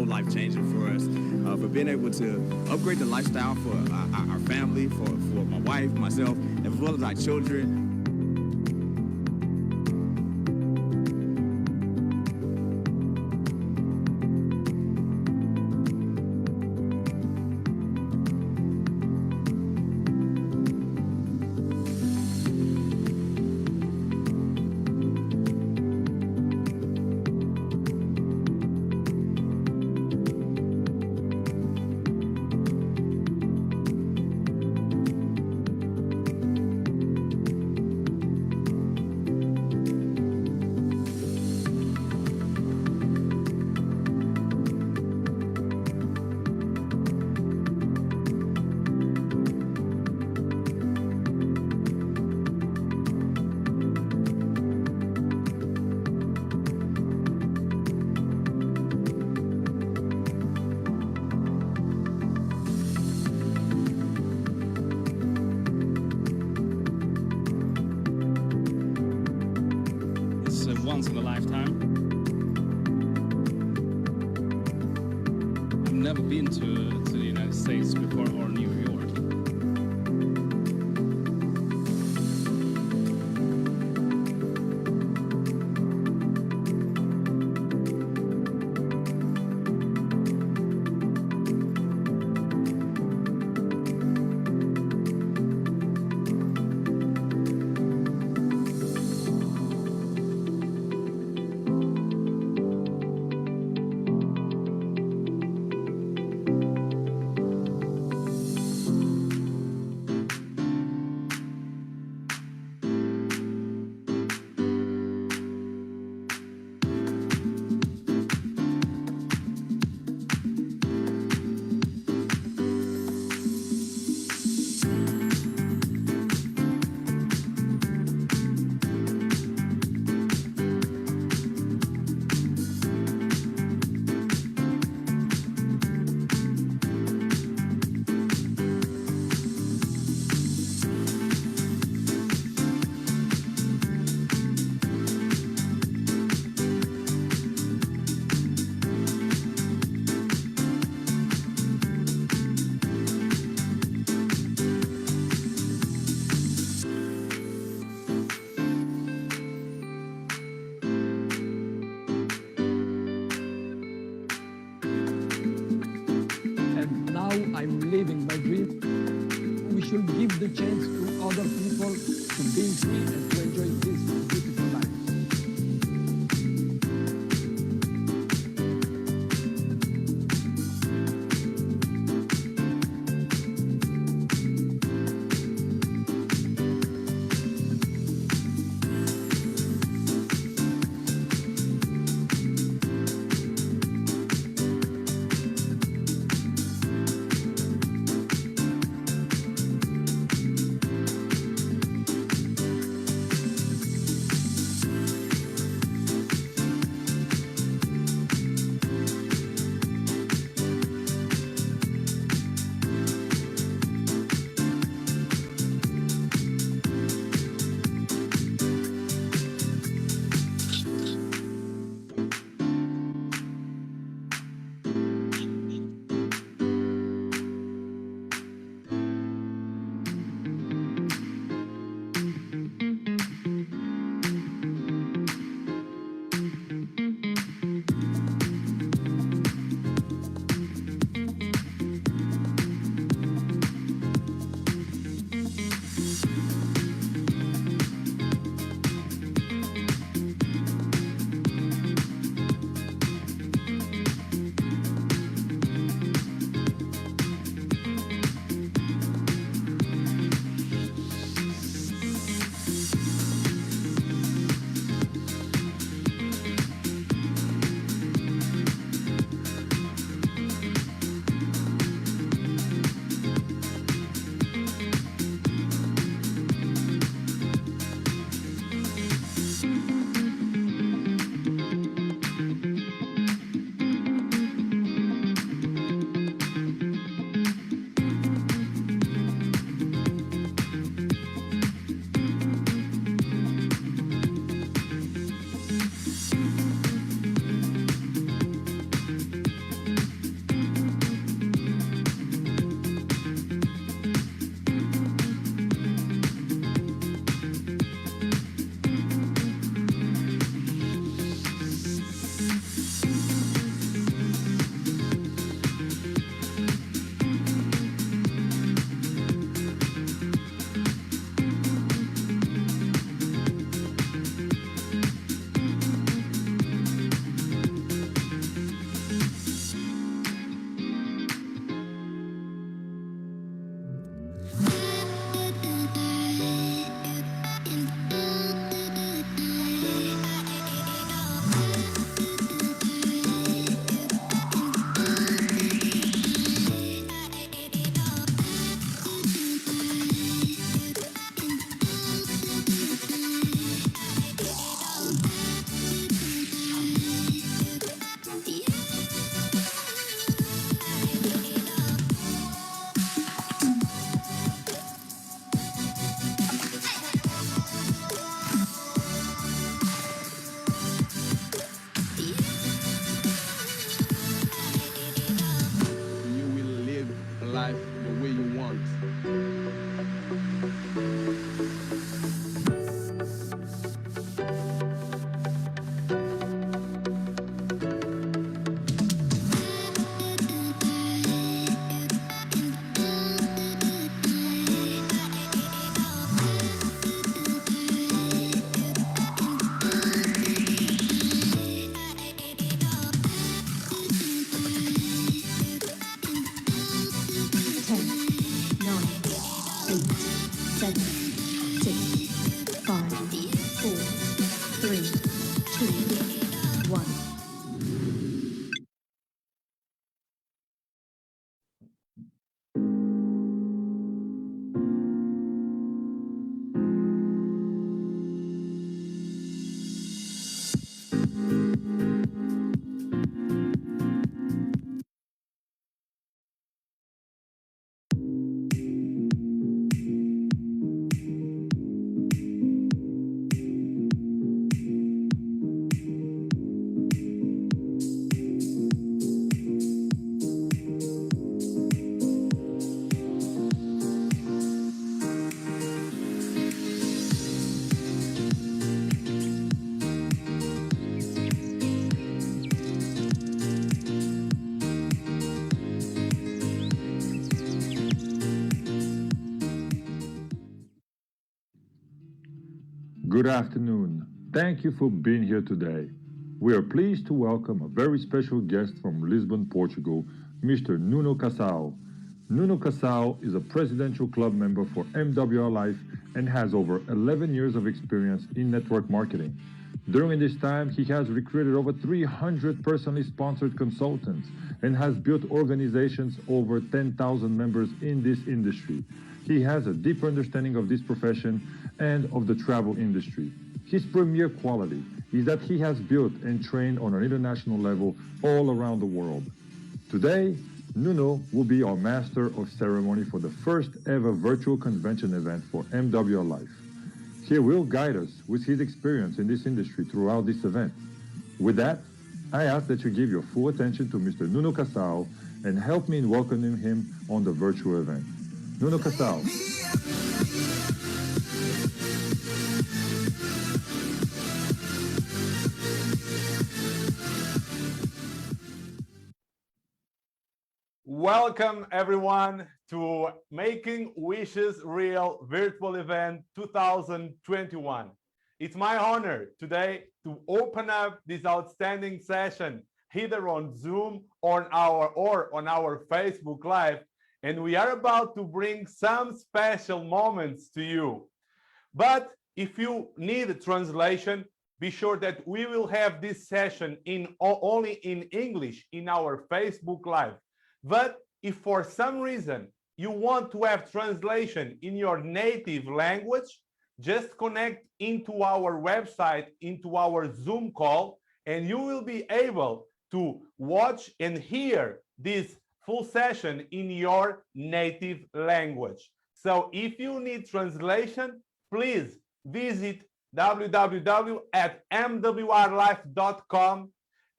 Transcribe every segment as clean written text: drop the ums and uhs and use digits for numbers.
life-changing for us, for being able to upgrade the lifestyle for our family, for my wife, myself, as well as our children. Once in a lifetime. I've never been to the United States before or New York. I'm living my dream. We should give the chance to other people to be free and to enjoy this beautiful life. afternoon. Thank you for being here today. We are pleased to welcome a very special guest from Lisbon, Portugal, Mr. Nuno Casal. Nuno Casal is a presidential club member for MWR Life and has over 11 years of experience in network marketing. During this time, he has recruited over 300 personally sponsored consultants and has built organizations over 10,000 members in this industry. He has a deep understanding of this profession and of the travel industry. His premier quality is that he has built and trained on an international level all around the world. Today, Nuno will be our master of ceremony for the first ever virtual convention event for MWR Life. He will guide us with his experience in this industry throughout this event. With that, I ask that you give your full attention to Mr. Nuno Casal and help me in welcoming him on the virtual event. Nuno Casal. Welcome everyone to Making Wishes Real Virtual Event 2021. It's my honor today to open up this outstanding session either on Zoom or on our Facebook Live, and we are about to bring some special moments to you. But if you need a translation, be sure that we will have this session only in English in our Facebook Live. But if for some reason you want to have translation in your native language, just connect into our website, into our Zoom call, and you will be able to watch and hear this full session in your native language. So if you need translation, please visit www.mwrlife.com,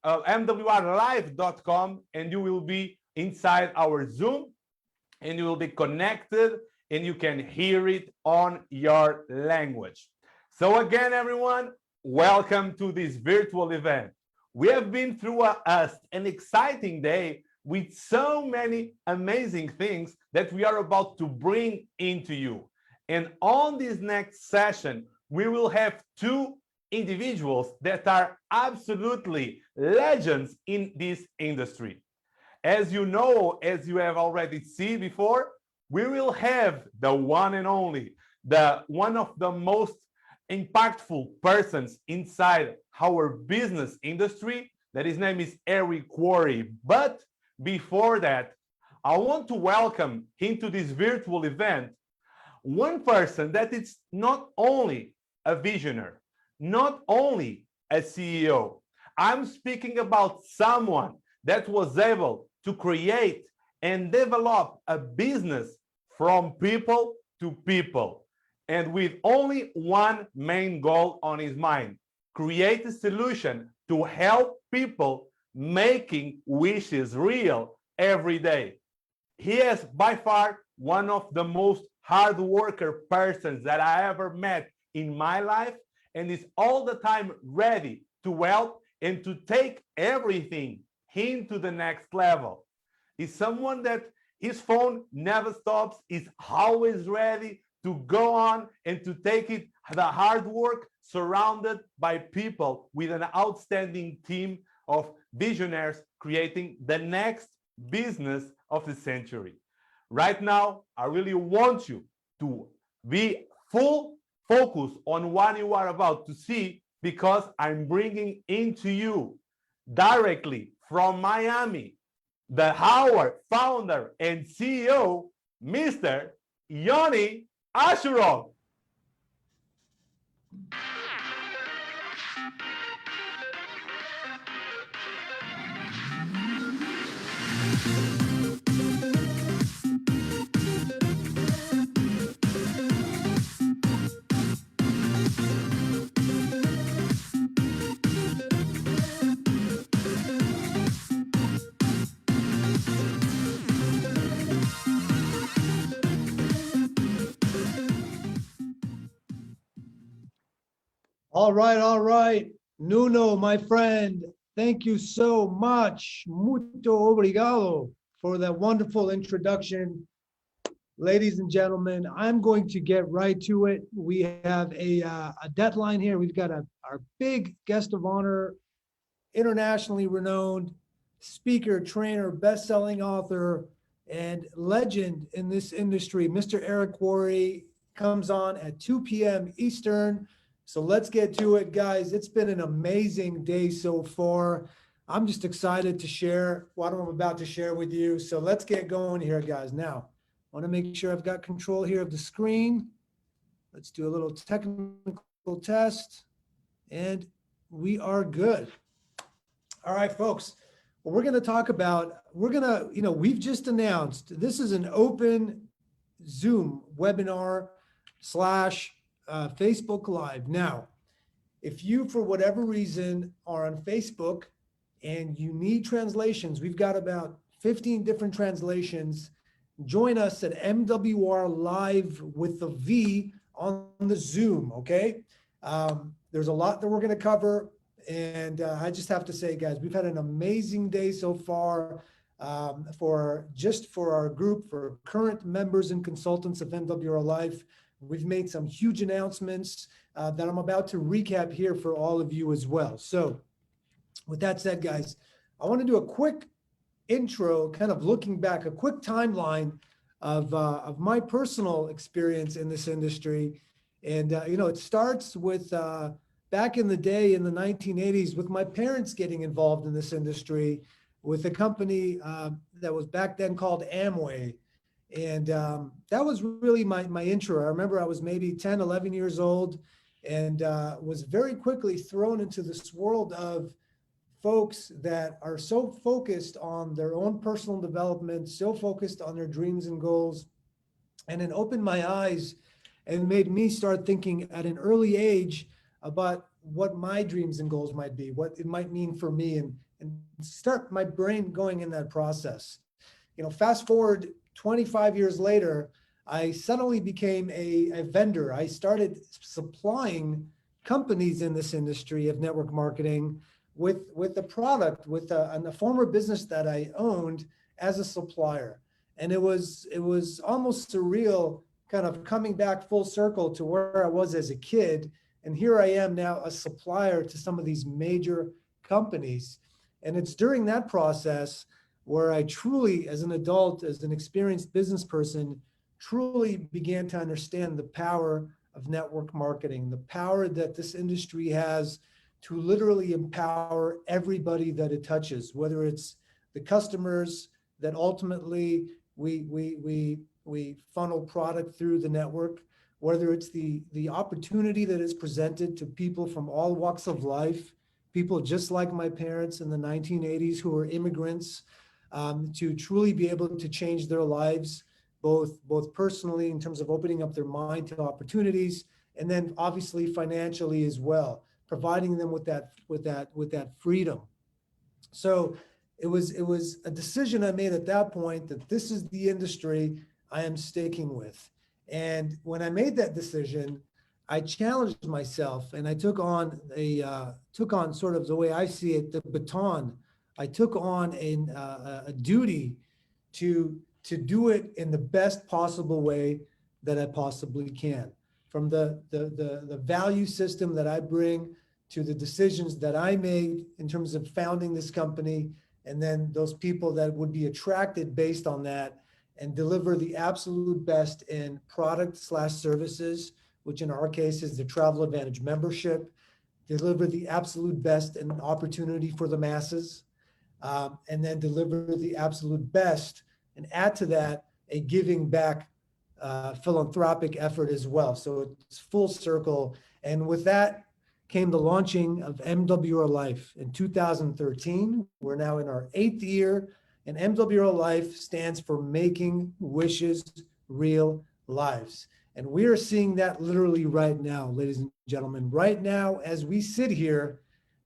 mwrlife.com, and you will be inside our Zoom, and you will be connected and you can hear it on your language. So again, everyone, welcome to this virtual event. We have been through an exciting day with so many amazing things that we are about to bring into you. And on this next session, we will have two individuals that are absolutely legends in this industry. As you know, as you have already seen before, we will have the one and only, one of the most impactful persons inside our business industry, that his name is Eric Quarry. But before that, I want to welcome into this virtual event one person that is not only a visionary, not only a CEO. I'm speaking about someone that was able to create and develop a business from people to people, and with only one main goal on his mind: create a solution to help people making wishes real every day. He is by far one of the most hard worker persons that I ever met in my life, and is all the time ready to help and to take everything into the next level. He's someone that his phone never stops, is always ready to go on and to take it, the hard work, surrounded by people with an outstanding team of visionaries creating the next business of the century. Right now, I really want you to be full focus on what you are about to see, because I'm bringing into you directly from Miami, our founder and CEO, Mr. Yoni Asherov. All right. Nuno, my friend, thank you so much. Muito obrigado for that wonderful introduction. Ladies and gentlemen, I'm going to get right to it. We have a deadline here. We've got our big guest of honor, internationally renowned speaker, trainer, best-selling author, and legend in this industry. Mr. Eric Worre comes on at 2 p.m. Eastern. So let's get to it, guys. It's been an amazing day so far. I'm just excited to share what I'm about to share with you. So let's get going here, guys. Now, I want to make sure I've got control here of the screen. Let's do a little technical test, and we are good. All right, folks. What we're going to talk about, we've just announced this is an open Zoom webinar / Facebook Live. Now, if you, for whatever reason, are on Facebook and you need translations, we've got about 15 different translations. Join us at MWR Live with the V on the Zoom, okay? There's a lot that we're going to cover. And I just have to say, guys, we've had an amazing day so far for our group, for current members and consultants of MWR Life. We've made some huge announcements that I'm about to recap here for all of you as well. So with that said, guys, I want to do a quick intro, kind of looking back, a quick timeline of my personal experience in this industry. And, it starts with back in the day in the 1980s with my parents getting involved in this industry with a company that was back then called Amway. And that was really my intro. I remember I was maybe 10, 11 years old and was very quickly thrown into this world of folks that are so focused on their own personal development, so focused on their dreams and goals. And it opened my eyes and made me start thinking at an early age about what my dreams and goals might be, what it might mean for me, and start my brain going in that process. Fast forward 25 years later, I suddenly became a vendor. I started supplying companies in this industry of network marketing with the product, with a former business that I owned as a supplier. And it was almost surreal, kind of coming back full circle to where I was as a kid. And here I am now, a supplier to some of these major companies. And it's during that process where I truly, as an adult, as an experienced business person, truly began to understand the power of network marketing, the power that this industry has to literally empower everybody that it touches, whether it's the customers that ultimately we funnel product through the network, whether it's the opportunity that is presented to people from all walks of life, people just like my parents in the 1980s who were immigrants, to truly be able to change their lives, both personally in terms of opening up their mind to opportunities, and then obviously financially as well, providing them with that freedom. So it was a decision I made at that point that this is the industry I am sticking with. And when I made that decision, I challenged myself and I took on sort of the way I see it, the baton. I took on a duty to do it in the best possible way that I possibly can. From the value system that I bring to the decisions that I made in terms of founding this company, and then those people that would be attracted based on that, and deliver the absolute best in product/services, which in our case is the Travel Advantage membership, deliver the absolute best in opportunity for the masses, and then deliver the absolute best and add to that a giving back philanthropic effort as well. So it's full circle. And with that came the launching of MWR Life in 2013. We're now in our 8th year, and MWR Life stands for Making Wishes Real Lives. And we are seeing that literally right now, ladies and gentlemen. Right now, as we sit here,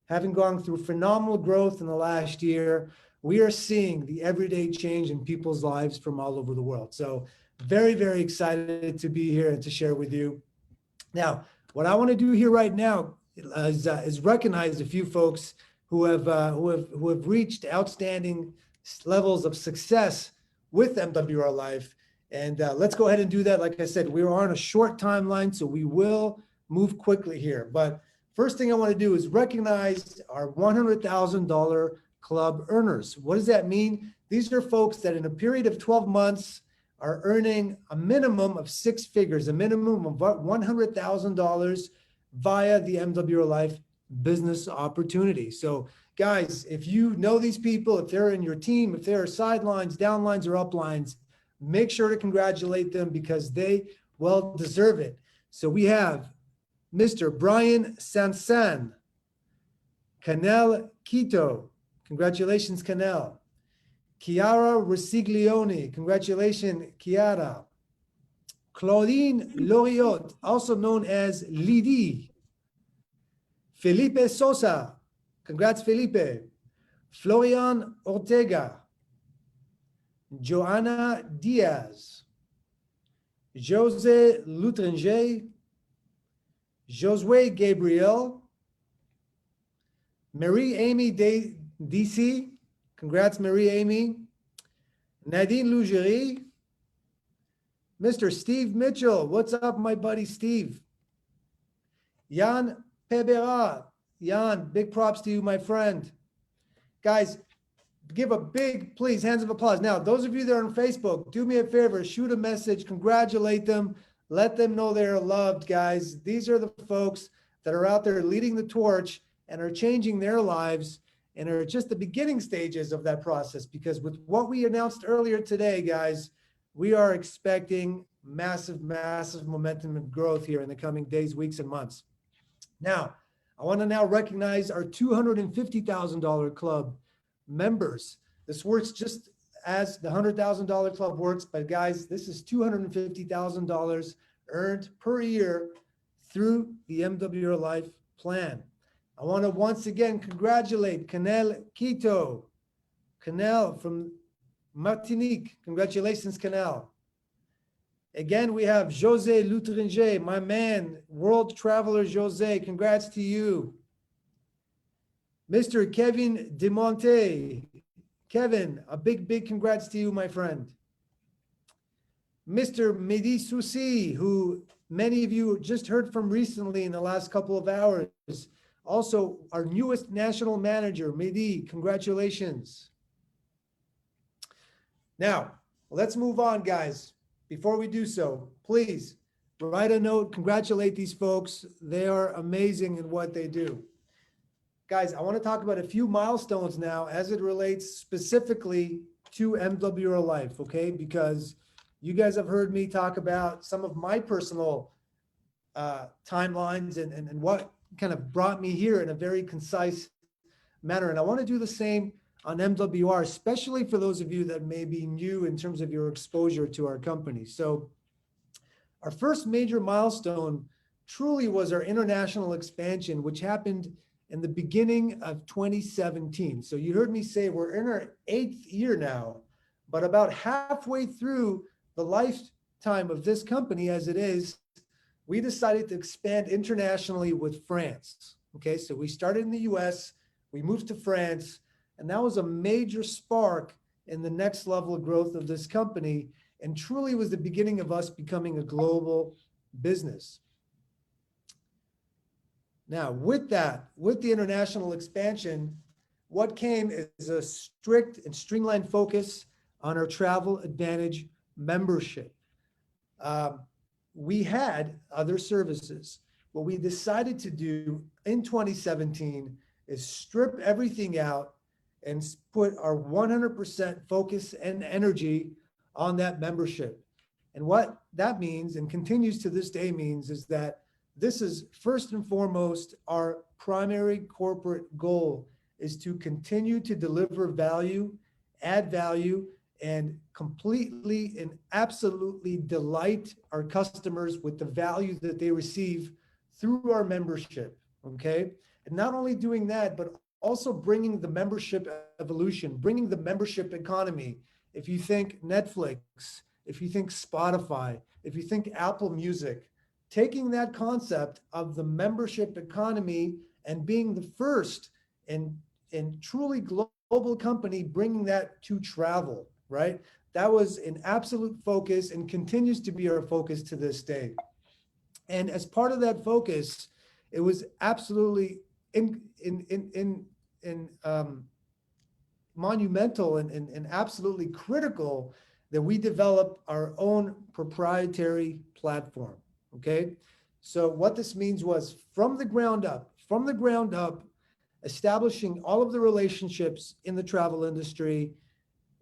having gone through phenomenal growth in the last year, we are seeing the everyday change in people's lives from all over the world. So very, very excited to be here and to share with you. Now, what I want to do here right now is recognize a few folks who have reached outstanding levels of success with MWR Life. And let's go ahead and do that. Like I said, we're on a short timeline, so we will move quickly here. But first thing I want to do is recognize our $100,000 club earners. What does that mean? These are folks that in a period of 12 months are earning a minimum of 6 figures, a minimum of $100,000 via the MWR Life business opportunity. So guys, if you know these people, if they're in your team, if they're sidelines, downlines, or uplines, make sure to congratulate them because they well deserve it. So we have Mr. Brian Sansan, Canel Quito. Congratulations, Canel. Chiara Rosiglione. Congratulations, Chiara. Claudine Loriot, also known as Lydie. Felipe Sosa. Congrats, Felipe. Florian Ortega. Joanna Diaz. Jose Lutringer. Josue Gabriel. Marie-Amy DC. Congrats, Marie-Amy. Nadine Lougerie. Mr. Steve Mitchell. What's up, my buddy Steve? Jan Pebera. Jan, big props to you, my friend. Guys, give a big, please, hands of applause. Now, those of you that are on Facebook, do me a favor, shoot a message, congratulate them, let them know they're loved, guys. These are the folks that are out there leading the torch and are changing their lives and are just the beginning stages of that process, because with what we announced earlier today, guys, we are expecting massive, massive momentum and growth here in the coming days, weeks, and months. Now, I want to now recognize our $250,000 club members. This works just as the $100,000 club works, but guys, this is $250,000 earned per year through the MWR Life plan. I want to once again congratulate Canel Quito. Canel from Martinique. Congratulations, Canel. Again, we have Jose Lutringer, my man, world traveler Jose. Congrats to you. Mr. Kevin DeMonte. Kevin, a big, big congrats to you, my friend. Mr. Mehdi Soussi, who many of you just heard from recently in the last couple of hours. Also, our newest national manager, Mehdi, congratulations. Now, let's move on, guys. Before we do so, please write a note, congratulate these folks. They are amazing in what they do. Guys, I want to talk about a few milestones now as it relates specifically to MWR Life, okay? Because you guys have heard me talk about some of my personal timelines and what kind of brought me here in a very concise manner. And I want to do the same on MWR, especially for those of you that may be new in terms of your exposure to our company. So our first major milestone truly was our international expansion, which happened in the beginning of 2017. So you heard me say we're in our 8th year now, but about halfway through the lifetime of this company as it is, we decided to expand internationally with France. Okay, so we started in the US, we moved to France, and that was a major spark in the next level of growth of this company, and truly was the beginning of us becoming a global business. Now, with that, with the international expansion, what came is a strict and streamlined focus on our Travel Advantage membership. We had other services. What we decided to do in 2017 is strip everything out and put our 100% focus and energy on that membership. And what that means, and continues to this day means, is that this is first and foremost our primary corporate goal, is to continue to deliver value, add value, and completely and absolutely delight our customers with the value that they receive through our membership, okay? And not only doing that, but also bringing the membership evolution, bringing the membership economy. If you think Netflix, if you think Spotify, if you think Apple Music, taking that concept of the membership economy and being the first and truly global company bringing that to travel, right? That was an absolute focus and continues to be our focus to this day. And as part of that focus, it was absolutely monumental and absolutely critical that we develop our own proprietary platform. Okay, so what this means was from the ground up, establishing all of the relationships in the travel industry,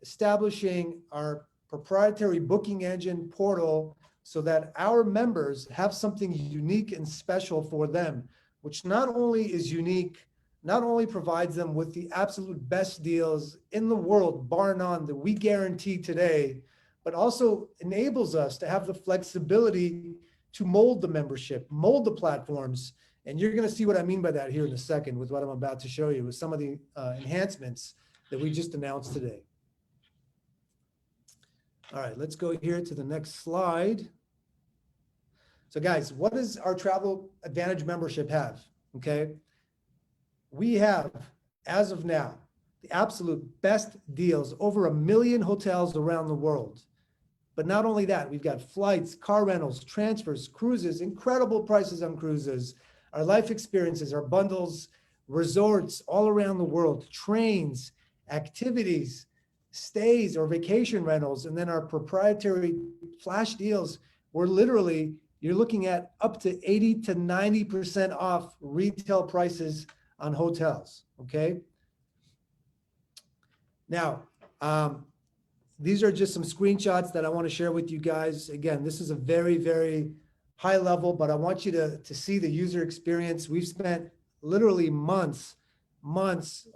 establishing our proprietary booking engine portal so that our members have something unique and special for them, which not only is unique, not only provides them with the absolute best deals in the world, bar none, that we guarantee today, but also enables us to have the flexibility to mold the membership, mold the platforms. And you're going to see what I mean by that here in a second with what I'm about to show you with some of the enhancements that we just announced today. All right, let's go here to the next slide. So guys, what does our Travel Advantage membership have? Okay, we have, as of now, the absolute best deals, over 1 million hotels around the world. But not only that, we've got flights, car rentals, transfers, cruises, incredible prices on cruises, our life experiences, our bundles, resorts all around the world, trains, activities, stays or vacation rentals, and then our proprietary flash deals where literally you're looking at up to 80 to 90% off retail prices on hotels, okay? Now, these are just some screenshots that I want to share with you guys. Again, this is a very, very high level, but I want you to see the user experience. We've spent literally months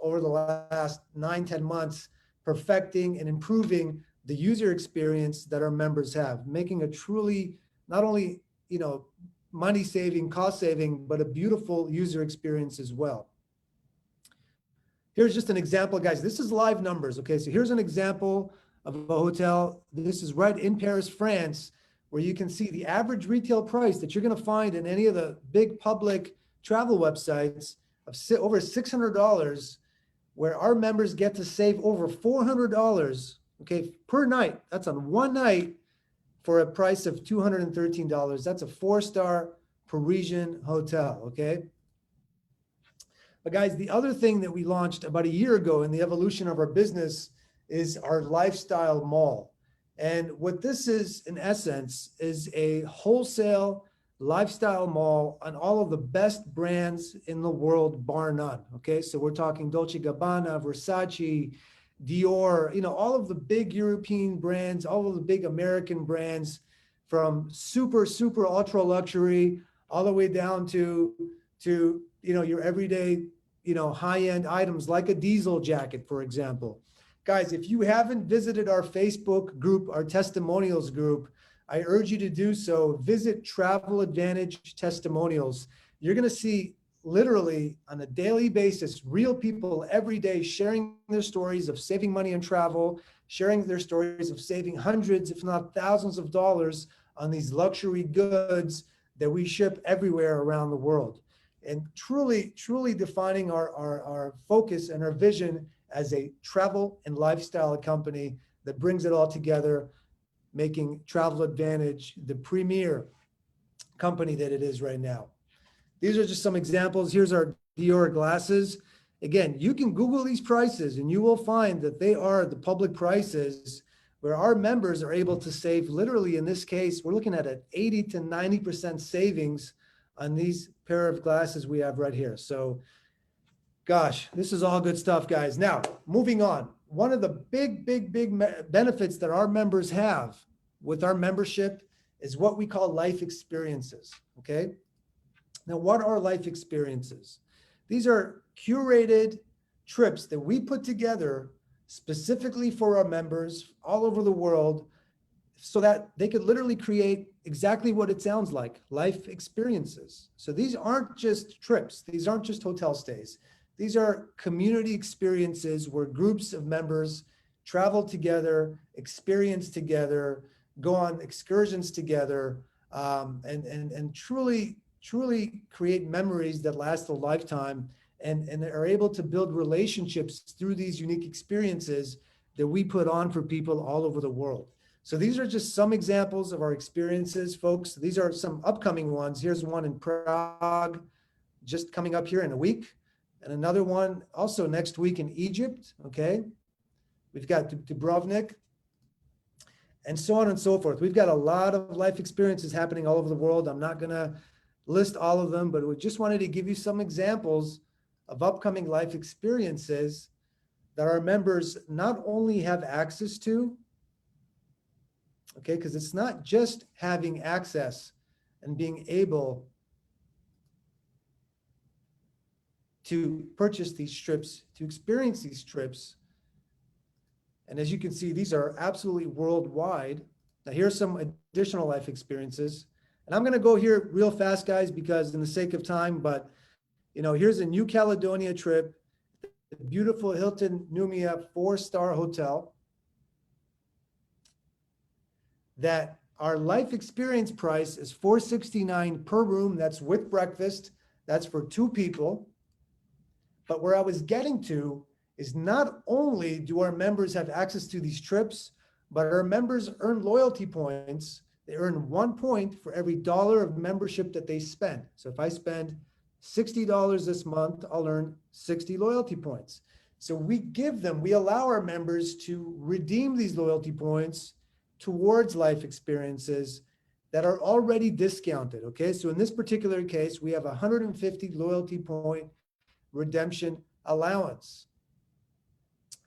over the last 9-10 months perfecting and improving the user experience that our members have, making a truly not only, you know, money saving, cost saving, but a beautiful user experience as well. Here's just an example, guys. This is live numbers. Okay, so here's an example of a hotel. This is right in Paris, France, where you can see the average retail price that you're going to find in any of the big public travel websites of over $600, where our members get to save over $400, okay, per night. That's on one night for a price of $213. That's a 4-star Parisian hotel, okay? But guys, the other thing that we launched about a year ago in the evolution of our business is our lifestyle mall. And what this is, in essence, is a wholesale lifestyle mall on all of the best brands in the world, bar none. Okay, so we're talking Dolce & Gabbana, Versace, Dior, you know, all of the big European brands, all of the big American brands, from super, super ultra luxury all the way down to you know, your everyday, you know, high-end items like a diesel jacket, for example. Guys, if you haven't visited our Facebook group, our testimonials group, I urge you to do so. Visit Travel Advantage Testimonials. You're going to see literally on a daily basis, real people every day sharing their stories of saving money on travel, sharing their stories of saving hundreds, if not thousands of dollars on these luxury goods that we ship everywhere around the world. And truly, truly defining our focus and our vision as a travel and lifestyle company that brings it all together, making Travel Advantage the premier company that it is right now. These are just some examples. Here's our Dior glasses. Again, you can Google these prices and you will find that they are the public prices where our members are able to save. Literally, in this case, we're looking at an 80 to 90% savings on these pair of glasses we have right here. So, gosh, this is all good stuff, guys. Now, moving on. One of the big benefits that our members have with our membership is what we call life experiences, okay? Now, what are life experiences? These are curated trips that we put together specifically for our members all over the world so that they could literally create exactly what it sounds like, life experiences. So these aren't just trips. These aren't just hotel stays. These are community experiences where groups of members travel together, experience together, go on excursions together, and truly create memories that last a lifetime and are able to build relationships through these unique experiences that we put on for people all over the world. So these are just some examples of our experiences, folks. These are some upcoming ones. Here's one in Prague, just coming up here in a week, and another one also next week in Egypt, okay? We've got Dubrovnik, and so on and so forth. We've got a lot of life experiences happening all over the world. I'm not gonna list all of them, but we just wanted to give you some examples of upcoming life experiences that our members not only have access to, okay, because it's not just having access and being able to purchase these trips, to experience these trips. And as you can see, these are absolutely worldwide. Now here's some additional life experiences. And I'm gonna go here real fast, guys, because in the sake of time, but here's a New Caledonia trip, the beautiful Hilton Numia 4-star hotel, that our life experience price is $469 per room. That's with breakfast. That's for 2 people. But where I was getting to is not only do our members have access to these trips, but our members earn loyalty points. They earn 1 point for every $1 of membership that they spend. So if I spend $60 this month, I'll earn 60 loyalty points. So we allow our members to redeem these loyalty points towards life experiences that are already discounted, okay? So in this particular case, we have 150 loyalty point redemption allowance.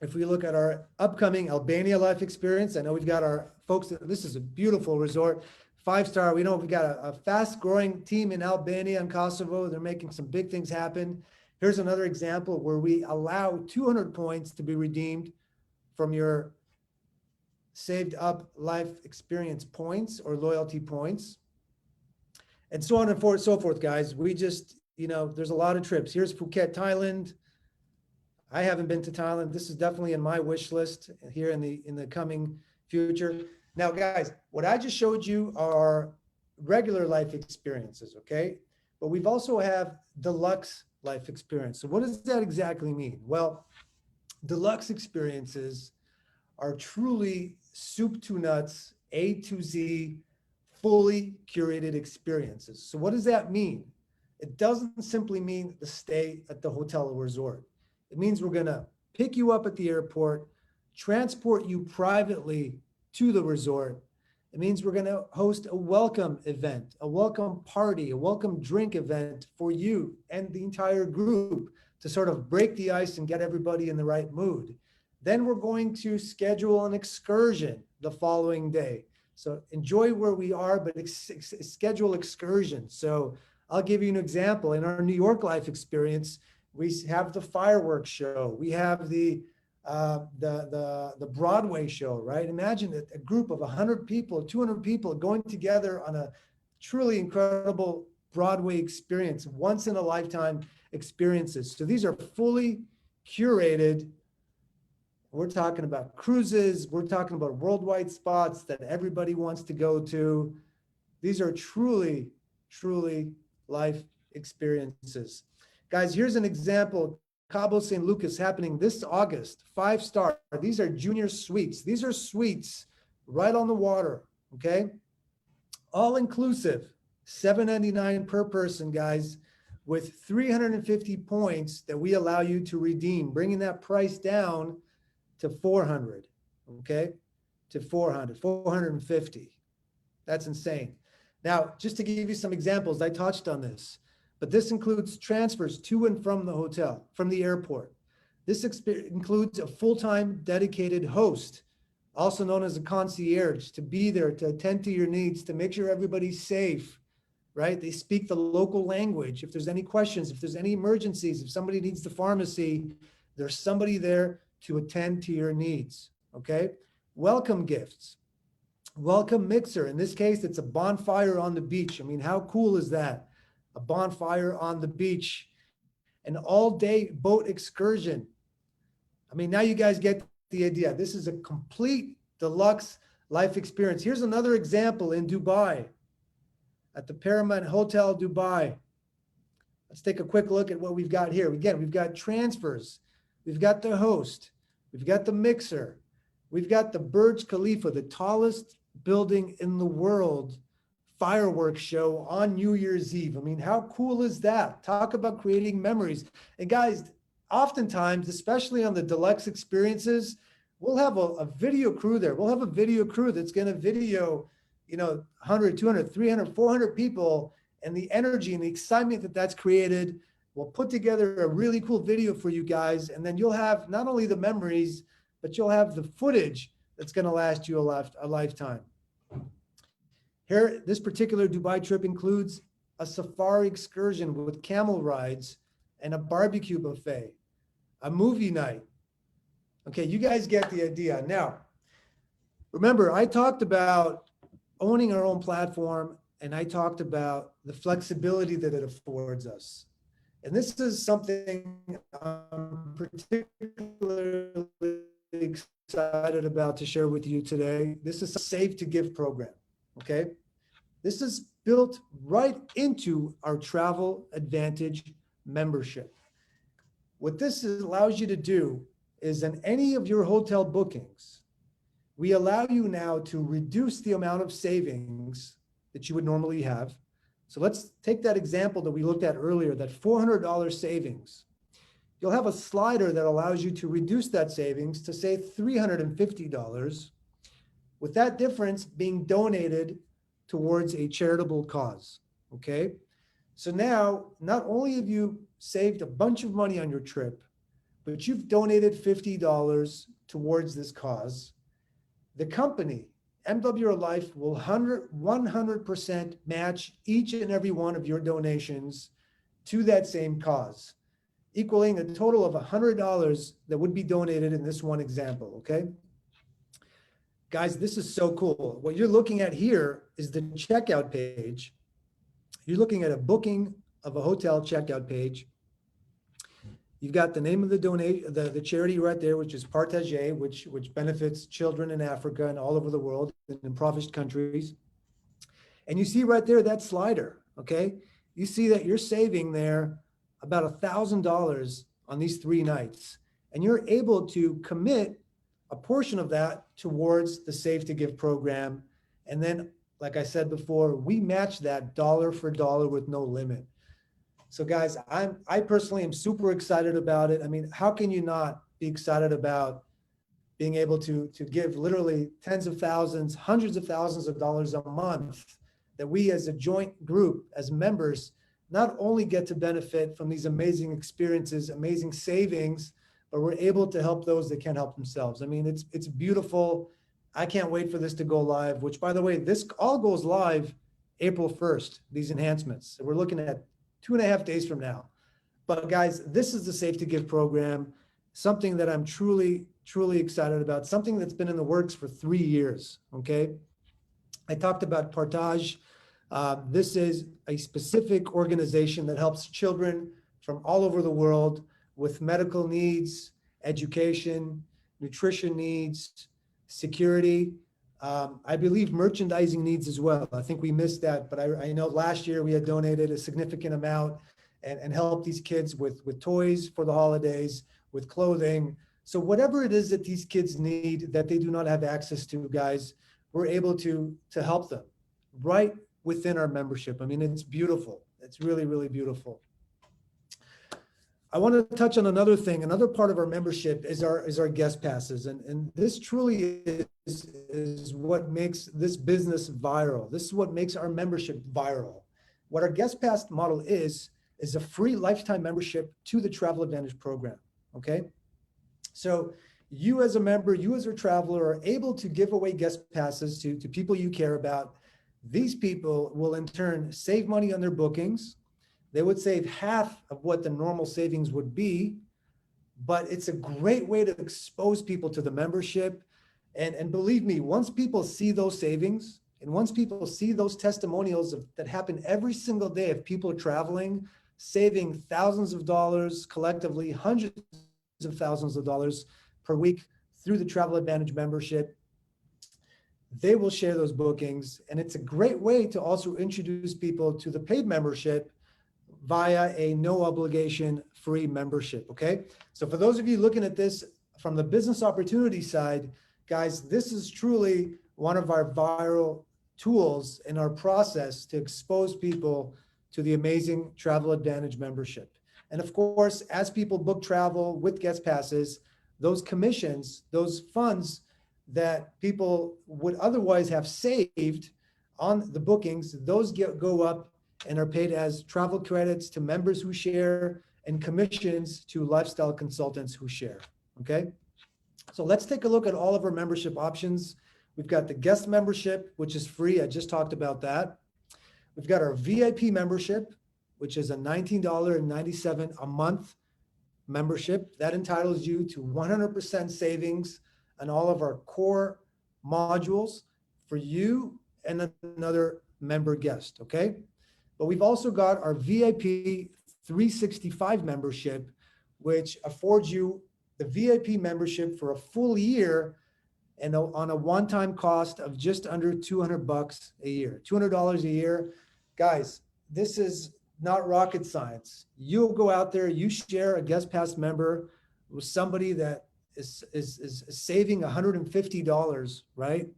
If we look at our upcoming Albania life experience, I know we've got our folks, this is a beautiful resort, 5-star. We know we've got a fast growing team in Albania and Kosovo. They're making some big things happen. Here's another example where we allow 200 points to be redeemed from your saved up life experience points or loyalty points, and so on and so forth, guys. We just, there's a lot of trips. Here's Phuket, Thailand. I haven't been to Thailand. This is definitely in my wish list here in the coming future. Now, guys, what I just showed you are regular life experiences, okay? But we've also have deluxe life experience. So what does that exactly mean? Well, deluxe experiences are truly soup to nuts, A to Z, fully curated experiences. So what does that mean? It doesn't simply mean the stay at the hotel or resort. It means we're gonna pick you up at the airport, transport you privately to the resort. It means we're gonna host a welcome event, a welcome party, a welcome drink event for you and the entire group to sort of break the ice and get everybody in the right mood. Then we're going to schedule an excursion the following day. So enjoy where we are, but schedule excursions. So I'll give you an example. In our New York life experience, we have the fireworks show. We have the Broadway show, right? Imagine a group of 100 people, 200 people going together on a truly incredible Broadway experience, once in a lifetime experiences. So these are fully curated. We're talking about cruises. We're talking about worldwide spots that everybody wants to go to. These are truly, truly life experiences. Guys, here's an example. Cabo San Lucas happening this August, 5-star. These are junior suites. These are suites right on the water, okay? All inclusive, $799 per person, guys, with 350 points that we allow you to redeem, bringing that price down to 400, okay? To 450. That's insane. Now, just to give you some examples, I touched on this, but this includes transfers to and from the hotel, from the airport. This includes a full-time dedicated host, also known as a concierge, to be there, to attend to your needs, to make sure everybody's safe, right? They speak the local language. If there's any questions, if there's any emergencies, if somebody needs the pharmacy, there's somebody there to attend to your needs, okay? Welcome gifts, welcome mixer. In this case, it's a bonfire on the beach. I mean, how cool is that? A bonfire on the beach, an all-day boat excursion. I mean, now you guys get the idea. This is a complete deluxe life experience. Here's another example in Dubai, at the Paramount Hotel Dubai. Let's take a quick look at what we've got here. Again, we've got transfers, we've got the host, we've got the mixer, We've got the Burj Khalifa, the tallest building in the world, fireworks show on New Year's Eve. I mean, how cool is that? Talk about creating memories. And guys, oftentimes, especially on the deluxe experiences, we'll have a video crew there. We'll have a video crew that's going to video, 100, 200, 300, 400 people, and the energy and the excitement that that's created. We'll put together a really cool video for you guys, and then you'll have not only the memories, but you'll have the footage that's going to last you a lifetime. Here, this particular Dubai trip includes a safari excursion with camel rides and a barbecue buffet, a movie night. Okay, you guys get the idea. Now, remember, I talked about owning our own platform, and I talked about the flexibility that it affords us. And this is something I'm particularly excited about to share with you today. This is a Save to Give program, okay? This is built right into our Travel Advantage membership. What this allows you to do is in any of your hotel bookings, we allow you now to reduce the amount of savings that you would normally have. So let's take that example that we looked at earlier, that $400 savings. You'll have a slider that allows you to reduce that savings to say $350, with that difference being donated towards a charitable cause, okay? So now, not only have you saved a bunch of money on your trip, but you've donated $50 towards this cause. The company, MWR Life, will 100% match each and every one of your donations to that same cause, equaling a total of $100 that would be donated in this one example, okay? Guys, this is so cool. What you're looking at here is the checkout page. You're looking at a booking of a hotel checkout page. You've got the name of the donation, the charity right there, which is Partager, which benefits children in Africa and all over the world in impoverished countries. And you see right there that slider, okay? You see that you're saving there about $1,000 on these 3 nights. And you're able to commit a portion of that towards the Save to Give program. And then, like I said before, we match that dollar for dollar with no limit. So guys, I personally am super excited about it. I mean, how can you not be excited about being able to give literally tens of thousands, hundreds of thousands of dollars a month, that we as a joint group, as members, not only get to benefit from these amazing experiences, amazing savings, but we're able to help those that can't help themselves. I mean, it's beautiful. I can't wait for this to go live, which, by the way, this all goes live April 1st, these enhancements. So we're looking at 2.5 days from now. But guys, this is the Save to Give program, something that I'm truly, truly excited about, something that's been in the works for 3 years, okay? I talked about Partage. This is a specific organization that helps children from all over the world with medical needs, education, nutrition needs, security, I believe merchandising needs as well. I think we missed that, but I know last year we had donated a significant amount and helped these kids with toys for the holidays, with clothing. So whatever it is that these kids need that they do not have access to, guys, we're able to help them right within our membership. I mean, it's beautiful. It's really, really beautiful. I want to touch on another thing. Another part of our membership is our guest passes. And this truly is what makes this business viral. This is what makes our membership viral. What our guest pass model is a free lifetime membership to the Travel Advantage program, okay? So you as a member, you as a traveler are able to give away guest passes to people you care about. These people will in turn save money on their bookings. They would save half of what the normal savings would be, but it's a great way to expose people to the membership. And believe me, once people see those savings, and once people see those testimonials that happen every single day of people traveling, saving thousands of dollars collectively, hundreds of thousands of dollars per week through the Travel Advantage membership, they will share those bookings. And it's a great way to also introduce people to the paid membership via a no obligation free membership, okay? So for those of you looking at this from the business opportunity side, Guys, this is truly one of our viral tools in our process to expose people to the amazing Travel Advantage membership. And of course, as people book travel with guest passes, those commissions, those funds that people would otherwise have saved on the bookings, those go up and are paid as travel credits to members who share and commissions to lifestyle consultants who share, okay? So let's take a look at all of our membership options. We've got the guest membership, which is free. I just talked about that. We've got our VIP membership, which is a $19.97 a month membership. That entitles you to 100% savings on all of our core modules for you and another member guest, okay? But we've also got our VIP 365 membership, which affords you the VIP membership for a full year and on a one-time cost of just under $200 a year, $200 a year. Guys, this is not rocket science. You'll go out there, you share a guest pass member with somebody that is saving $150, right?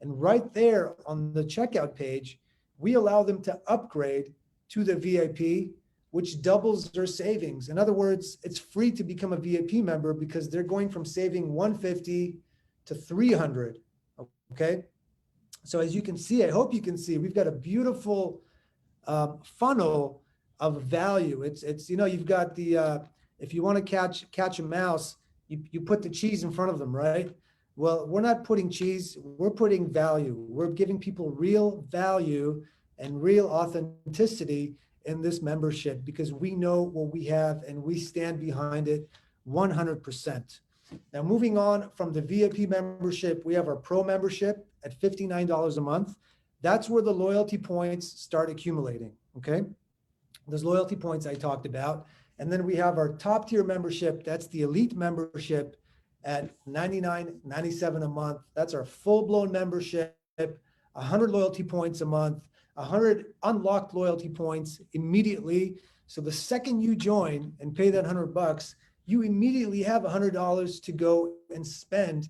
And right there on the checkout page, we allow them to upgrade to the VIP, which doubles their savings. In other words, it's free to become a VIP member because they're going from saving $150 to $300, okay? So as you can see, I hope you can see, we've got a beautiful funnel of value. It's you know, you've got the, if you want to catch a mouse, you put the cheese in front of them, right? Well, we're not putting cheese, we're putting value. We're giving people real value and real authenticity in this membership because we know what we have and we stand behind it 100%. Now, moving on from the VIP membership, we have our Pro membership at $59 a month. That's where the loyalty points start accumulating, okay? Those loyalty points I talked about. And then we have our top tier membership. That's the Elite membership at $99.97 a month. That's our full-blown membership, 100 loyalty points a month, 100 unlocked loyalty points immediately. So the second you join and pay that $100, you immediately have $100 to go and spend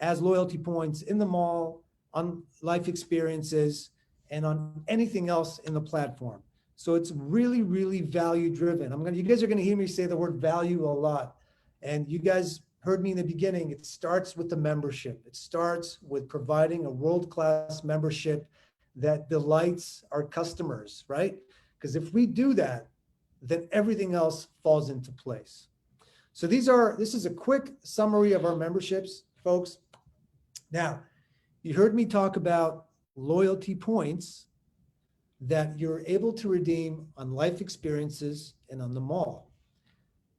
as loyalty points in the mall, on life experiences, and on anything else in the platform. So it's really, really value driven. You guys are gonna hear me say the word value a lot. And you guys heard me in the beginning, it starts with the membership. It starts with providing a world-class membership that delights our customers, right? Because if we do that, then everything else falls into place. So this is a quick summary of our memberships, folks. Now, you heard me talk about loyalty points that you're able to redeem on life experiences and on the mall.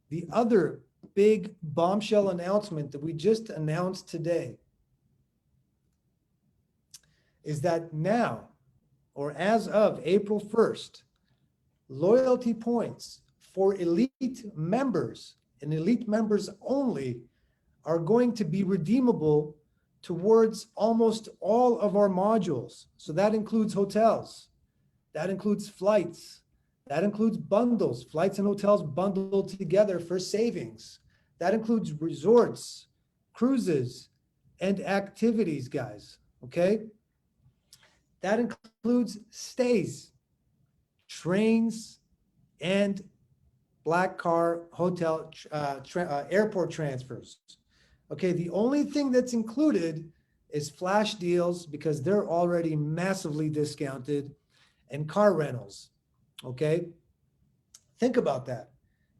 The other big bombshell announcement that we just announced today is that now, or as of April 1st, loyalty points for elite members and elite members only are going to be redeemable towards almost all of our modules. So that includes hotels, that includes flights, that includes bundles, flights and hotels bundled together for savings. That includes resorts, cruises, and activities, guys, okay? That includes stays, trains, and black car, hotel, airport transfers. Okay, the only thing that's included is flash deals because they're already massively discounted, and car rentals, okay? Think about that.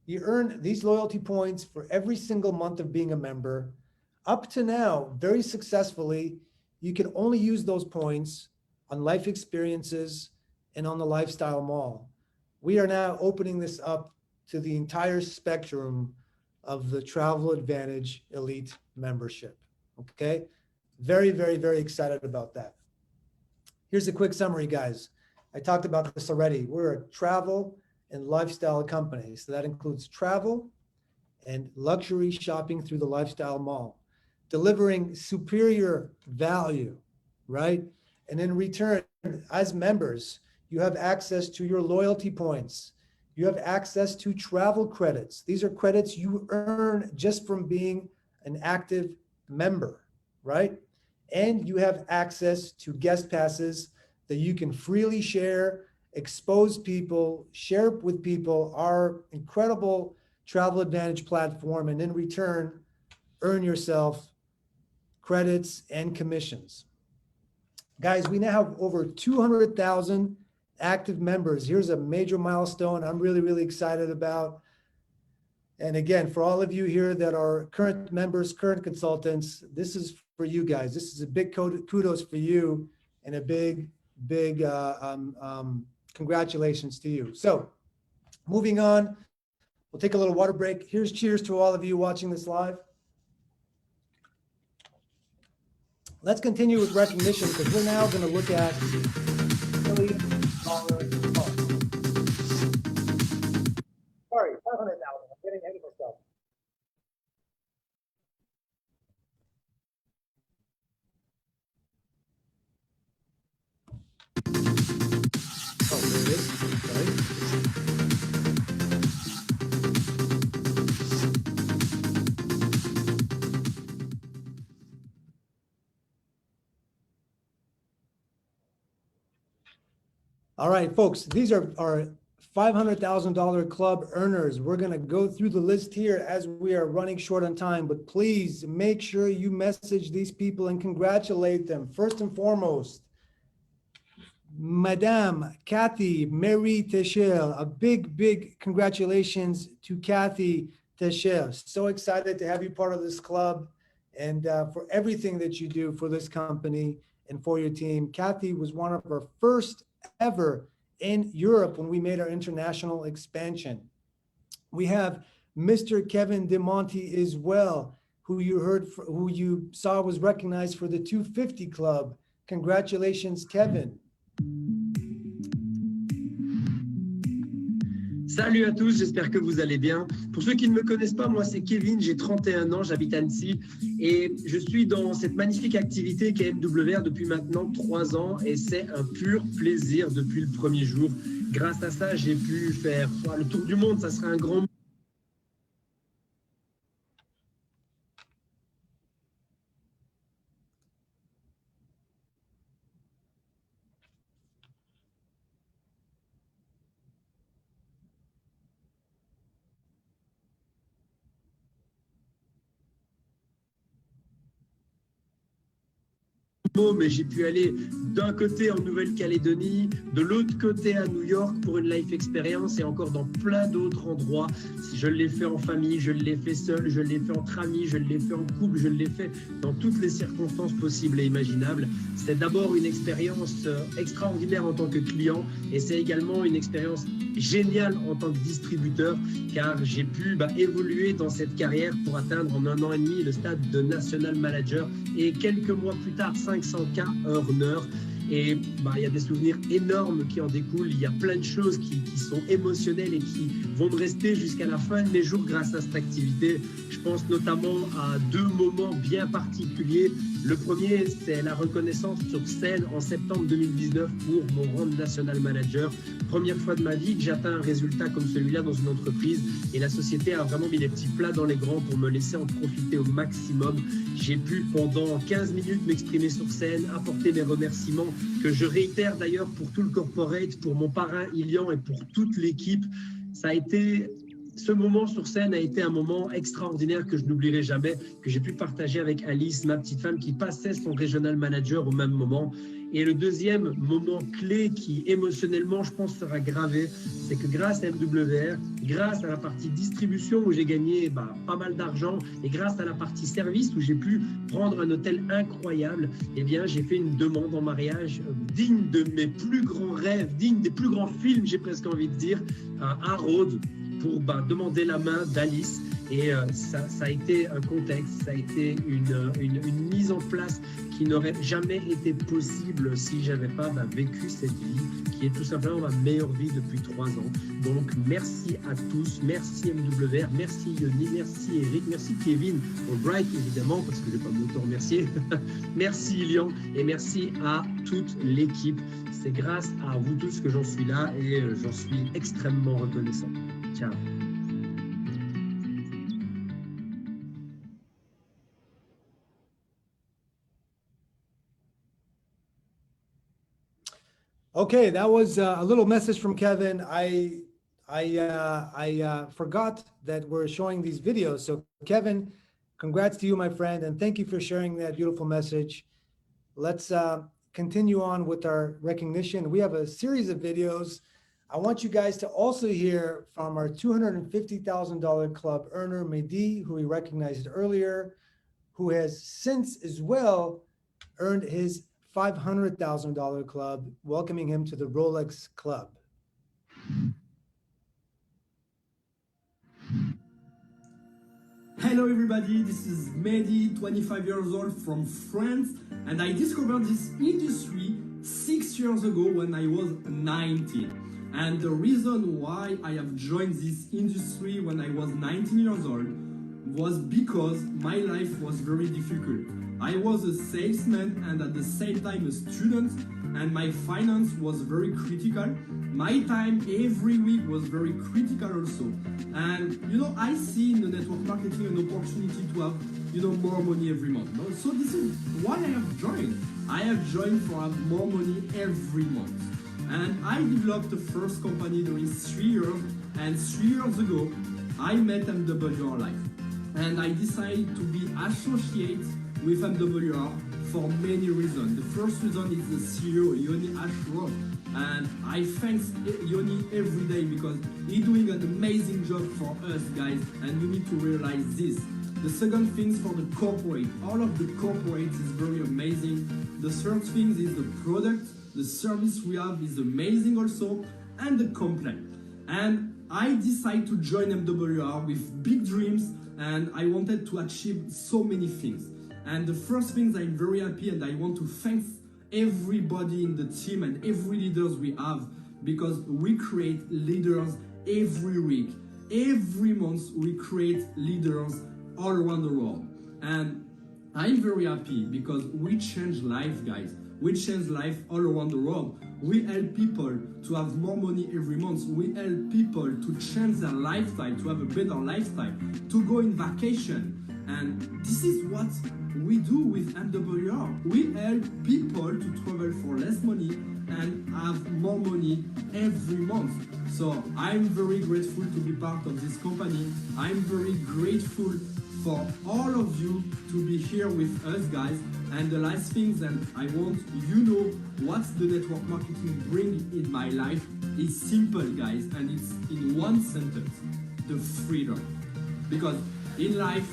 You earn these loyalty points for every single month of being a member. Up to now, very successfully, you can only use those points on life experiences and on the lifestyle mall. We are now opening this up to the entire spectrum of the Travel Advantage Elite membership, okay? Very, very, very excited about that. Here's a quick summary, guys. I talked about this already. We're a travel and lifestyle company. So that includes travel and luxury shopping through the lifestyle mall, delivering superior value, right? And in return, as members, you have access to your loyalty points. You have access to travel credits. These are credits you earn just from being an active member, right? And you have access to guest passes that you can freely share, expose people, share with people our incredible Travel Advantage platform, and in return, earn yourself credits and commissions. Guys, we now have over 200,000 active members. Here's a major milestone I'm really, really excited about. And again, for all of you here that are current members, current consultants, this is for you guys. This is a big kudos for you and a big congratulations to you. So moving on, we'll take a little water break. Here's cheers to all of you watching this live. Let's continue with recognition because we're now going to look at $1 million cost. Sorry, 500,000. I'm getting ahead of myself. Oh, there it is. Sorry. All right, folks, these are our $500,000 club earners. We're going to go through the list here as we are running short on time, but please make sure you message these people and congratulate them. First and foremost, Madame Kathy Marie Techel, a big congratulations to Kathy Techel. So excited to have you part of this club and for everything that you do for this company and for your team. Kathy was one of our first ever in Europe when we made our international expansion. We have Mr. Kevin DeMonte as well, who you saw was recognized for the 250 Club. Congratulations, Kevin. Salut à tous, j'espère que vous allez bien. Pour ceux qui ne me connaissent pas, moi c'est Kevin, j'ai 31 ans, j'habite Annecy et je suis dans cette magnifique activité qu'est MWR depuis maintenant 3 ans et c'est un pur plaisir depuis le premier jour. Grâce à ça, j'ai pu faire le tour du monde, ça serait un grand mais j'ai pu aller d'un côté en Nouvelle-Calédonie, de l'autre côté à New York pour une life expérience et encore dans plein d'autres endroits. Je l'ai fait en famille, je l'ai fait seul, je l'ai fait entre amis, je l'ai fait en couple, je l'ai fait dans toutes les circonstances possibles et imaginables. C'est d'abord une expérience extraordinaire en tant que client et c'est également une expérience géniale en tant que distributeur car j'ai pu évoluer dans cette carrière pour atteindre en 1 an et demi le stade de National Manager et quelques mois plus tard 500K earner. Et il y a des souvenirs énormes qui en découlent. Il y a plein de choses qui sont émotionnelles et qui vont me rester jusqu'à la fin de mes jours grâce à cette activité. Je pense notamment à 2 moments bien particuliers. Le premier, c'est la reconnaissance sur scène en septembre 2019 pour mon rang de National Manager. Première fois de ma vie que j'atteins un résultat comme celui-là dans une entreprise et la société a vraiment mis les petits plats dans les grands pour me laisser en profiter au maximum. J'ai pu pendant 15 minutes m'exprimer sur scène, apporter mes remerciements que je réitère d'ailleurs pour tout le corporate, pour mon parrain Ilian et pour toute l'équipe. Ce moment sur scène a été un moment extraordinaire que je n'oublierai jamais, que j'ai pu partager avec Alice, ma petite femme qui passait son regional manager au même moment. Et le deuxième moment clé qui émotionnellement je pense sera gravé, c'est que grâce à MWR, grâce à la partie distribution où j'ai gagné pas mal d'argent et grâce à la partie service où j'ai pu prendre un hôtel incroyable, eh bien j'ai fait une demande en mariage digne de mes plus grands rêves, digne des plus grands films, j'ai presque envie de dire, à Rhodes pour demander la main d'Alice. Et ça a été un contexte, ça a été une mise en place qui n'aurait jamais été possible si je n'avais pas vécu cette vie, qui est tout simplement ma meilleure vie depuis 3 ans. Donc, merci à tous, merci MWR, merci Yoni, merci Eric, merci Kevin, Bright évidemment, parce que je ne vais pas m'auto-remercier. Merci Ilian et merci à toute l'équipe. C'est grâce à vous tous que j'en suis là et j'en suis extrêmement reconnaissant. Ciao. Okay, that was a little message from Kevin. I forgot that we're showing these videos. So Kevin, congrats to you, my friend, and thank you for sharing that beautiful message. Let's continue on with our recognition. We have a series of videos. I want you guys to also hear from our $250,000 club earner, Mehdi, who we recognized earlier, who has since as well earned his $500,000 club, welcoming him to the Rolex Club. Hello everybody, this is Mehdi, 25 years old from France, and I discovered this industry 6 years ago when I was 19. And the reason why I have joined this industry when I was 19 years old was because my life was very difficult. I was a salesman and at the same time a student, and my finance was very critical. My time every week was very critical also. And I see in the network marketing an opportunity to have more money every month. So this is why I have joined. I have joined for have more money every month. And I developed the first company during 3 years, and 3 years ago I met MWR Life. And I decided to be associated with MWR for many reasons. The first reason is the CEO, Yoni Ashroff. And I thank Yoni every day because he's doing an amazing job for us, guys, and you need to realize this. The second thing is for the corporate. All of the corporates is very amazing. The third thing is the product. The service we have is amazing also, and the complaint. And I decided to join MWR with big dreams, and I wanted to achieve so many things. And the first thing, I'm very happy, and I want to thank everybody in the team and every leaders we have, because we create leaders every week. Every month we create leaders all around the world. And I'm very happy because we change life, guys. We change life all around the world. We help people to have more money every month. We help people to change their lifestyle, to have a better lifestyle, to go in vacation. And this is what we do with MWR. We help people to travel for less money and have more money every month. So I'm very grateful to be part of this company. I'm very grateful for all of you to be here with us, guys. And the last thing that I want what the network marketing bring in my life is simple, guys, and it's in one sentence: the freedom. Because in life,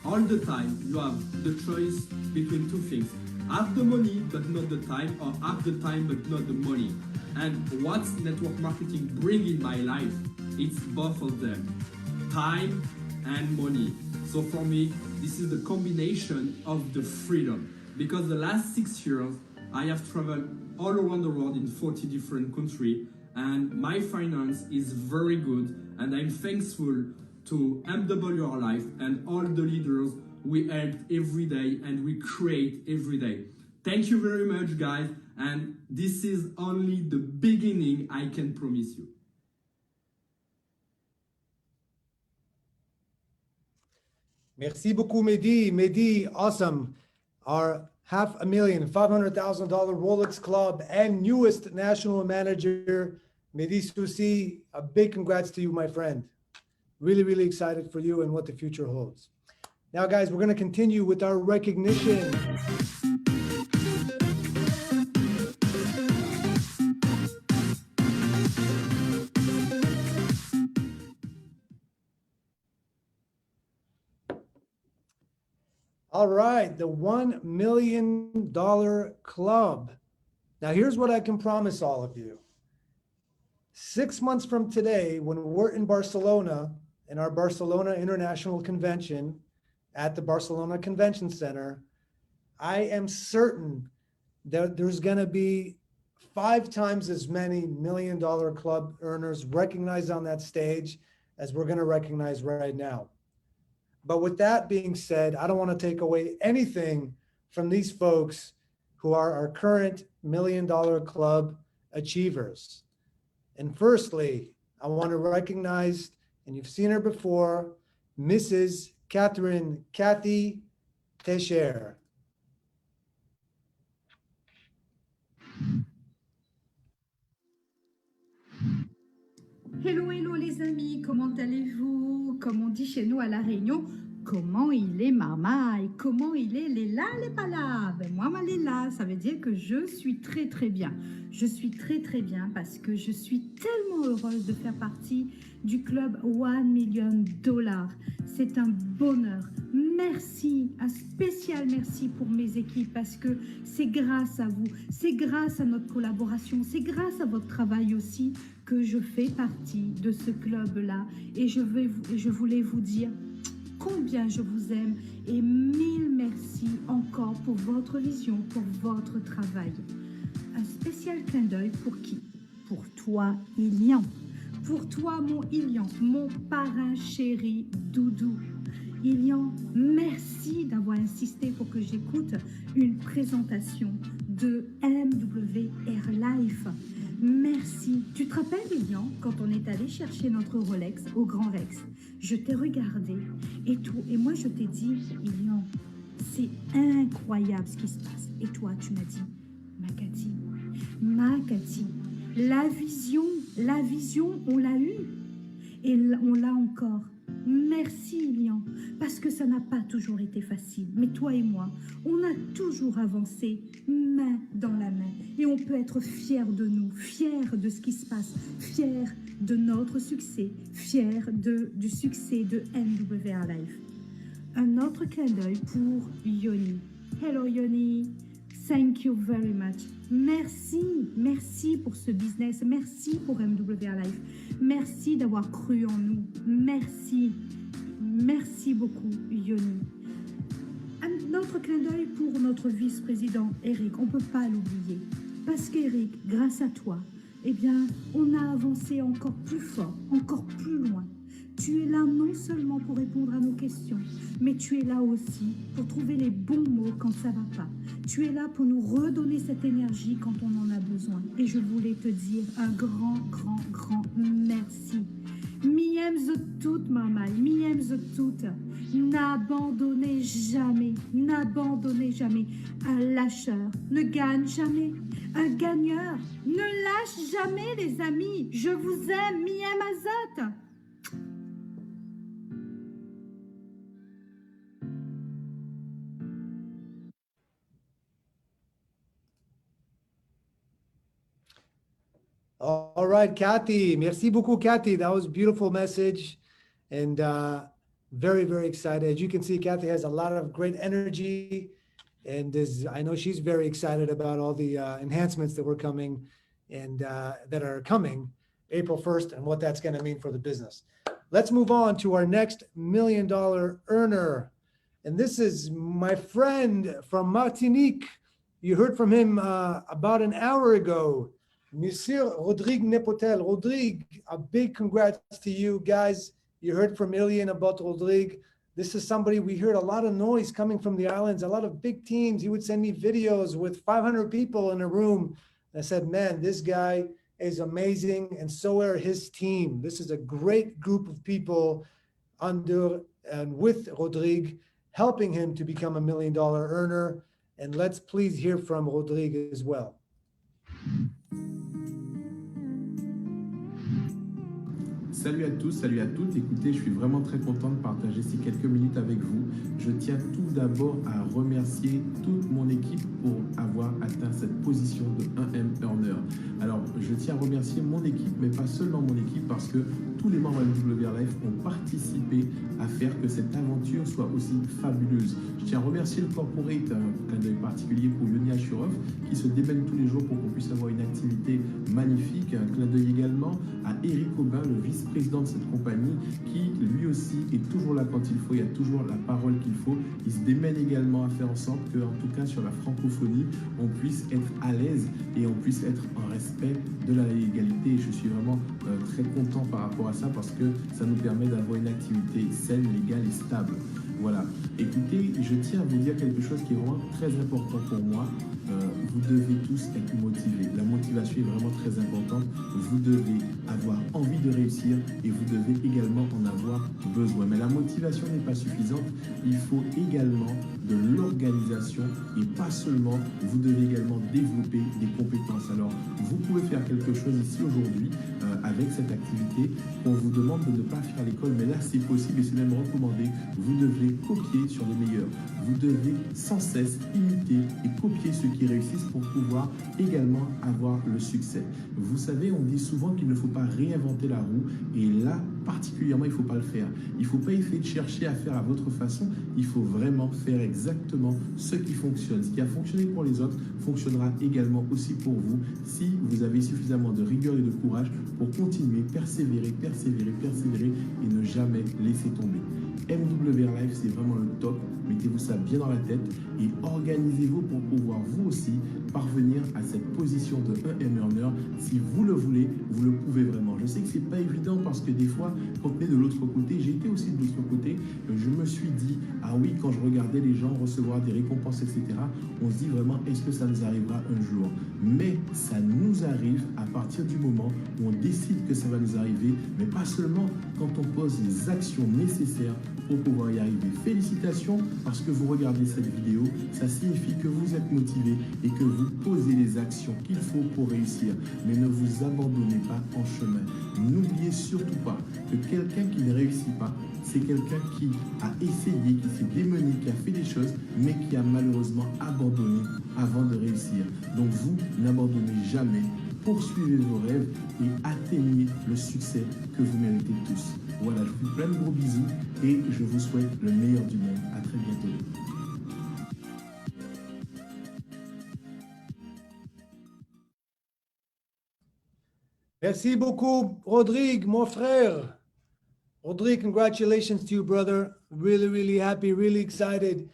all the time, you have the choice between two things: have the money but not the time, or have the time but not the money. And what network marketing bring in my life, it's both of them: time and money. So for me, this is the combination of the freedom. Because the last 6 years, I have traveled all around the world in 40 different countries, and my finance is very good, and I'm thankful to MWR Life and all the leaders we help every day and we create every day. Thank you very much, guys, and this is only the beginning, I can promise you. Merci beaucoup, Mehdi. Mehdi, awesome. Our $500,000 Rolex Club and newest national manager, Mehdi Soucy. A big congrats to you, my friend. Really, really excited for you and what the future holds. Now, guys, we're going to continue with our recognition. All right, the $1 million club. Now, here's what I can promise all of you. 6 months from today, when we're in Barcelona, in our Barcelona International Convention at the Barcelona Convention Center, I am certain that there's going to be 5 times as many $1 million club earners recognized on that stage as we're going to recognize right now. But with that being said, I don't want to take away anything from these folks who are our current $1 million club achievers. And firstly, I want to recognize, and you've seen her before, Mrs. Kathy Teixeira. Hello, hello les amis, comment allez-vous? Comme on dit chez nous à La Réunion, comment il est marmaille? Comment il est Léla, les pas là? Ben moi, ma Léla, ça veut dire que je suis très très bien. Je suis très très bien parce que je suis tellement heureuse de faire partie du club $1 million. C'est un bonheur. Merci, un spécial merci pour mes équipes parce que c'est grâce à vous, c'est grâce à notre collaboration, c'est grâce à votre travail aussi que je fais partie de ce club-là. Et je voulais vous dire combien je vous aime et mille merci encore pour votre vision, pour votre travail. Un spécial clin d'œil pour qui? Pour toi, Ilian. Pour toi, mon Ilian, mon parrain chéri Doudou. Ilian, merci d'avoir insisté pour que j'écoute une présentation de MWR Life. Merci. Tu te rappelles, Ilian, quand on est allé chercher notre Rolex au Grand Rex? Je t'ai regardé et moi je t'ai dit, Ilian, c'est incroyable ce qui se passe. Et toi, tu m'as dit, Makati, la vision, on l'a eue et on l'a encore. Merci, Ilian, parce que ça n'a pas toujours été facile. Mais toi et moi, on a toujours avancé main dans la main. Et on peut être fiers de nous, fiers de ce qui se passe, fiers de notre succès, fiers du succès de MWR Life. Un autre clin d'œil pour Yoni. Hello Yoni, thank you very much. Merci pour ce business, merci pour MWR Life. Merci d'avoir cru en nous. Merci beaucoup, Yoni. Un autre clin d'œil pour notre vice-président, Eric. On ne peut pas l'oublier. Parce qu'Eric, grâce à toi, eh bien, on a avancé encore plus fort, encore plus loin. Tu es là non seulement pour répondre à nos questions, mais tu es là aussi pour trouver les bons mots quand ça ne va pas. Tu es là pour nous redonner cette énergie quand on en a besoin. Et je voulais te dire un grand merci. Miem ze tout, maman, miem ze tout. N'abandonnez jamais. Un lâcheur ne gagne jamais. Un gagneur ne lâche jamais, les amis. Je vous aime, miem azot. All right, Kathy. Merci beaucoup, Kathy. That was a beautiful message and very, very excited. As you can see, Kathy has a lot of great energy and I know she's very excited about all the enhancements that were coming and that are coming April 1st and what that's going to mean for the business. Let's move on to our next $1 million earner. And this is my friend from Martinique. You heard from him about an hour ago. Monsieur Rodrigue Nepotel. Rodrigue, a big congrats to you guys. You heard from Ilian about Rodrigue. This is somebody, we heard a lot of noise coming from the islands, a lot of big teams. He would send me videos with 500 people in a room. I said, man, this guy is amazing, and so are his team. This is a great group of people under and with Rodrigue, helping him to become $1 million earner. And let's please hear from Rodrigue as well. Salut à tous, salut à toutes. Écoutez, je suis vraiment très content de partager ces quelques minutes avec vous. Je tiens tout d'abord à remercier toute mon équipe pour avoir atteint cette position de 1M earner. Alors, je tiens à remercier mon équipe, mais pas seulement mon équipe, parce que tous les membres de MWR Life ont participé à faire que cette aventure soit aussi fabuleuse. Je tiens à remercier le corporate, un clin d'œil particulier pour Yoni Ashurov, qui se démène tous les jours pour qu'on puisse avoir une activité magnifique. Un clin d'œil également à Eric Aubin, le vice-président de cette compagnie, qui lui aussi est toujours là quand il faut, il y a toujours la parole qu'il faut. Il se démène également à faire en sorte que, en tout cas sur la francophonie, on puisse être à l'aise et on puisse être en respect de la légalité. Et je suis vraiment très content par rapport à ça, parce que ça nous permet d'avoir une activité saine, légale et stable. Voilà. Écoutez, je tiens à vous dire quelque chose qui est vraiment très important pour moi. Vous devez tous être motivés. La motivation est vraiment très importante. Vous devez avoir envie de réussir et vous devez également en avoir besoin. Mais la motivation n'est pas suffisante. Il faut également de l'organisation et pas seulement. Vous devez également développer des compétences. Alors, vous pouvez faire quelque chose ici aujourd'hui. avec cette activité qu'on vous demande de ne pas faire à l'école, mais là c'est possible et c'est même recommandé. Vous devez copier sur les meilleurs. Vous devez sans cesse imiter et copier ceux qui réussissent pour pouvoir également avoir le succès. Vous savez, on dit souvent qu'il ne faut pas réinventer la roue et là, particulièrement, il ne faut pas le faire. Il ne faut pas essayer de chercher à faire à votre façon. Il faut vraiment faire exactement ce qui fonctionne. Ce qui a fonctionné pour les autres fonctionnera également aussi pour vous si vous avez suffisamment de rigueur et de courage pour continuer, persévérer, persévérer, persévérer et ne jamais laisser tomber. MWR Life, c'est vraiment le top. Mettez-vous ça bien dans la tête et organisez-vous pour pouvoir vous aussi parvenir à cette position de 1M earner. Si vous le voulez, vous le pouvez vraiment. Je sais que c'est pas évident parce que des fois, quand on est de l'autre côté, j'ai été aussi de l'autre côté, je me suis dit, ah oui, quand je regardais les gens recevoir des récompenses, etc., on se dit vraiment, est-ce que ça nous arrivera un jour? Mais ça nous arrive à partir du moment où on décide que ça va nous arriver, mais pas seulement quand on pose les actions nécessaires pour pouvoir y arriver. Félicitations parce que vous regardez cette vidéo, ça signifie que vous êtes motivé et que vous posez les actions qu'il faut pour réussir. Mais ne vous abandonnez pas en chemin. N'oubliez surtout pas que quelqu'un qui ne réussit pas, c'est quelqu'un qui a essayé, qui s'est démené, qui a fait des choses, mais qui a malheureusement abandonné avant de réussir. Donc vous, n'abandonnez jamais. Poursuivez vos rêves et atteignez le succès que vous méritez tous. Voilà, je vous fais plein de gros bisous et je vous souhaite le meilleur du monde. À très bientôt. Merci beaucoup, Rodrigue, mon frère. Rodrigue, congratulations to you, brother. Really, really happy, really excited.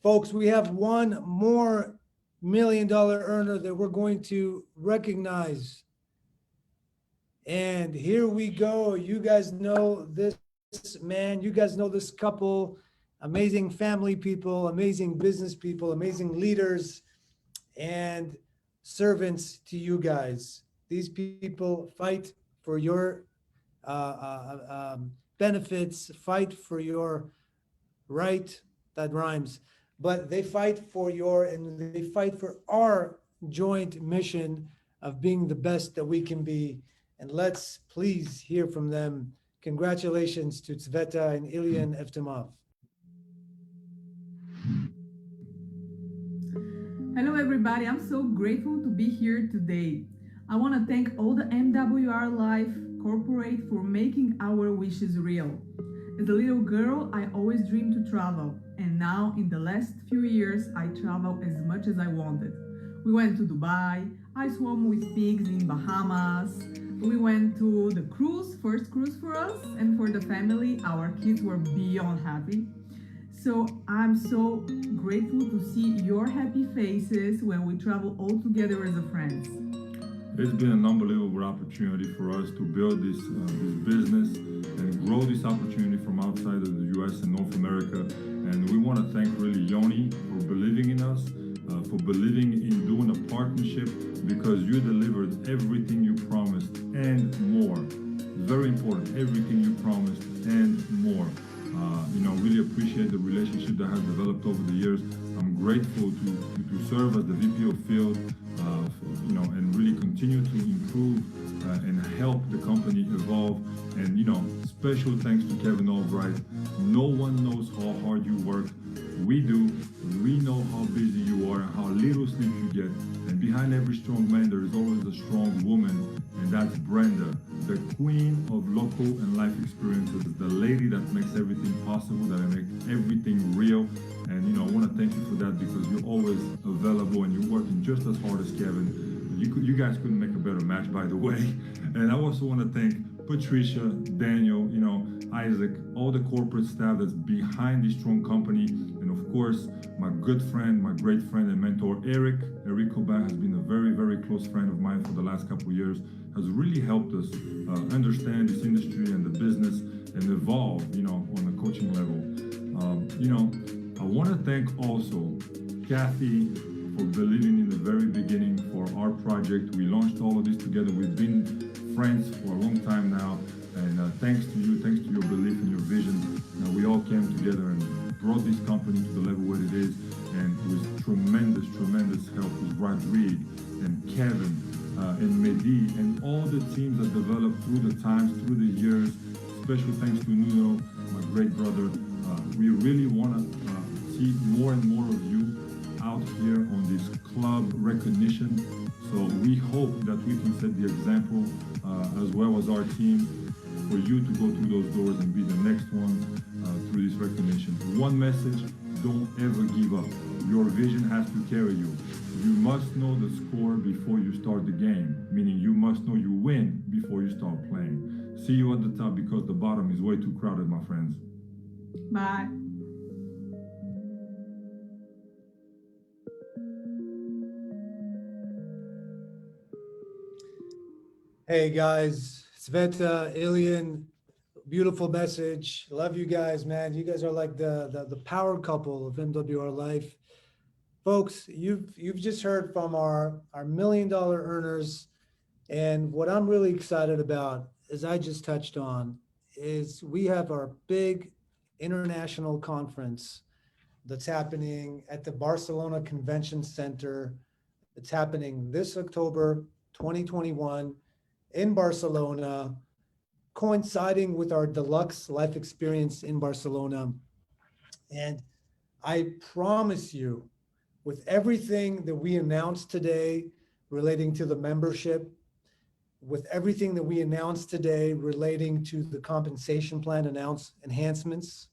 Folks, we have one more $1 million earner that we're going to recognize. And here we go. You guys know this man. You guys know this couple. Amazing family people, amazing business people, amazing leaders, and servants to you guys. These people fight for your benefits, fight for your right, that rhymes, but they fight for our joint mission of being the best that we can be. And let's please hear from them. Congratulations to Tzveta and Ilya Evtimov. Hello everybody, I'm so grateful to be here today. I want to thank all the MWR Life corporate for making our wishes real. As a little girl, I always dreamed to travel, and now in the last few years, I travel as much as I wanted. We went to Dubai, I swam with pigs in Bahamas, we went to the cruise, first cruise for us, and for the family, our kids were beyond happy. So I'm so grateful to see your happy faces when we travel all together as a friends. It's been an unbelievable opportunity for us to build this business and grow this opportunity from outside of the US and North America. And we want to thank really Yoni for believing in us, for believing in doing a partnership, because you delivered everything you promised and more. Very important, everything you promised and more. Really appreciate the relationship that has developed over the years. I'm grateful to serve as the VP of Field, and really continue to improve and help the company evolve. And, special thanks to Kevin Albright. No one knows how hard you work. We do. We know how busy you are and how little sleep you get. And behind every strong man, there is always a strong woman, and that's Brenda, the queen of local and life experiences, the lady that makes everything possible, that makes everything real. And, I want to thank you for that, because you're always available and you're working just as hard as Kevin. You guys couldn't make a better match, by the way. And I also want to thank Patricia, Daniel, Isaac, all the corporate staff that's behind this strong company. And of course, my good friend, my great friend and mentor, Eric Cobain, has been a very, very close friend of mine for the last couple of years, has really helped us understand this industry and the business and evolve, on a coaching level. I want to thank also Kathy for believing in the very beginning for our project. We launched all of this together. We've been friends for a long time now, and thanks to you, thanks to your belief and your vision, we all came together and brought this company to the level where it is. And with tremendous help with Rodrigue and Kevin and Mehdi, and all the teams that developed through the times, through the years. Special thanks to Nuno, my great brother. We really want to see more and more of you out here on this club recognition. So we hope that we can set the example as well as our team for you to go through those doors and be the next one through this recognition. One message: don't ever give up. Your vision has to carry you. You must know the score before you start the game, meaning you must know you win before you start playing. See you at the top, because the bottom is way too crowded, my friends. Bye. Hey guys, Sveta, Ilian, beautiful message. Love you guys, man. You guys are like the power couple of MWR Life. Folks, you've just heard from our $1 million earners, and what I'm really excited about, as I just touched on, is we have our big international conference that's happening at the Barcelona Convention Center. It's happening this October 2021 in Barcelona, coinciding with our deluxe life experience in Barcelona. And I promise you, with everything that we announced today relating to the membership, with everything that we announced today relating to the compensation plan enhancements,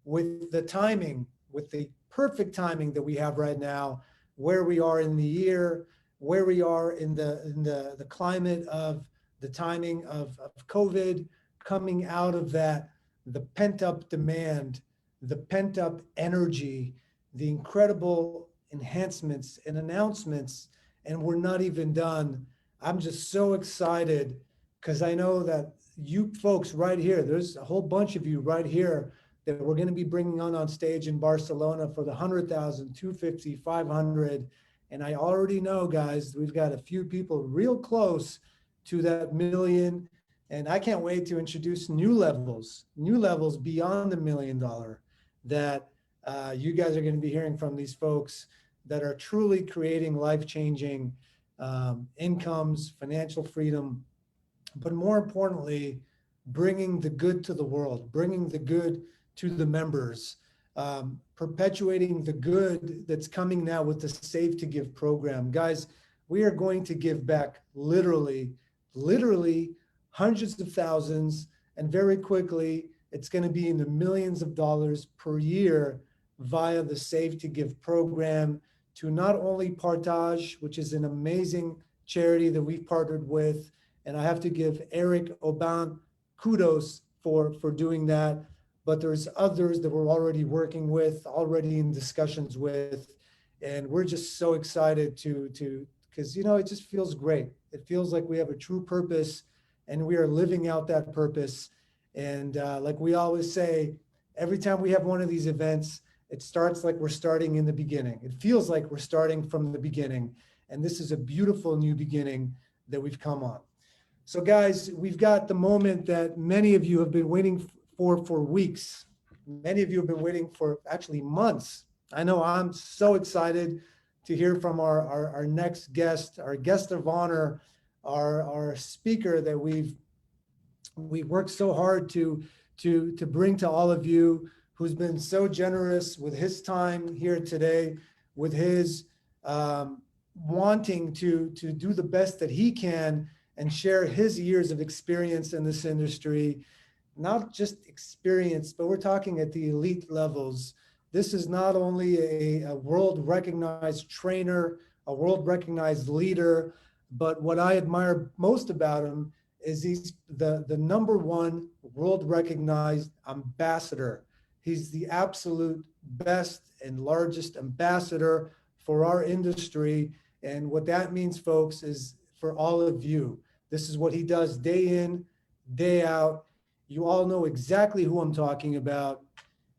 with the timing, with the perfect timing that we have right now, where we are in the year, where we are in the climate of the timing of COVID, coming out of that, the pent-up demand, the pent-up energy, the incredible enhancements and announcements, and we're not even done. I'm just so excited because I know that you folks right here, there's a whole bunch of you right here that we're going to be bringing on stage in Barcelona for the 100,000, 250, 500. And I already know, guys, we've got a few people real close to that million. And I can't wait to introduce new levels beyond the $1 million that you guys are going to be hearing from these folks that are truly creating life-changing incomes, financial freedom, but more importantly, bringing the good to the world, bringing the good to the members, perpetuating the good that's coming now with the Save to Give program. Guys, we are going to give back literally hundreds of thousands, and very quickly, it's going to be in the millions of dollars per year via the Save to Give program, to not only Partage, which is an amazing charity that we've partnered with, and I have to give Eric Aubin kudos for doing that, but there's others that we're already working with, already in discussions with, and we're just so excited to because, you know, it just feels great. It feels like we have a true purpose, and we are living out that purpose. And like we always say, every time we have one of these events, it starts like we're starting in the beginning. It feels like we're starting from the beginning. And this is a beautiful new beginning that we've come on. So guys, we've got the moment that many of you have been waiting for weeks. Many of you have been waiting for actually months. I know I'm so excited to hear from our next guest, our guest of honor, our speaker that we've worked so hard to bring to all of you, who's been so generous with his time here today, with his wanting to do the best that he can and share his years of experience in this industry. Not just experience, but we're talking at the elite levels. This is not only a world-recognized trainer, a world-recognized leader, but what I admire most about him is he's the #1 world-recognized ambassador. He's the absolute best and largest ambassador for our industry. And what that means, folks, is for all of you. This is what he does day in, day out. You all know exactly who I'm talking about.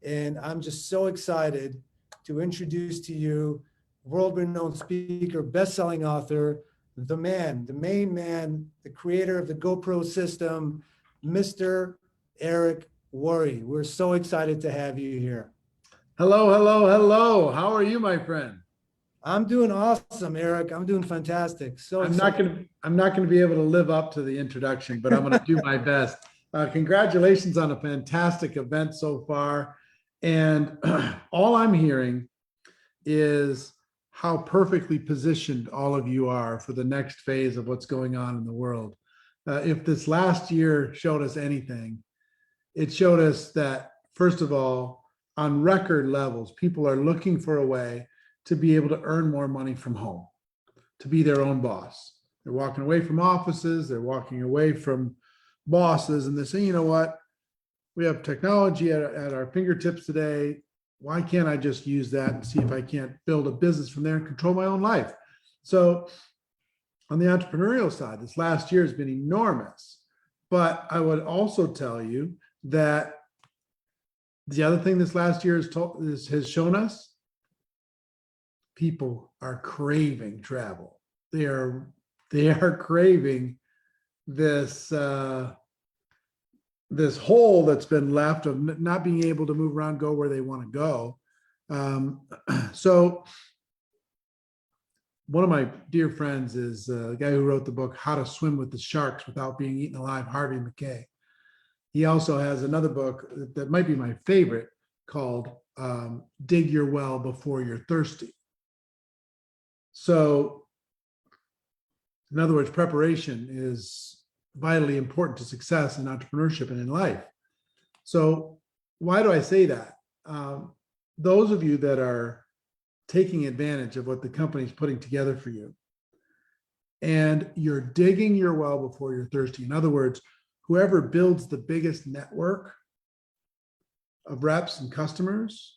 And I'm just so excited to introduce to you world-renowned speaker, best-selling author, the man, the main man, the creator of the GoPro system, Mr. Eric Worre. We're so excited to have you here. Hello, hello, hello. How are you, my friend? I'm doing awesome, Eric. I'm doing fantastic. So I'm not going to be able to live up to the introduction, but I'm going to do my best. Congratulations on a fantastic event so far. And all I'm hearing is how perfectly positioned all of you are for the next phase of what's going on in the world. If this last year showed us anything, it showed us that, first of all, on record levels, people are looking for a way to be able to earn more money from home, to be their own boss. They're walking away from offices, they're walking away from bosses, and they're saying, you know what? We have technology at our fingertips today. Why can't I just use that and see if I can't build a business from there and control my own life? So on the entrepreneurial side, this last year has been enormous. But I would also tell you that the other thing this last year has shown us, people are craving travel. They are craving this this hole that's been left of not being able to move around, go where they want to go. So one of my dear friends is the guy who wrote the book, How to Swim with the Sharks Without Being Eaten Alive, Harvey McKay. He also has another book that might be my favorite called Dig Your Well Before You're Thirsty. So in other words, preparation is vitally important to success in entrepreneurship and in life. So why do I say that? Those of you that are taking advantage of what the company's putting together for you, and you're digging your well before you're thirsty. In other words, whoever builds the biggest network of reps and customers,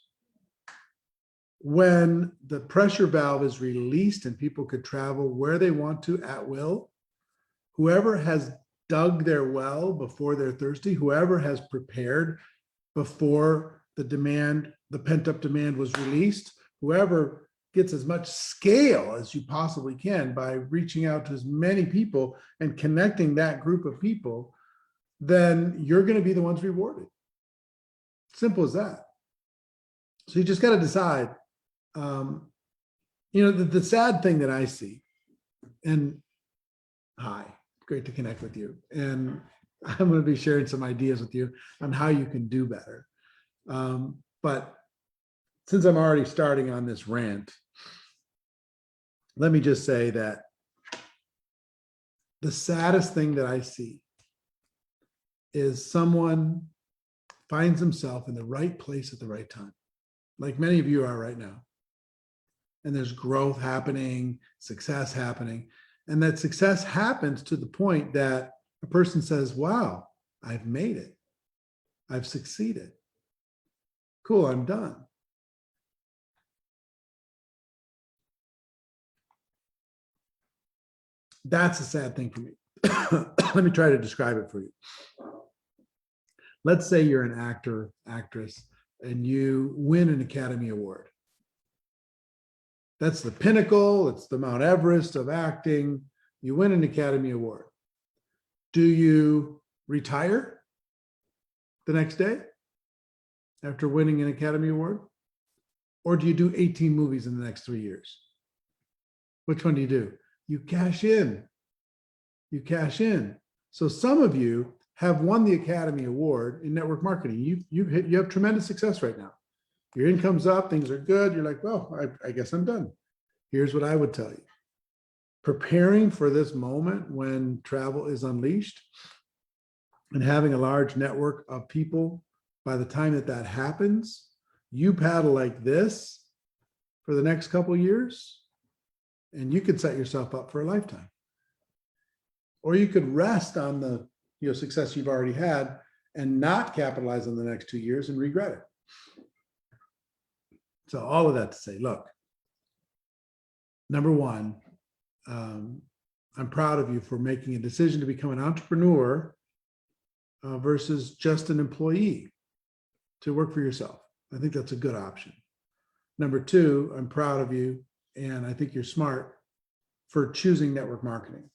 when the pressure valve is released and people could travel where they want to at will, whoever has dug their well before they're thirsty, whoever has prepared before the pent-up demand was released, whoever gets as much scale as you possibly can by reaching out to as many people and connecting that group of people, then you're going to be the ones rewarded. Simple as that. So you just got to decide. The sad thing that I see, and hi, great to connect with you. And I'm going to be sharing some ideas with you on how you can do better. But since I'm already starting on this rant, let me just say that the saddest thing that I see is someone finds himself in the right place at the right time, like many of you are right now. And there's growth happening, success happening. And that success happens to the point that a person says, wow, I've made it. I've succeeded. Cool, I'm done. That's a sad thing for me. Let me try to describe it for you. Let's say you're an actor, actress, and you win an Academy Award. That's the pinnacle. It's the Mount Everest of acting. You win an Academy Award. Do you retire the next day after winning an Academy Award? Or do you do 18 movies in the next 3 years? Which one do you do? You cash in. You cash in. So some of you have won the Academy Award in network marketing. You have tremendous success right now. Your income's up, things are good. You're like, well, I guess I'm done. Here's what I would tell you. Preparing for this moment when travel is unleashed and having a large network of people, by the time that happens, you paddle like this for the next couple of years, and you could set yourself up for a lifetime. Or you could rest on the success you've already had and not capitalize on the next 2 years and regret it. So all of that to say, look, number one, I'm proud of you for making a decision to become an entrepreneur versus just an employee, to work for yourself. I think that's a good option. Number two, I'm proud of you, and I think you're smart for choosing network marketing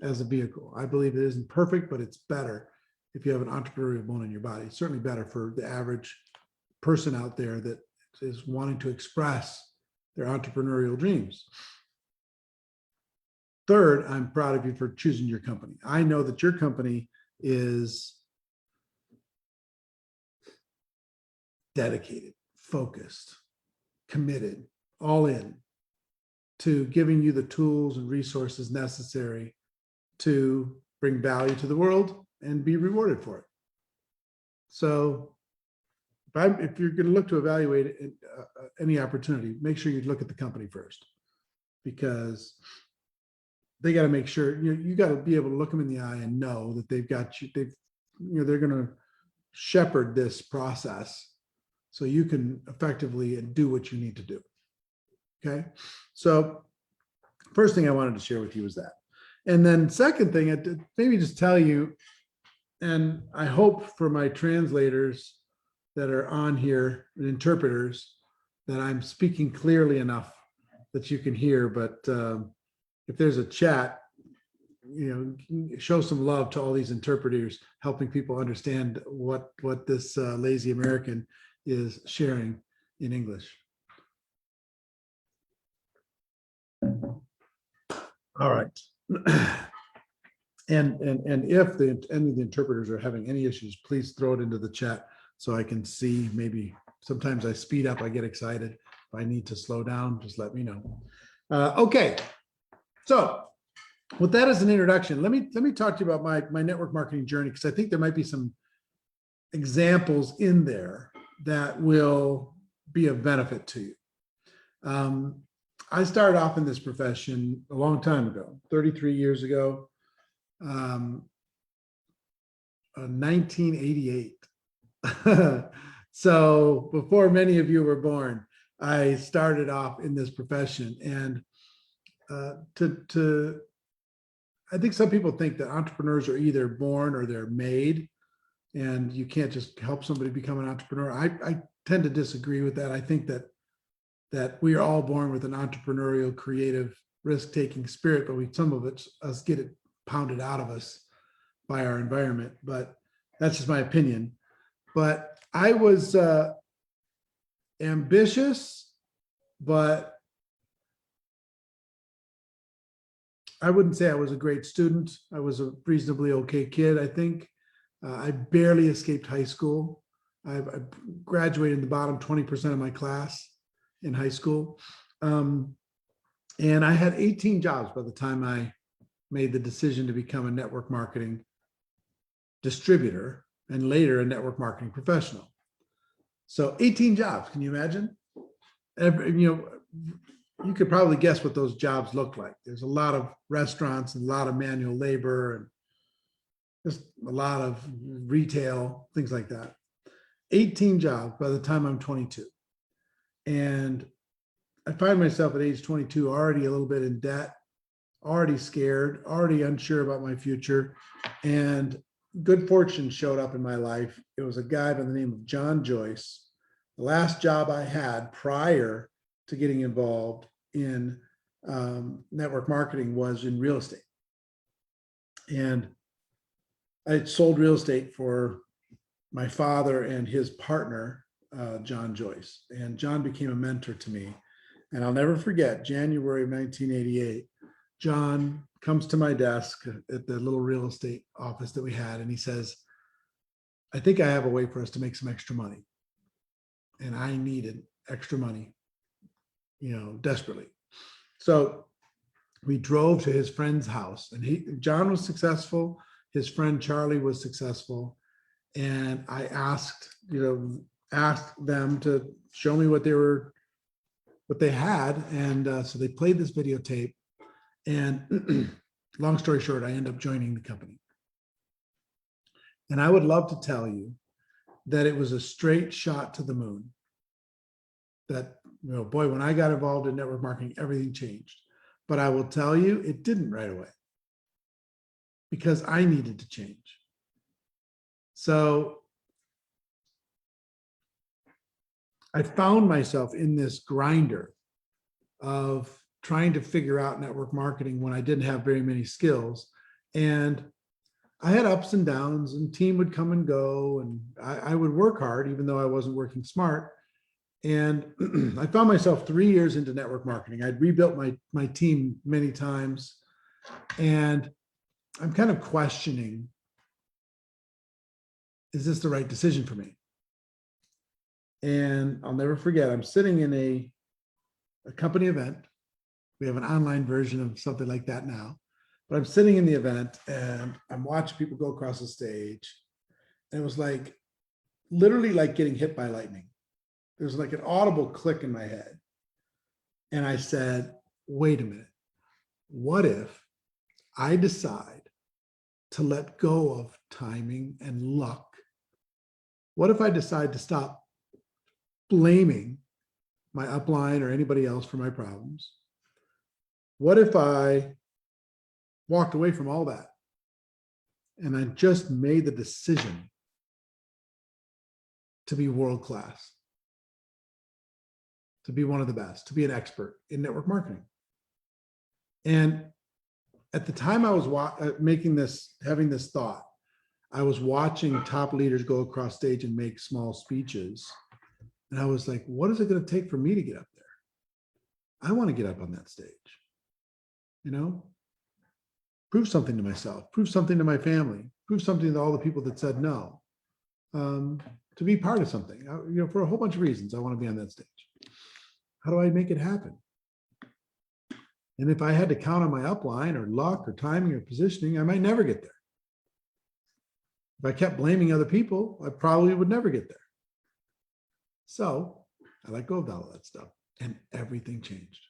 as a vehicle. I believe it isn't perfect, but it's better if you have an entrepreneurial bone in your body. It's certainly better for the average person out there that is wanting to express their entrepreneurial dreams. Third, I'm proud of you for choosing your company. I know that your company is dedicated, focused, committed, all in to giving you the tools and resources necessary to bring value to the world and be rewarded for it. So if you're going to look to evaluate any opportunity, make sure you look at the company first, because they got to make sure you got to be able to look them in the eye and know that they've got you. They're going to shepherd this process so you can effectively do what you need to do. Okay. So first thing I wanted to share with you is that. And then second thing, I maybe just tell you, and I hope for my translators that are on here and interpreters that I'm speaking clearly enough that you can hear. But if there's a chat, show some love to all these interpreters, helping people understand what this lazy American is sharing in English. All right. And if any of the interpreters are having any issues, please throw it into the chat so I can see. Maybe sometimes I speed up, I get excited. If I need to slow down, just let me know. Okay. So with that as an introduction, let me talk to you about my network marketing journey, because I think there might be some examples in there that will be of benefit to you. I started off in this profession a long time ago, 33 years ago, 1988. So before many of you were born, I started off in this profession. And I think some people think that entrepreneurs are either born or they're made, and you can't just help somebody become an entrepreneur. I tend to disagree with that. I think that we are all born with an entrepreneurial, creative, risk-taking spirit, but some of us get it pounded out of us by our environment. But that's just my opinion. But I was ambitious, but I wouldn't say I was a great student. I was a reasonably okay kid, I think. I barely escaped high school. I graduated in the bottom 20% of my class in high school. And I had 18 jobs by the time I made the decision to become a network marketing distributor and later a network marketing professional. So 18 jobs, can you imagine? You could probably guess what those jobs look like. There's a lot of restaurants and a lot of manual labor and just a lot of retail, things like that. 18 jobs by the time I'm 22. And I find myself at age 22 already a little bit in debt, already scared, already unsure about my future. And good fortune showed up in my life. It was a guy by the name of John Joyce. The last job I had prior to getting involved in network marketing was in real estate. And I sold real estate for my father and his partner, John Joyce. And John became a mentor to me. And I'll never forget, January of 1988, John comes to my desk at the little real estate office that we had. And he says, I think I have a way for us to make some extra money. And I needed extra money, desperately. So we drove to his friend's house, and John was successful. His friend Charlie was successful. And I asked them to show me what they had. And so they played this videotape. And long story short, I ended up joining the company. And I would love to tell you that it was a straight shot to the moon. That, boy, when I got involved in network marketing, everything changed. But I will tell you, it didn't right away, because I needed to change. So I found myself in this grinder of trying to figure out network marketing when I didn't have very many skills. And I had ups and downs, and team would come and go, and I would work hard, even though I wasn't working smart. And I found myself 3 years into network marketing. I'd rebuilt my team many times. And I'm kind of questioning, is this the right decision for me? And I'll never forget, I'm sitting in a company event. We have an online version of something like that now. But I'm sitting in the event and I'm watching people go across the stage. And it was like, literally like getting hit by lightning. There's like an audible click in my head. And I said, wait a minute. What if I decide to let go of timing and luck? What if I decide to stop blaming my upline or anybody else for my problems? What if I walked away from all that and I just made the decision to be world class, to be one of the best, to be an expert in network marketing? And at the time I was having this thought, I was watching top leaders go across stage and make small speeches. And I was like, what is it going to take for me to get up there? I want to get up on that stage, prove something to myself, prove something to my family, prove something to all the people that said no, to be part of something, for a whole bunch of reasons. I want to be on that stage. How do I make it happen? And if I had to count on my upline or luck or timing or positioning, I might never get there. If I kept blaming other people, I probably would never get there. So I let go of all that stuff and everything changed.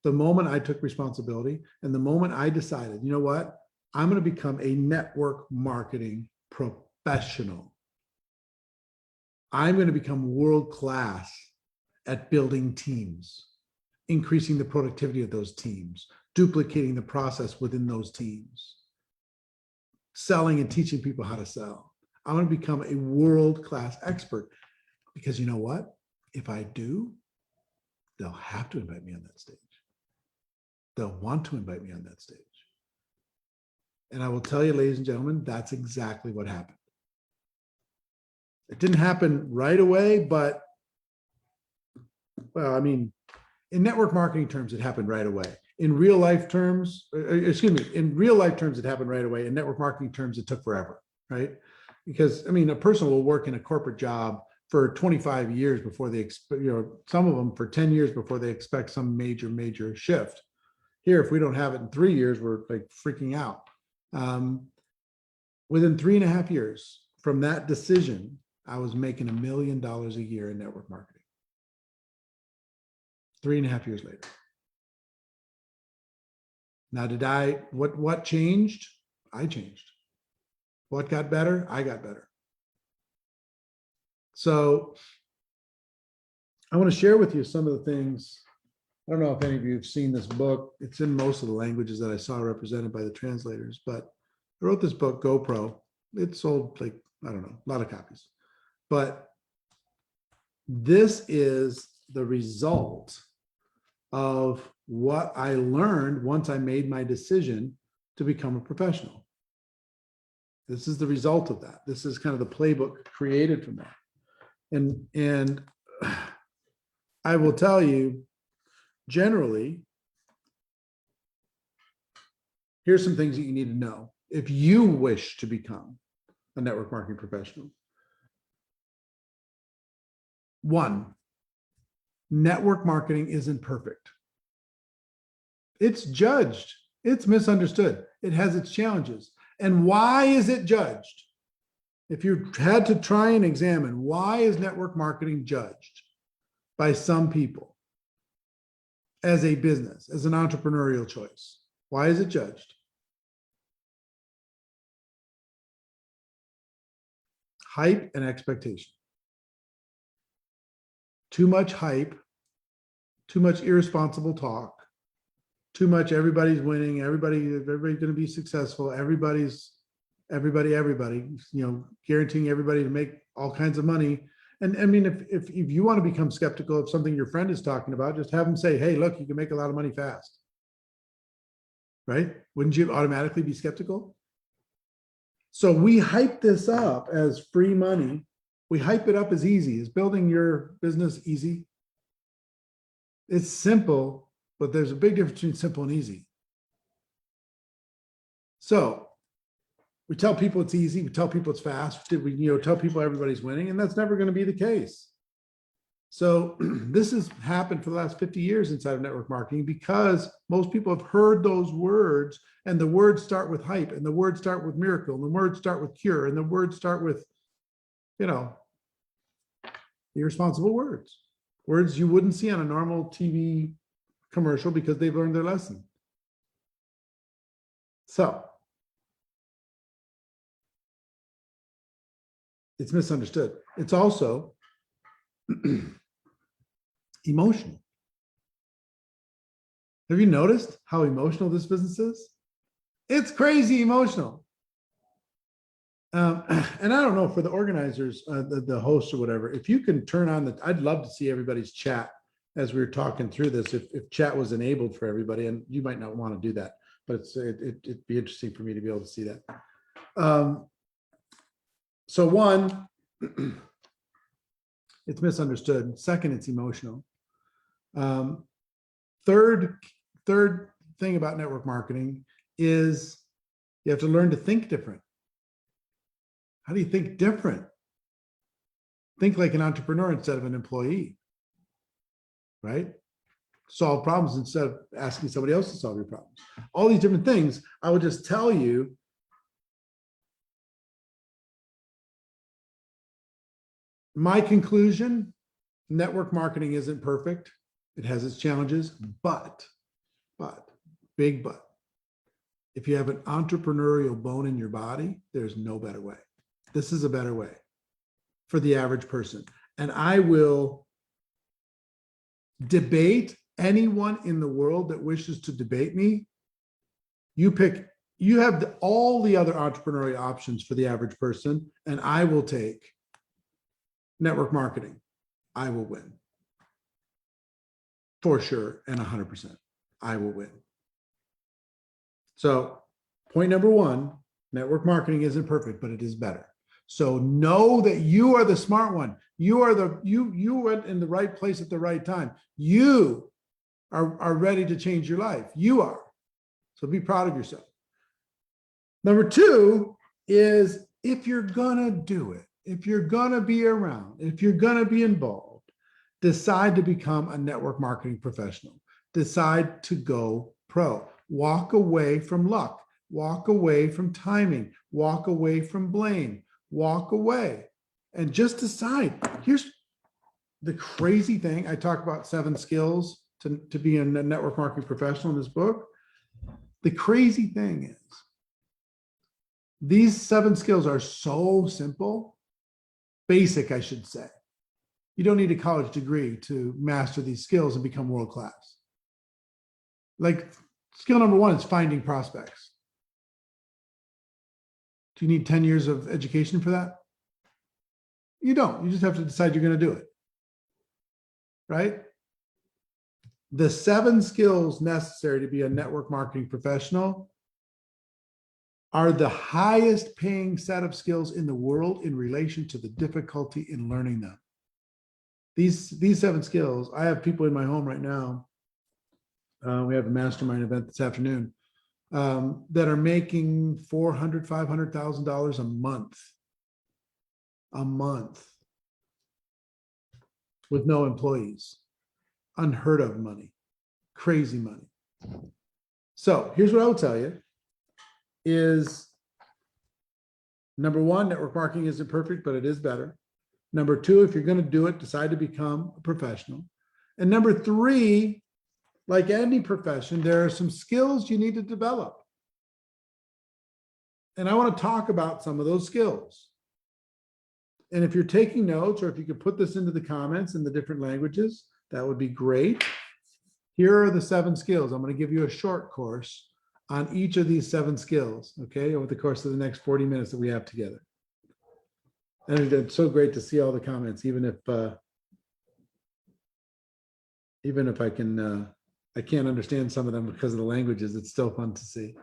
The moment I took responsibility and the moment I decided, you know what, I'm going to become a network marketing professional. I'm going to become world-class at building teams, increasing the productivity of those teams, duplicating the process within those teams, selling and teaching people how to sell. I'm going to become a world-class expert because you know what? If I do, they'll have to invite me on that stage. They'll want to invite me on that stage. And I will tell you, ladies and gentlemen, that's exactly what happened. It didn't happen right away, but, well, I mean, in network marketing terms, it happened right away. In real life terms, in real life terms, it happened right away. In network marketing terms, it took forever, right? Because, I mean, a person will work in a corporate job for 25 years before they, some of them for 10 years before they expect some major shift. Here, if we don't have it in 3 years, we're like freaking out. Within 3.5 years from that decision, I was making $1 million a year in network marketing. 3.5 years later. Now, what changed? I changed. What got better? I got better. So I want to share with you some of the things. I don't know if any of you have seen this book. It's in most of the languages that I saw represented by the translators, but I wrote this book, GoPro. It sold like, I don't know, a lot of copies. But this is the result of what I learned once I made my decision to become a professional. This is the result of that. This is kind of the playbook created from that. And I will tell you, generally, here's some things that you need to know if you wish to become a network marketing professional. 1, network marketing isn't perfect. It's judged. It's misunderstood. It has its challenges. And why is it judged? If you had to try and examine, why is network marketing judged by some people as a business, as an entrepreneurial choice? Why is it judged? Hype and expectation. Too much hype, too much irresponsible talk, too much everybody's winning, everybody's going to be successful, everybody, guaranteeing everybody to make all kinds of money. And I mean, if you want to become skeptical of something your friend is talking about, just have them say, hey, look, you can make a lot of money fast. Right? Wouldn't you automatically be skeptical? So we hype this up as free money We hype it up as easy. Is building your business easy? It's simple, but there's a big difference between simple and easy. So we tell people it's easy. We tell people it's fast. We tell people everybody's winning, and that's never going to be the case. So this has happened for the last 50 years inside of network marketing because most people have heard those words, and the words start with hype, and the words start with miracle, and the words start with cure, and the words start with, irresponsible words you wouldn't see on a normal TV commercial because they've learned their lesson. So it's misunderstood. It's also emotional. Have you noticed how emotional this business is? It's crazy emotional. And I don't know, for the organizers, the hosts or whatever, if you can turn on I'd love to see everybody's chat as we were talking through this, if chat was enabled for everybody, and you might not want to do that, but it'd be interesting for me to be able to see that. So one, it's misunderstood. Second, it's emotional. Third thing about network marketing is you have to learn to think different. How do you think different? Think like an entrepreneur instead of an employee, right? Solve problems instead of asking somebody else to solve your problems. All these different things. I would just tell you, my conclusion, network marketing isn't perfect. It has its challenges, but, big but, if you have an entrepreneurial bone in your body, there's no better way. This is a better way for the average person. And I will debate anyone in the world that wishes to debate me. You have all the other entrepreneurial options for the average person, and I will take network marketing. I will win. For sure, and 100%. I will win. So point number one, network marketing isn't perfect, but it is better. So know that you are the smart one. You went in the right place at the right time. You are ready to change your life. You are. So be proud of yourself. Number two is, if you're gonna do it, if you're gonna be around, if you're gonna be involved, decide to become a network marketing professional. Decide to go pro. Walk away from luck. Walk away from timing. Walk away from blame. Walk away and just decide. Here's the crazy thing. I talk about 7 skills to be a network marketing professional in this book. The crazy thing is, these 7 skills are so simple, basic, I should say. You don't need a college degree to master these skills and become world-class. Like, skill number 1 is finding prospects. Do you need 10 years of education for that? You don't. You just have to decide you're going to do it. Right? The 7 skills necessary to be a network marketing professional are the highest paying set of skills in the world in relation to the difficulty in learning them. These 7 skills, I have people in my home right now. We have a mastermind event this afternoon that are making $400,000, $500,000 a month with no employees. Unheard of money, crazy money. So here's what I will tell you is, number 1, network marketing isn't perfect, but it is better. Number 2, if you're going to do it, decide to become a professional. And number 3, like any profession, there are some skills you need to develop. And I want to talk about some of those skills. And if you're taking notes, or if you could put this into the comments in the different languages, that would be great. Here are the 7 skills. I'm going to give you a short course on each of these 7 skills, okay, over the course of the next 40 minutes that we have together. And it's so great to see all the comments, even if I can't understand some of them because of the languages. It's still fun to see.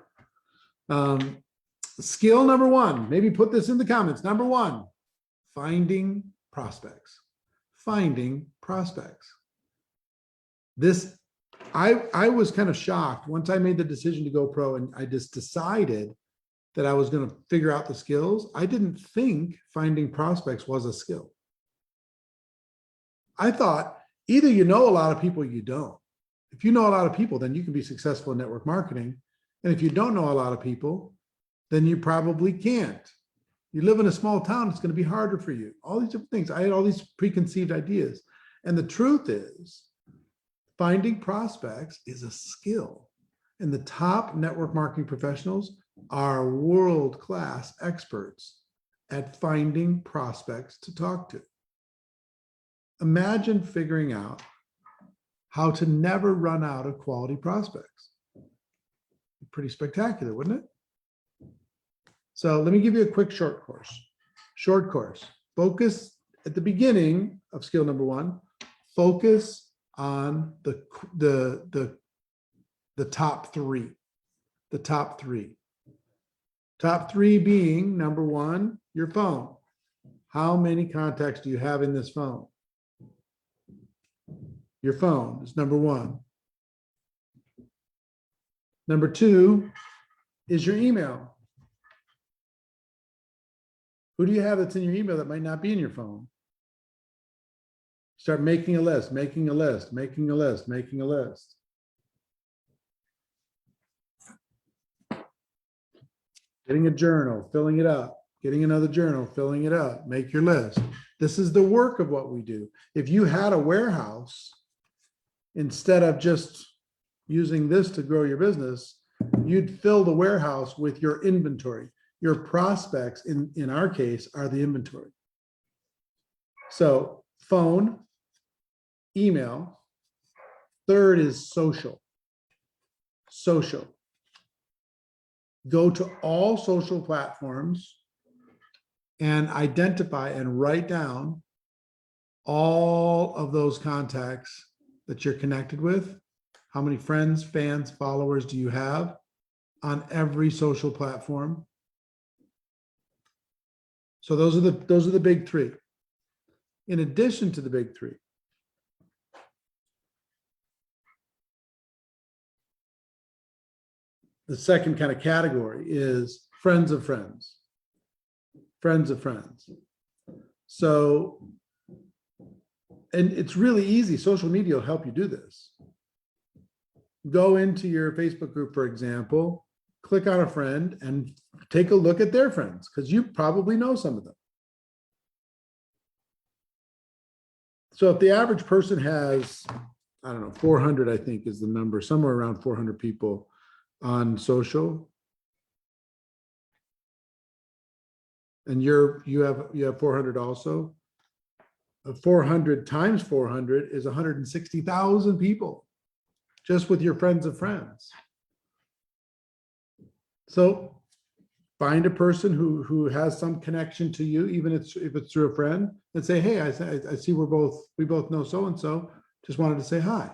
Skill number 1, maybe put this in the comments. Number 1, finding prospects. Finding prospects. This, I was kind of shocked once I made the decision to go pro and I just decided that I was going to figure out the skills. I didn't think finding prospects was a skill. I thought either you know a lot of people or you don't. If you know a lot of people, then you can be successful in network marketing. And if you don't know a lot of people, then you probably can't. You live in a small town, it's going to be harder for you. All these different things. I had all these preconceived ideas. And the truth is, finding prospects is a skill. And the top network marketing professionals are world-class experts at finding prospects to talk to. Imagine figuring out how to never run out of quality prospects. Pretty spectacular, wouldn't it? So let me give you a quick short course. Short course. Focus at the beginning of skill number one. Focus on the top three. The top three. Top three being number one, your phone. How many contacts do you have in this phone? Your phone is number one. Number two is your email. Who do you have that's in your email that might not be in your phone? Start making a list, making a list, making a list, making a list. Getting a journal, filling it up, getting another journal, filling it up, make your list. This is the work of what we do. If you had a warehouse, instead of just using this to grow your business, you'd fill the warehouse with your inventory. Your prospects, in our case, are the inventory. So phone, email. Third is social. Social. Go to all social platforms and identify and write down all of those contacts that you're connected with. How many friends, fans, followers do you have on every social platform? So those are the big three. In addition to the big three, the second kind of category is friends of friends. Friends of friends. So, and it's really easy. Social media will help you do this. Go into your Facebook group, for example, click on a friend and take a look at their friends, because you probably know some of them. So if the average person has, I don't know, 400, I think is the number, somewhere around 400 people on social, and you have 400 also, 400 times 400 is 160,000 people just with your friends of friends. So find a person who has some connection to you, even if it's through a friend, and say, hey, I see we both know so-and-so, just wanted to say hi.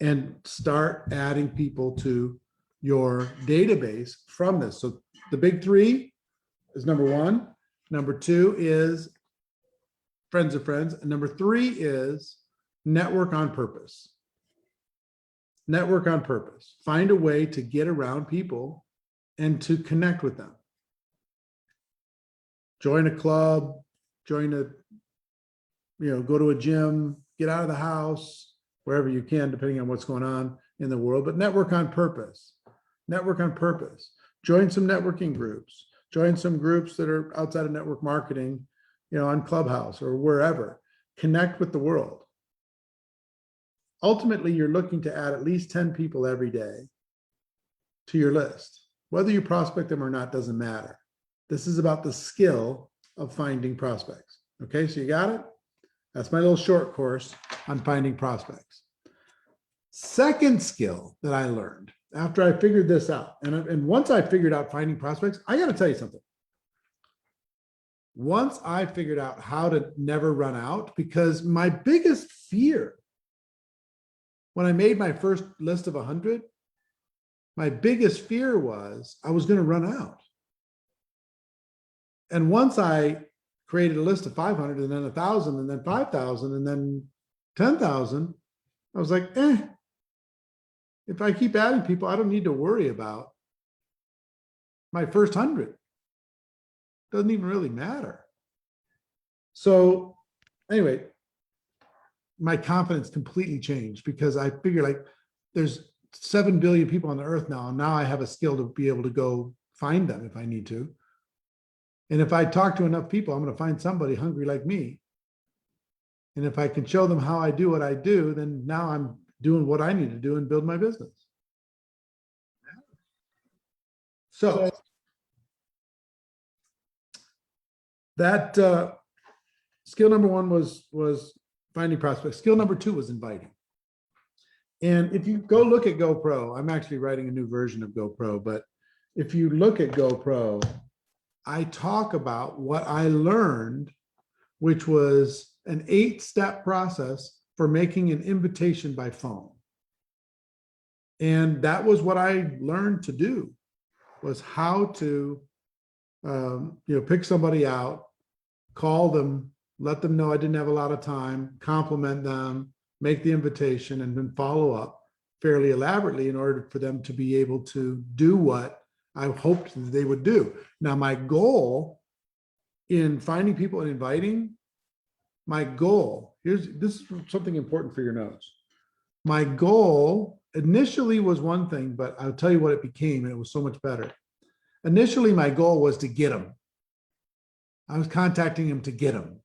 And start adding people to your database from this. So the big three is number one. Number two is friends of friends. And number three is network on purpose. Network on purpose. Find a way to get around people and to connect with them. Join a club, go to a gym, get out of the house, wherever you can, depending on what's going on in the world, but network on purpose. Network on purpose. Join some networking groups. Join some groups that are outside of network marketing, on Clubhouse or wherever. Connect with the world. Ultimately, you're looking to add at least 10 people every day to your list. Whether you prospect them or not doesn't matter. This is about the skill of finding prospects. Okay, so you got it? That's my little short course on finding prospects. Second skill that I learned after I figured this out, and once I figured out finding prospects, I got to tell you something. Once I figured out how to never run out, because my biggest fear when I made my first list of 100, my biggest fear was I was going to run out. And once I created a list of 500 and then 1,000 and then 5,000 and then 10,000. I was like, if I keep adding people, I don't need to worry about my first 100. Doesn't even really matter. So anyway, my confidence completely changed because I figured like there's 7 billion people on the earth now. And now I have a skill to be able to go find them if I need to. And if I talk to enough people, I'm going to find somebody hungry like me. And if I can show them how I do what I do, then now I'm doing what I need to do and build my business. So that skill number one was finding prospects. Skill number two was inviting. And if you go look at GoPro, I'm actually writing a new version of GoPro, but if you look at GoPro, I talk about what I learned, which was an 8-step process for making an invitation by phone. And that was what I learned to do, was how to pick somebody out, call them, let them know I didn't have a lot of time, compliment them, make the invitation, and then follow up fairly elaborately in order for them to be able to do what I hoped they would do. Now, my goal in finding people and inviting, my goal, this is something important for your notes. My goal initially was one thing, but I'll tell you what it became, and it was so much better. Initially, my goal was to get them. I was contacting them to get them.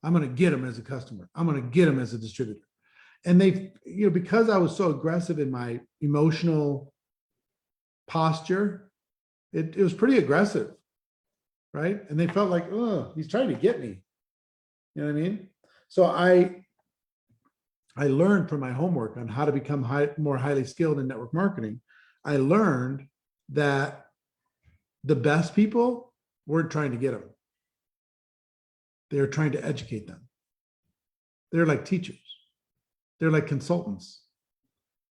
I'm going to get them as a customer. I'm going to get them as a distributor. And they, because I was so aggressive in my emotional posture, it was pretty aggressive, right? And they felt like, oh, he's trying to get me. You know what I mean? So I learned from my homework on how to become more highly skilled in network marketing. I learned that the best people weren't trying to get them. They were trying to educate them. They're like teachers. They're like consultants.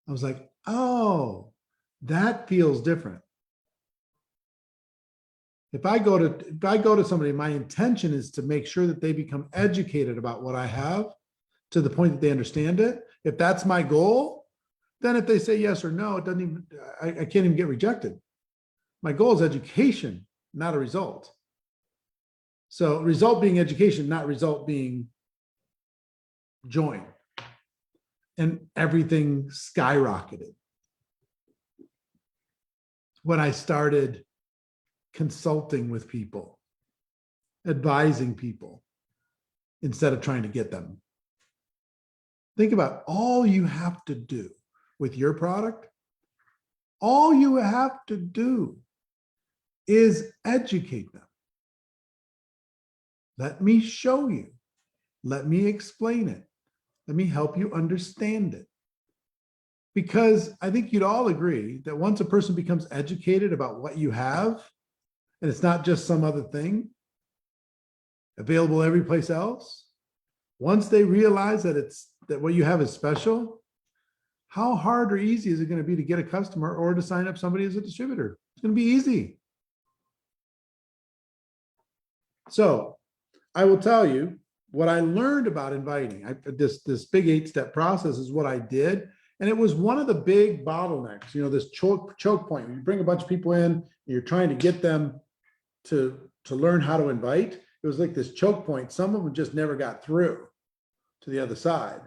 I was like, oh, that feels different. If I go to somebody, my intention is to make sure that they become educated about what I have to the point that they understand it. If that's my goal, then if they say yes or no, it doesn't even, I can't even get rejected. My goal is education, not a result. So result being education, not result being join. And everything skyrocketed when I started consulting with people, advising people instead of trying to get them. Think about all you have to do with your product. All you have to do is educate them. Let me show you. Let me explain it. Let me help you understand it. Because I think you'd all agree that once a person becomes educated about what you have, and it's not just some other thing available every place else, once they realize that what you have is special, how hard or easy is it going to be to get a customer or to sign up somebody as a distributor? It's going to be easy. So I will tell you what I learned about inviting. This big 8-step process is what I did. And it was one of the big bottlenecks, this choke point. When you bring a bunch of people in, and you're trying to get them to learn how to invite. It was like this choke point. Some of them just never got through to the other side.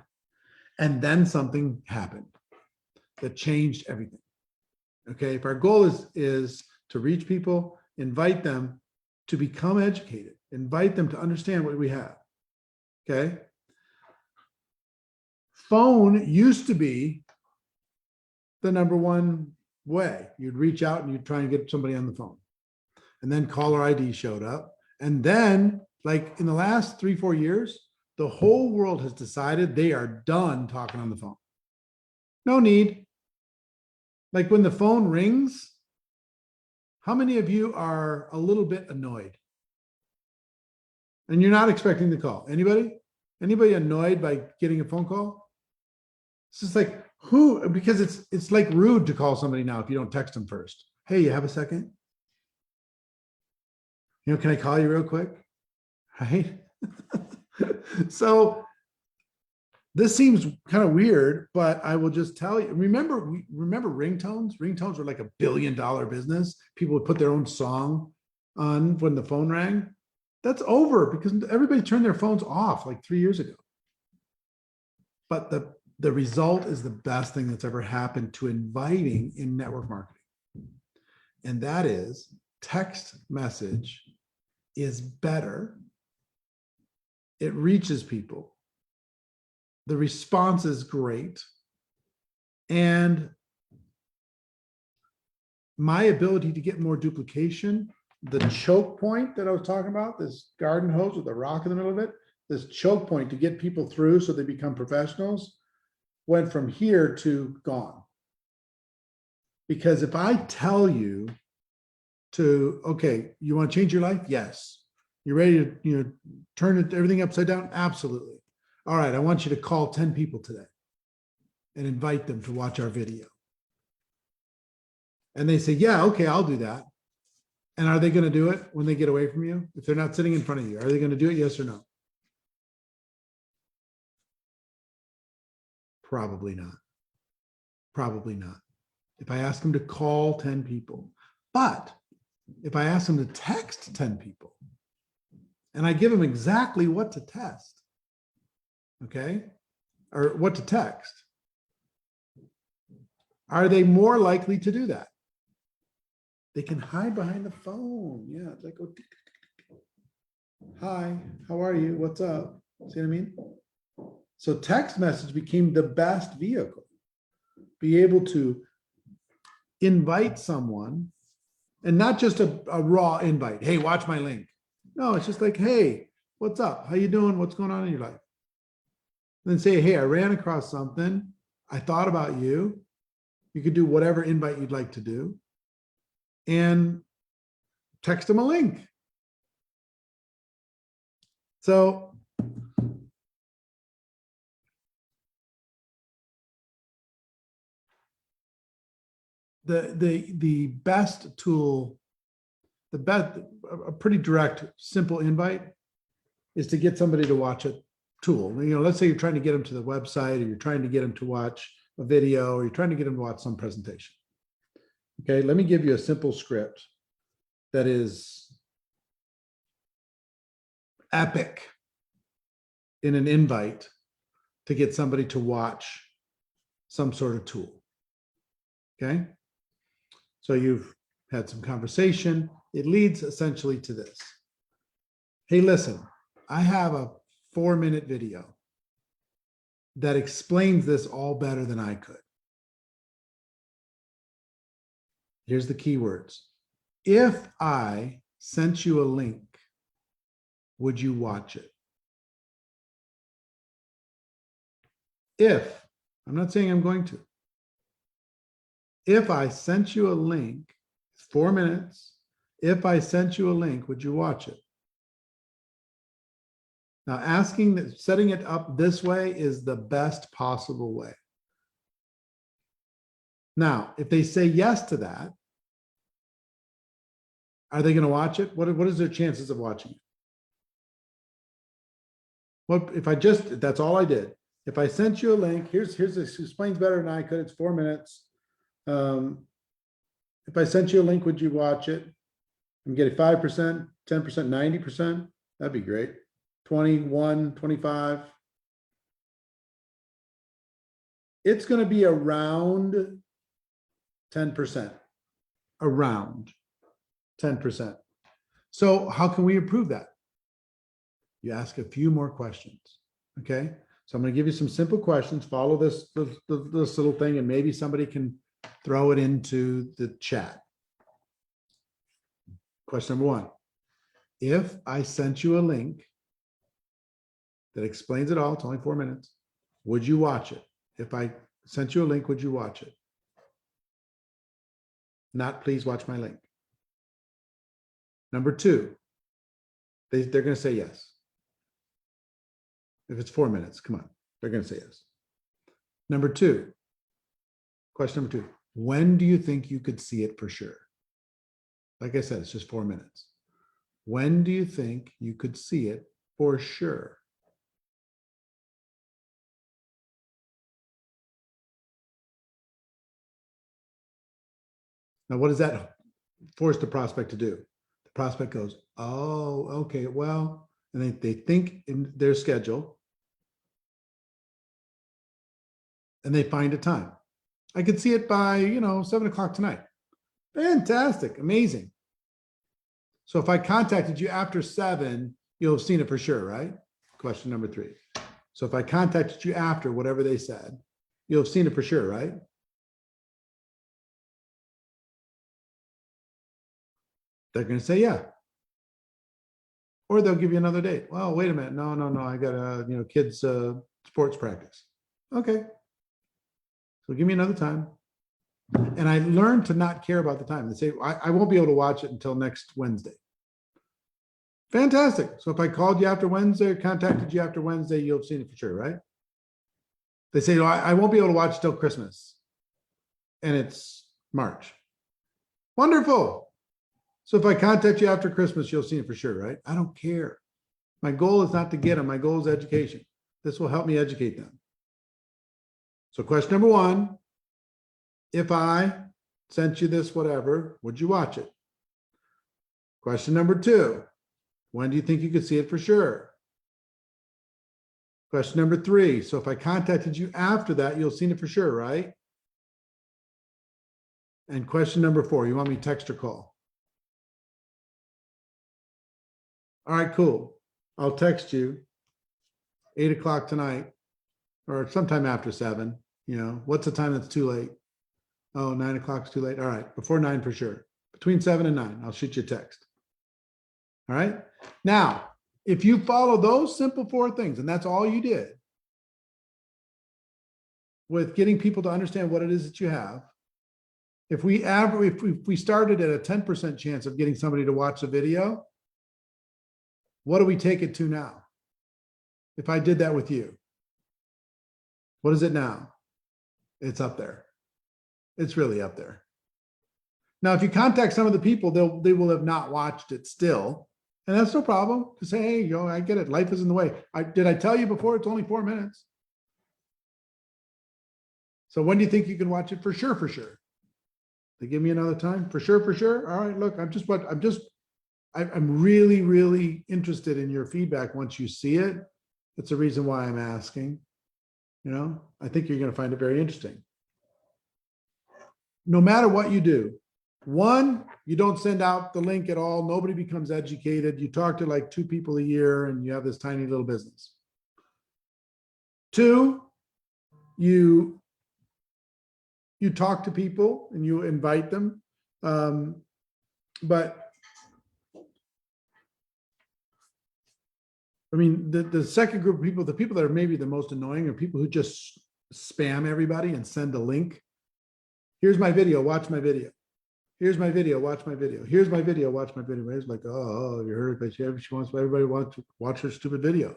And then something happened that changed everything. Okay, if our goal is to reach people, invite them to become educated, invite them to understand what we have. Okay. Phone used to be the number one way. You'd reach out and you'd try and get somebody on the phone. And then caller ID showed up. And then, like in the last 3-4 years, the whole world has decided they are done talking on the phone. No need. Like when the phone rings, how many of you are a little bit annoyed? And you're not expecting the call. Anybody? Anybody annoyed by getting a phone call? It's just like, who? Because it's like rude to call somebody now if you don't text them first. Hey, you have a second? Can I call you real quick? right? So this seems kind of weird, but I will just tell you, remember ringtones? Ringtones were like $1 billion business. People would put their own song on when the phone rang. That's over because everybody turned their phones off like 3 years ago. But the result is the best thing that's ever happened to inviting in network marketing. And that is text message is better. It reaches people. The response is great. And my ability to get more duplication, the choke point that I was talking about, this garden hose with a rock in the middle of it, this choke point to get people through so they become professionals, went from here to gone. Because if I tell you to, okay, you want to change your life? Yes. You ready to, turn everything upside down? Absolutely. All right, I want you to call 10 people today and invite them to watch our video. And they say, yeah, okay, I'll do that. And are they going to do it when they get away from you? If they're not sitting in front of you, are they going to do it? Yes or no? Probably not. Probably not. If I ask them to call 10 people, but if I ask them to text 10 people and I give them exactly what to test, okay, or what to text, are they more likely to do that? They can hide behind the phone. Yeah, it's like, oh, hi, how are you? What's up? See what I mean? So text message became the best vehicle. Be able to invite someone, and not just a raw invite. Hey, watch my link. No, it's just like, hey, what's up? How you doing? What's going on in your life? And then say, hey, I ran across something. I thought about you. You could do whatever invite you'd like to do. And text them a link. So the best tool, a pretty direct, simple invite is to get somebody to watch a tool. Let's say you're trying to get them to the website, or you're trying to get them to watch a video, or you're trying to get them to watch some presentation. Okay, let me give you a simple script that is epic in an invite to get somebody to watch some sort of tool. Okay, so you've had some conversation. It leads essentially to this. Hey, listen, I have a 4-minute video that explains this all better than I could. Here's the keywords. If I sent you a link, would you watch it? If, I'm not saying I'm going to. If I sent you a link, 4 minutes. If I sent you a link, would you watch it? Now, setting it up this way is the best possible way. Now, if they say yes to that, are they going to watch it? What is their chances of watching it? What if that's all I did. If I sent you a link, here's this explains better than I could. It's 4 minutes. If I sent you a link, would you watch it? I'm getting 5%, 10%, 90%. That'd be great. 21, 25. It's going to be around 10%. Around 10%. So how can we improve that? You ask a few more questions. Okay. So I'm going to give you some simple questions. Follow this little thing, and maybe somebody can throw it into the chat. Question number 1. If I sent you a link that explains it all, it's only 4 minutes, would you watch it? If I sent you a link, would you watch it? Not, please watch my link. Number 2, they're going to say yes. If it's 4 minutes, come on, they're going to say yes. Number 2, question number 2, when do you think you could see it for sure? Like I said, it's just 4 minutes. When do you think you could see it for sure? Now, what does that force the prospect to do? The prospect goes, oh, okay, well, and they think in their schedule and they find a time. I could see it by, 7 o'clock tonight. Fantastic, amazing. So if I contacted you after 7, you'll have seen it for sure, right? Question number 3. So if I contacted you after whatever they said, you'll have seen it for sure, right? They're going to say, yeah. Or they'll give you another date. Well, wait a minute. No. I got a, kids sports practice. Okay. So give me another time. And I learned to not care about the time. They say, I won't be able to watch it until next Wednesday. Fantastic. So if I called you after Wednesday or contacted you after Wednesday, you'll have seen it for sure, right? They say, I won't be able to watch till Christmas. And it's March. Wonderful. So if I contact you after Christmas, you'll see it for sure, right? I don't care. My goal is not to get them. My goal is education. This will help me educate them. So question number 1, if I sent you this, whatever, would you watch it? Question number 2, when do you think you could see it for sure? Question number 3, so if I contacted you after that, you'll see it for sure, right? And question number 4, you want me to text or call? All right, cool. I'll text you 8 o'clock tonight or sometime after 7. What's the time that's too late? Oh, 9 o'clock's too late. All right, before 9 for sure. Between 7 and 9, I'll shoot you a text. All right. Now, if you follow those simple 4 things, and that's all you did with getting people to understand what it is that you have, if we started at a 10% chance of getting somebody to watch the video, what do we take it to now? If I did that with you, what is it now? It's up there. It's really up there. Now, if you contact some of the people, they will have not watched it still. And that's no problem to say, hey, I get it. Life is in the way. Did I tell you before? It's only 4 minutes. So when do you think you can watch it? For sure, for sure. They give me another time? For sure, for sure. All right, look, I'm really, really interested in your feedback once you see it. That's the reason why I'm asking. I think you're going to find it very interesting. No matter what you do, 1, you don't send out the link at all. Nobody becomes educated. You talk to like 2 people a year and you have this tiny little business. 2, you talk to people and you invite them. But I mean, the second group of people, the people that are maybe the most annoying are people who just spam everybody and send a link. Here's my video, watch my video. Here's my video, watch my video. Here's my video, watch my video. It's like, oh, you heard it, but she wants everybody to watch her stupid video.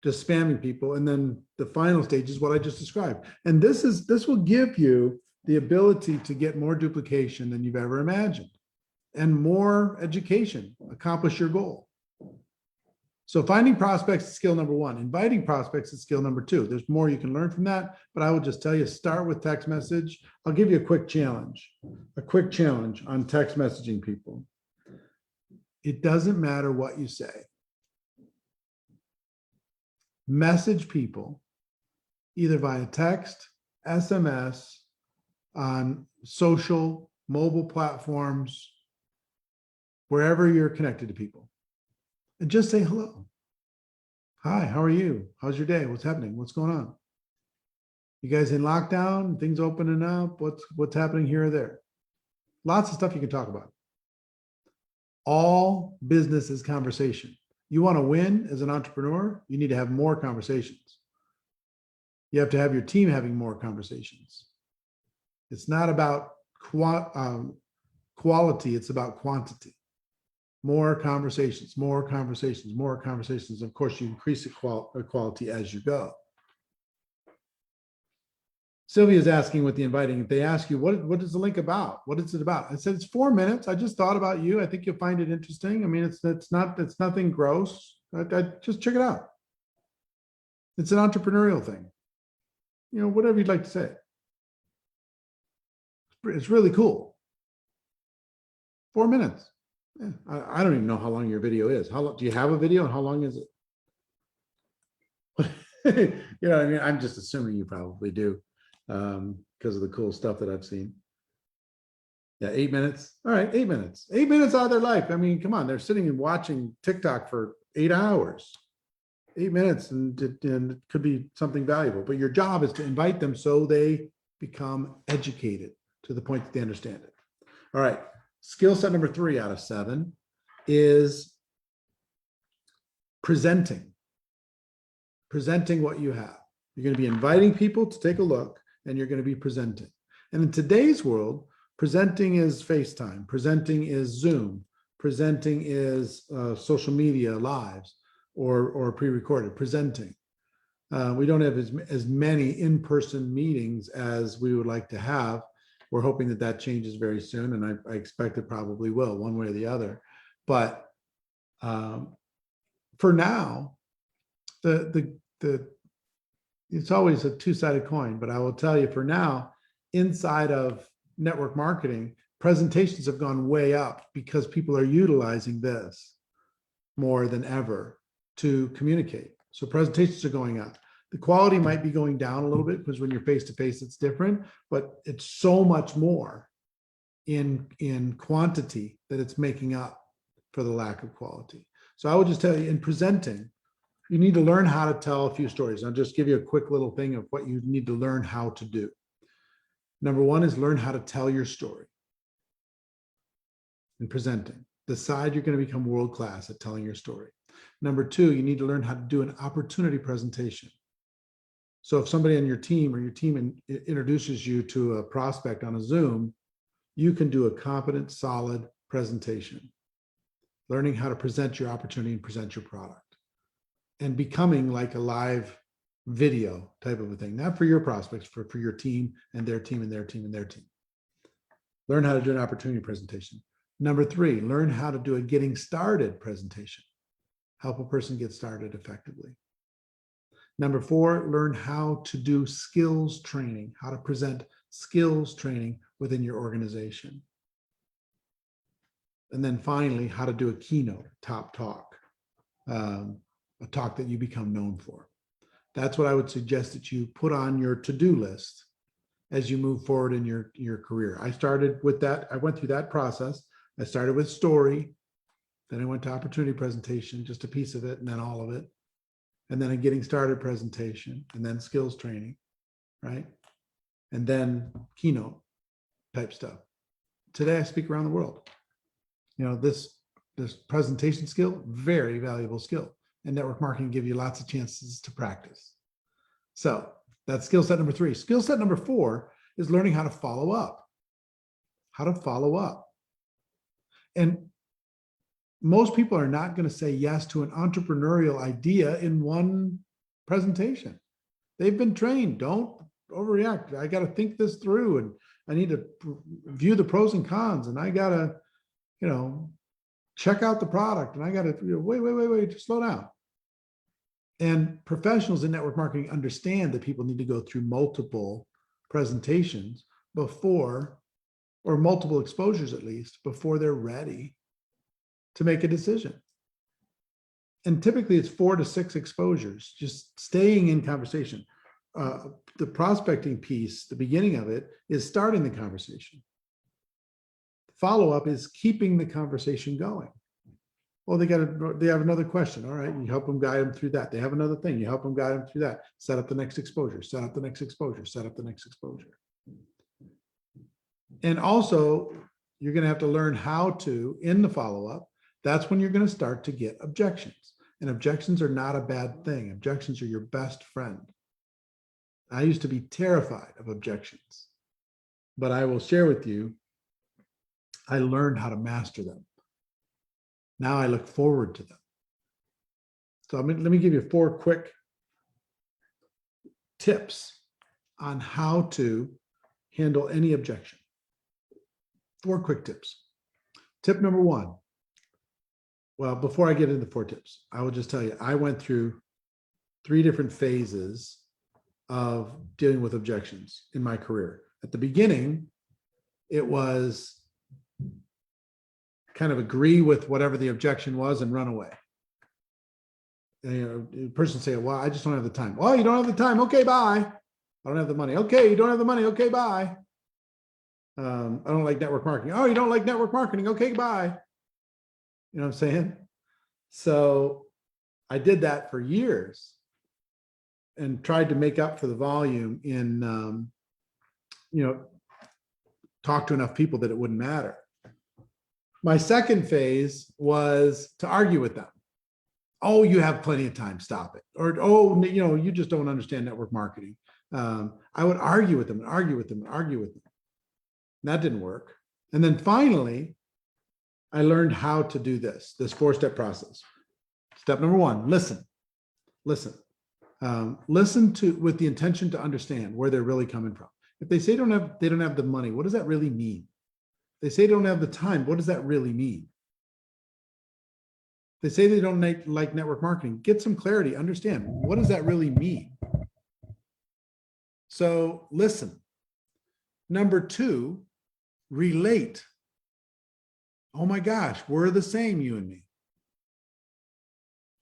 Just spamming people. And then the final stage is what I just described. And this will give you the ability to get more duplication than you've ever imagined and more education, accomplish your goal. So finding prospects is skill number 1. Inviting prospects is skill number 2. There's more you can learn from that, but I will just tell you, start with text message. I'll give you a quick challenge on text messaging people. It doesn't matter what you say. Message people either via text, SMS, on social, mobile platforms, wherever you're connected to people. And just say hello. Hi, how are you? How's your day? What's happening? What's going on? You guys in lockdown? Things opening up? What's happening here or there? Lots of stuff you can talk about. All business is conversation. You want to win as an entrepreneur, you need to have more conversations. You have to have your team having more conversations. It's not about quality, it's about quantity. More conversations, more conversations, more conversations. Of course, you increase the quality as you go. Sylvia's asking with the inviting, if they ask you, what is the link about? What is it about? I said, it's 4 minutes. I just thought about you. I think you'll find it interesting. I mean, it's nothing gross. I just check it out. It's an entrepreneurial thing. You know, whatever you'd like to say. It's really cool. 4 minutes. Yeah, I don't even know how long your video is. How long do you have a video and how long is it? You know what I mean? I'm just assuming you probably do because of the cool stuff that I've seen. Yeah, 8 minutes. All right, 8 minutes. 8 minutes out of their life. I mean, come on, they're sitting and watching TikTok for 8 hours. 8 minutes, and it could be something valuable. But your job is to invite them so they become educated to the point that they understand it. All right. Skill set number 3 out of 7 is presenting. Presenting what you have. You're going to be inviting people to take a look, and you're going to be presenting. And in today's world, presenting is FaceTime. Presenting is Zoom. Presenting is social media lives or pre-recorded. Presenting. We don't have as many in-person meetings as we would like to have. We're hoping that that changes very soon, and I expect it probably will, one way or the other. But for now, it's always a two-sided coin. But I will tell you, for now, inside of network marketing, presentations have gone way up because people are utilizing this more than ever to communicate. So presentations are going up. The quality might be going down a little bit because when you're face-to-face, it's different, but it's so much more in quantity that it's making up for the lack of quality. So I would just tell you, in presenting, you need to learn how to tell a few stories. I'll just give you a quick little thing of what you need to learn how to do. Number 1 is learn how to tell your story in presenting. Decide you're going to become world-class at telling your story. Number 2, you need to learn how to do an opportunity presentation. So if somebody on your team or your team introduces you to a prospect on a Zoom, you can do a competent, solid presentation. Learning how to present your opportunity and present your product. And becoming like a live video type of a thing, not for your prospects, for your team and their team and their team and their team. Learn how to do an opportunity presentation. Number 3, learn how to do a getting started presentation. Help a person get started effectively. Number 4, learn how to do skills training, how to present skills training within your organization. And then finally, how to do a keynote, top talk, a talk that you become known for. That's what I would suggest that you put on your to-do list as you move forward in your career. I started with that. I went through that process. I started with story, then I went to opportunity presentation, just a piece of it, and then all of it. And then a getting started presentation, and then skills training, right? And then keynote type stuff. Today, I speak around the world. You know, this presentation skill, very valuable skill. And network marketing give you lots of chances to practice. So that's skill set number 3. Skill set number 4 is learning how to follow up. How to follow up. And most people are not going to say yes to an entrepreneurial idea in one presentation. They've been trained. Don't overreact. I got to think this through, and I need to view the pros and cons, and I got to, you know, check out the product, and I got to wait, just slow down. And professionals in network marketing understand that people need to go through multiple presentations before, or multiple exposures at least, before they're ready to make a decision. And typically it's 4 to 6 exposures, just staying in conversation. The prospecting piece, the beginning of it, is starting the conversation. Follow-up is keeping the conversation going. Well, they have another question. All right, you help them, guide them through that. They have another thing, you help them, guide them through that. Set up the next exposure, set up the next exposure, set up the next exposure. And also, you're going to have to learn how to, in the follow-up, that's when you're going to start to get objections. And objections are not a bad thing. Objections are your best friend. I used to be terrified of objections, but I will share with you, I learned how to master them. Now I look forward to them. So let me give you 4 quick tips on how to handle any objection. 4 quick tips. Tip number 1. Well, before I get into 4 tips, I will just tell you, I went through 3 different phases of dealing with objections in my career. At the beginning, it was kind of agree with whatever the objection was and run away. And, you know, the person say, well, I just don't have the time. Well, you don't have the time. Okay, bye. I don't have the money. Okay, you don't have the money. Okay, bye. I don't like network marketing. Oh, you don't like network marketing. Okay, bye. You know what I'm saying? So I did that for years and tried to make up for the volume in, talk to enough people that it wouldn't matter. My second phase was to argue with them. Oh, you have plenty of time, stop it. Or, oh, you just don't understand network marketing. I would argue with them and argue with them and argue with them. And that didn't work. And then finally, I learned how to do this 4-step process. Step number 1, listen. Listen to with the intention to understand where they're really coming from. If they say they don't have the money, what does that really mean? They say they don't have the time, what does that really mean? They say they don't like network marketing. Get some clarity, understand, what does that really mean? So listen. Number 2, relate. Oh my gosh, we're the same, you and me.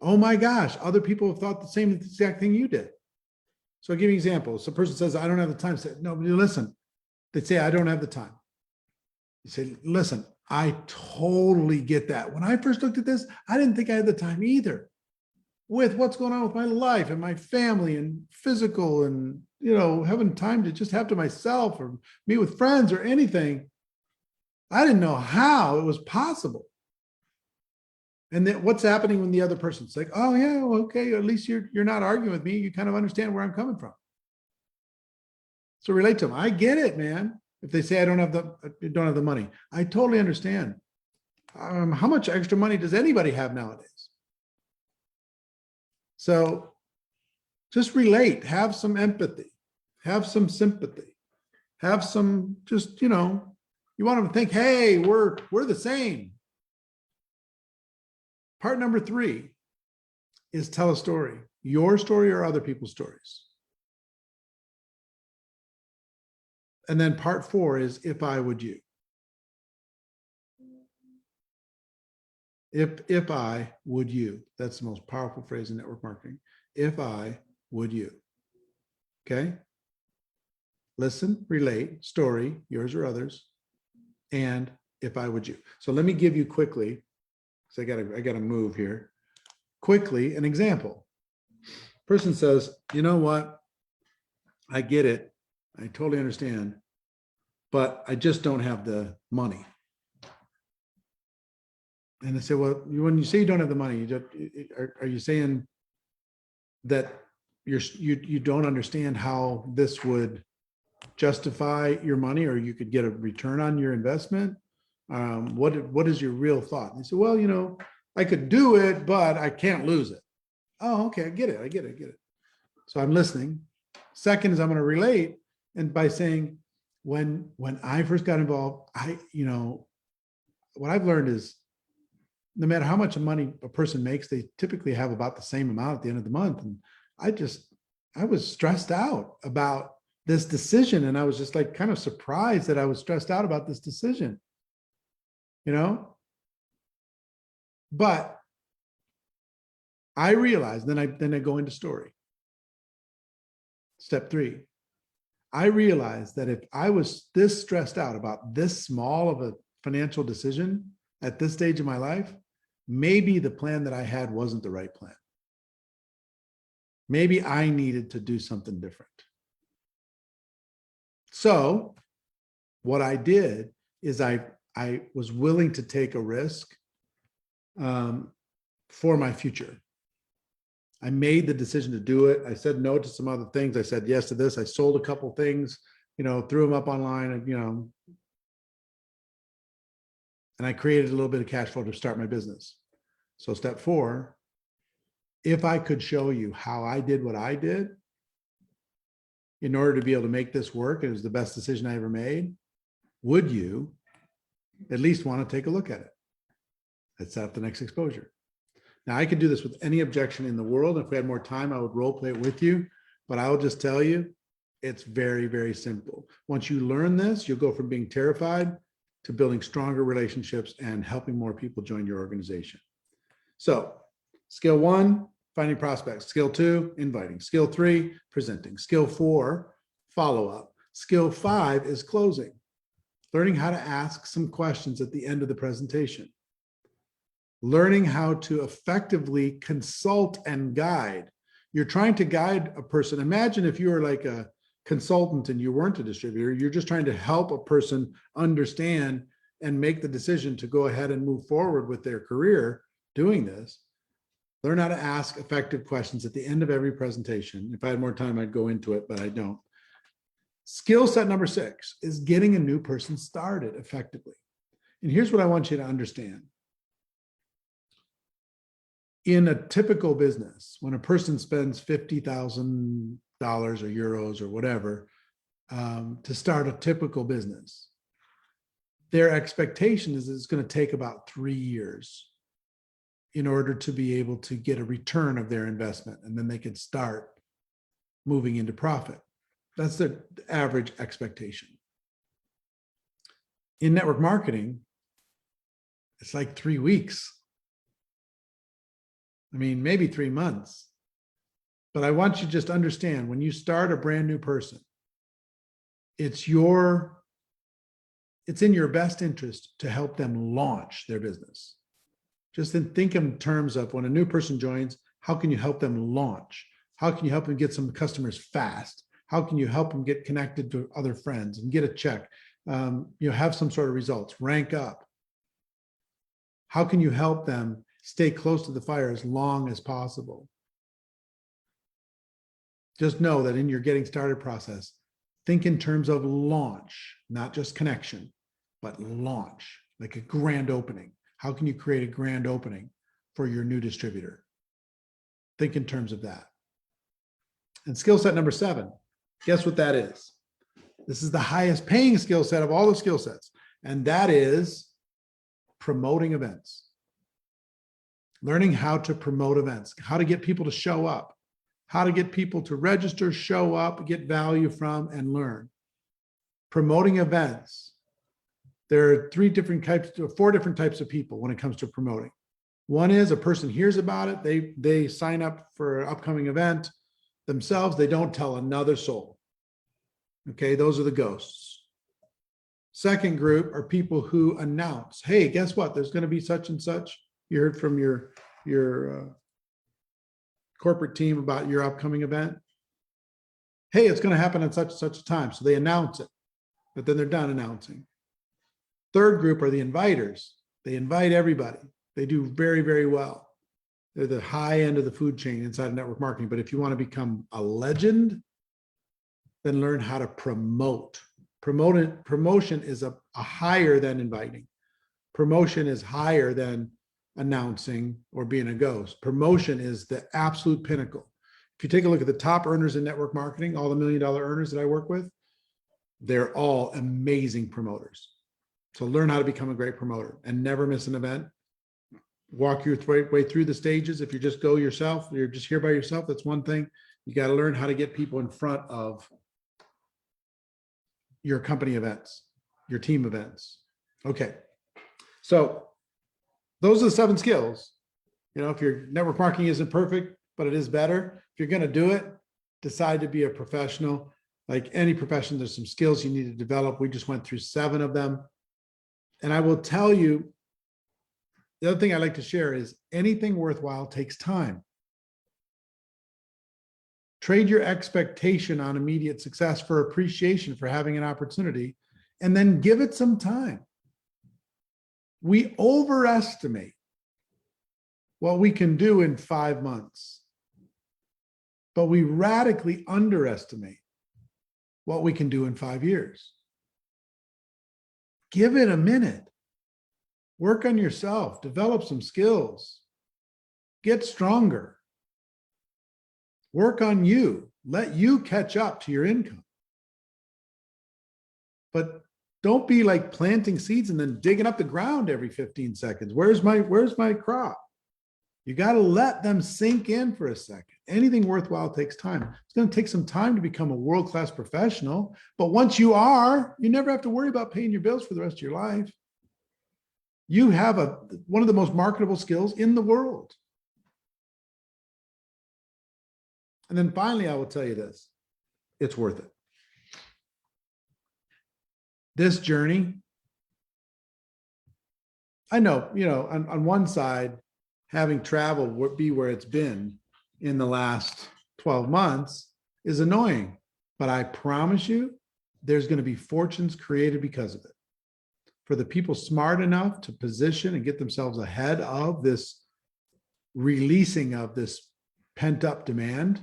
Oh my gosh, other people have thought the same exact thing you did. So I'll give you an example. So a person says, I don't have the time. Say, no, listen. They say, I don't have the time. You say, listen, I totally get that. When I first looked at this, I didn't think I had the time either. With what's going on with my life and my family and physical and, having time to just have to myself or meet with friends or anything. I didn't know how it was possible. And then what's happening when the other person's like, oh yeah, well, okay, at least you're not arguing with me. You kind of understand where I'm coming from. So relate to them. I get it, man. If they say I don't have the money, I totally understand. How much extra money does anybody have nowadays? So just relate, have some empathy, have some sympathy, have some just, you want them to think, hey, we're the same. Part number 3 is tell a story, your story or other people's stories. And then part 4 is if I would you. If I would you. That's the most powerful phrase in network marketing. If I would you. Okay? Listen, relate, story, yours or others, and if I would you. So let me give you quickly, because I gotta move here. Quickly, an example. Person says, you know what? I get it. I totally understand, but I just don't have the money. And I say, well, when you say you don't have the money, are you saying that you don't understand how this would justify your money or you could get a return on your investment? What is your real thought? And they say, well, I could do it, but I can't lose it. Oh, okay, I get it. So I'm listening. Second is I'm going to relate. And by saying, when I first got involved, what I've learned is no matter how much money a person makes, they typically have about the same amount at the end of the month. And I was stressed out about this decision. And I was just like kind of surprised that I was stressed out about this decision, but I realized, then I go into story. Step 3, I realized that if I was this stressed out about this small of a financial decision at this stage of my life, maybe the plan that I had wasn't the right plan. Maybe I needed to do something different. So what I did is I was willing to take a risk for my future. I made the decision to do it. I said no to some other things. I said yes to this. I sold a couple things, threw them up online, and and I created a little bit of cash flow to start my business. So step 4, if I could show you how I did what I did, in order to be able to make this work, it was the best decision I ever made, would you at least want to take a look at it? Let's set up the next exposure. Now, I could do this with any objection in the world. If we had more time, I would role play it with you, but I will just tell you, it's very, very simple. Once you learn this, you'll go from being terrified to building stronger relationships and helping more people join your organization. So skill 1, finding prospects. Skill 2, inviting. Skill 3, presenting. Skill 4, follow-up. Skill 5 is closing. Learning how to ask some questions at the end of the presentation. Learning how to effectively consult and guide. You're trying to guide a person. Imagine if you were like a consultant and you weren't a distributor, you're just trying to help a person understand and make the decision to go ahead and move forward with their career doing this. Learn how to ask effective questions at the end of every presentation. If I had more time, I'd go into it, but I don't. Skill set number 6 is getting a new person started effectively. And here's what I want you to understand. In a typical business, when a person spends $50,000 or euros or whatever to start a typical business, their expectation is it's going to take about 3 years in order to be able to get a return of their investment, and then they can start moving into profit. That's the average expectation. In network marketing, it's like 3 weeks. I mean, maybe 3 months. But I want you to just understand, when you start a brand new person, it's in your best interest to help them launch their business. Just think in terms of when a new person joins, how can you help them launch? How can you help them get some customers fast? How can you help them get connected to other friends and get a check? Have some sort of results, rank up. How can you help them stay close to the fire as long as possible? Just know that in your getting started process, think in terms of launch, not just connection, but launch, like a grand opening. How can you create a grand opening for your new distributor? Think in terms of that. And skill set number 7, guess what that is? This is the highest paying skill set of all the skill sets, and that is promoting events. Learning how to promote events, how to get people to show up, how to get people to register, show up, get value from, and learn. Promoting events. There are 4 different types of people when it comes to promoting. One is a person hears about it, they sign up for an upcoming event themselves, they don't tell another soul. Okay, those are the ghosts. Second group are people who announce, hey, guess what? There's going to be such and such. You heard from your corporate team about your upcoming event. Hey, it's going to happen at such and such a time. So they announce it, but then they're done announcing. Third group are the inviters. They invite everybody. They do very, very well. They're the high end of the food chain inside of network marketing. But if you want to become a legend, then learn how to promote. Promotion is a higher than inviting. Promotion is higher than announcing or being a ghost. Promotion is the absolute pinnacle. If you take a look at the top earners in network marketing, all the $1 million earners that I work with, they're all amazing promoters. So learn how to become a great promoter and never miss an event. Walk your way through the stages. If you just go yourself, you're just here by yourself, that's one thing. You got to learn how to get people in front of your company events, your team events. Okay. So those are the 7 skills. If your network marketing isn't perfect, but it is better, if you're going to do it, decide to be a professional. Like any profession, there's some skills you need to develop. We just went through 7 of them. And I will tell you, the other thing I like to share is anything worthwhile takes time. Trade your expectation on immediate success for appreciation for having an opportunity, and then give it some time. We overestimate what we can do in 5 months, but we radically underestimate what we can do in 5 years. Give it a minute. Work on yourself, develop some skills, get stronger. Work on you. Let you catch up to your income. But don't be like planting seeds and then digging up the ground every 15 seconds. Where's my crop? You got to let them sink in for a second. Anything worthwhile takes time. It's going to take some time to become a world-class professional. But once you are, you never have to worry about paying your bills for the rest of your life. You have one of the most marketable skills in the world. And then finally, I will tell you this. It's worth it. This journey, I know, on one side, having traveled be where it's been in the last 12 months is annoying, but I promise you, there's going to be fortunes created because of it. For the people smart enough to position and get themselves ahead of this releasing of this pent-up demand,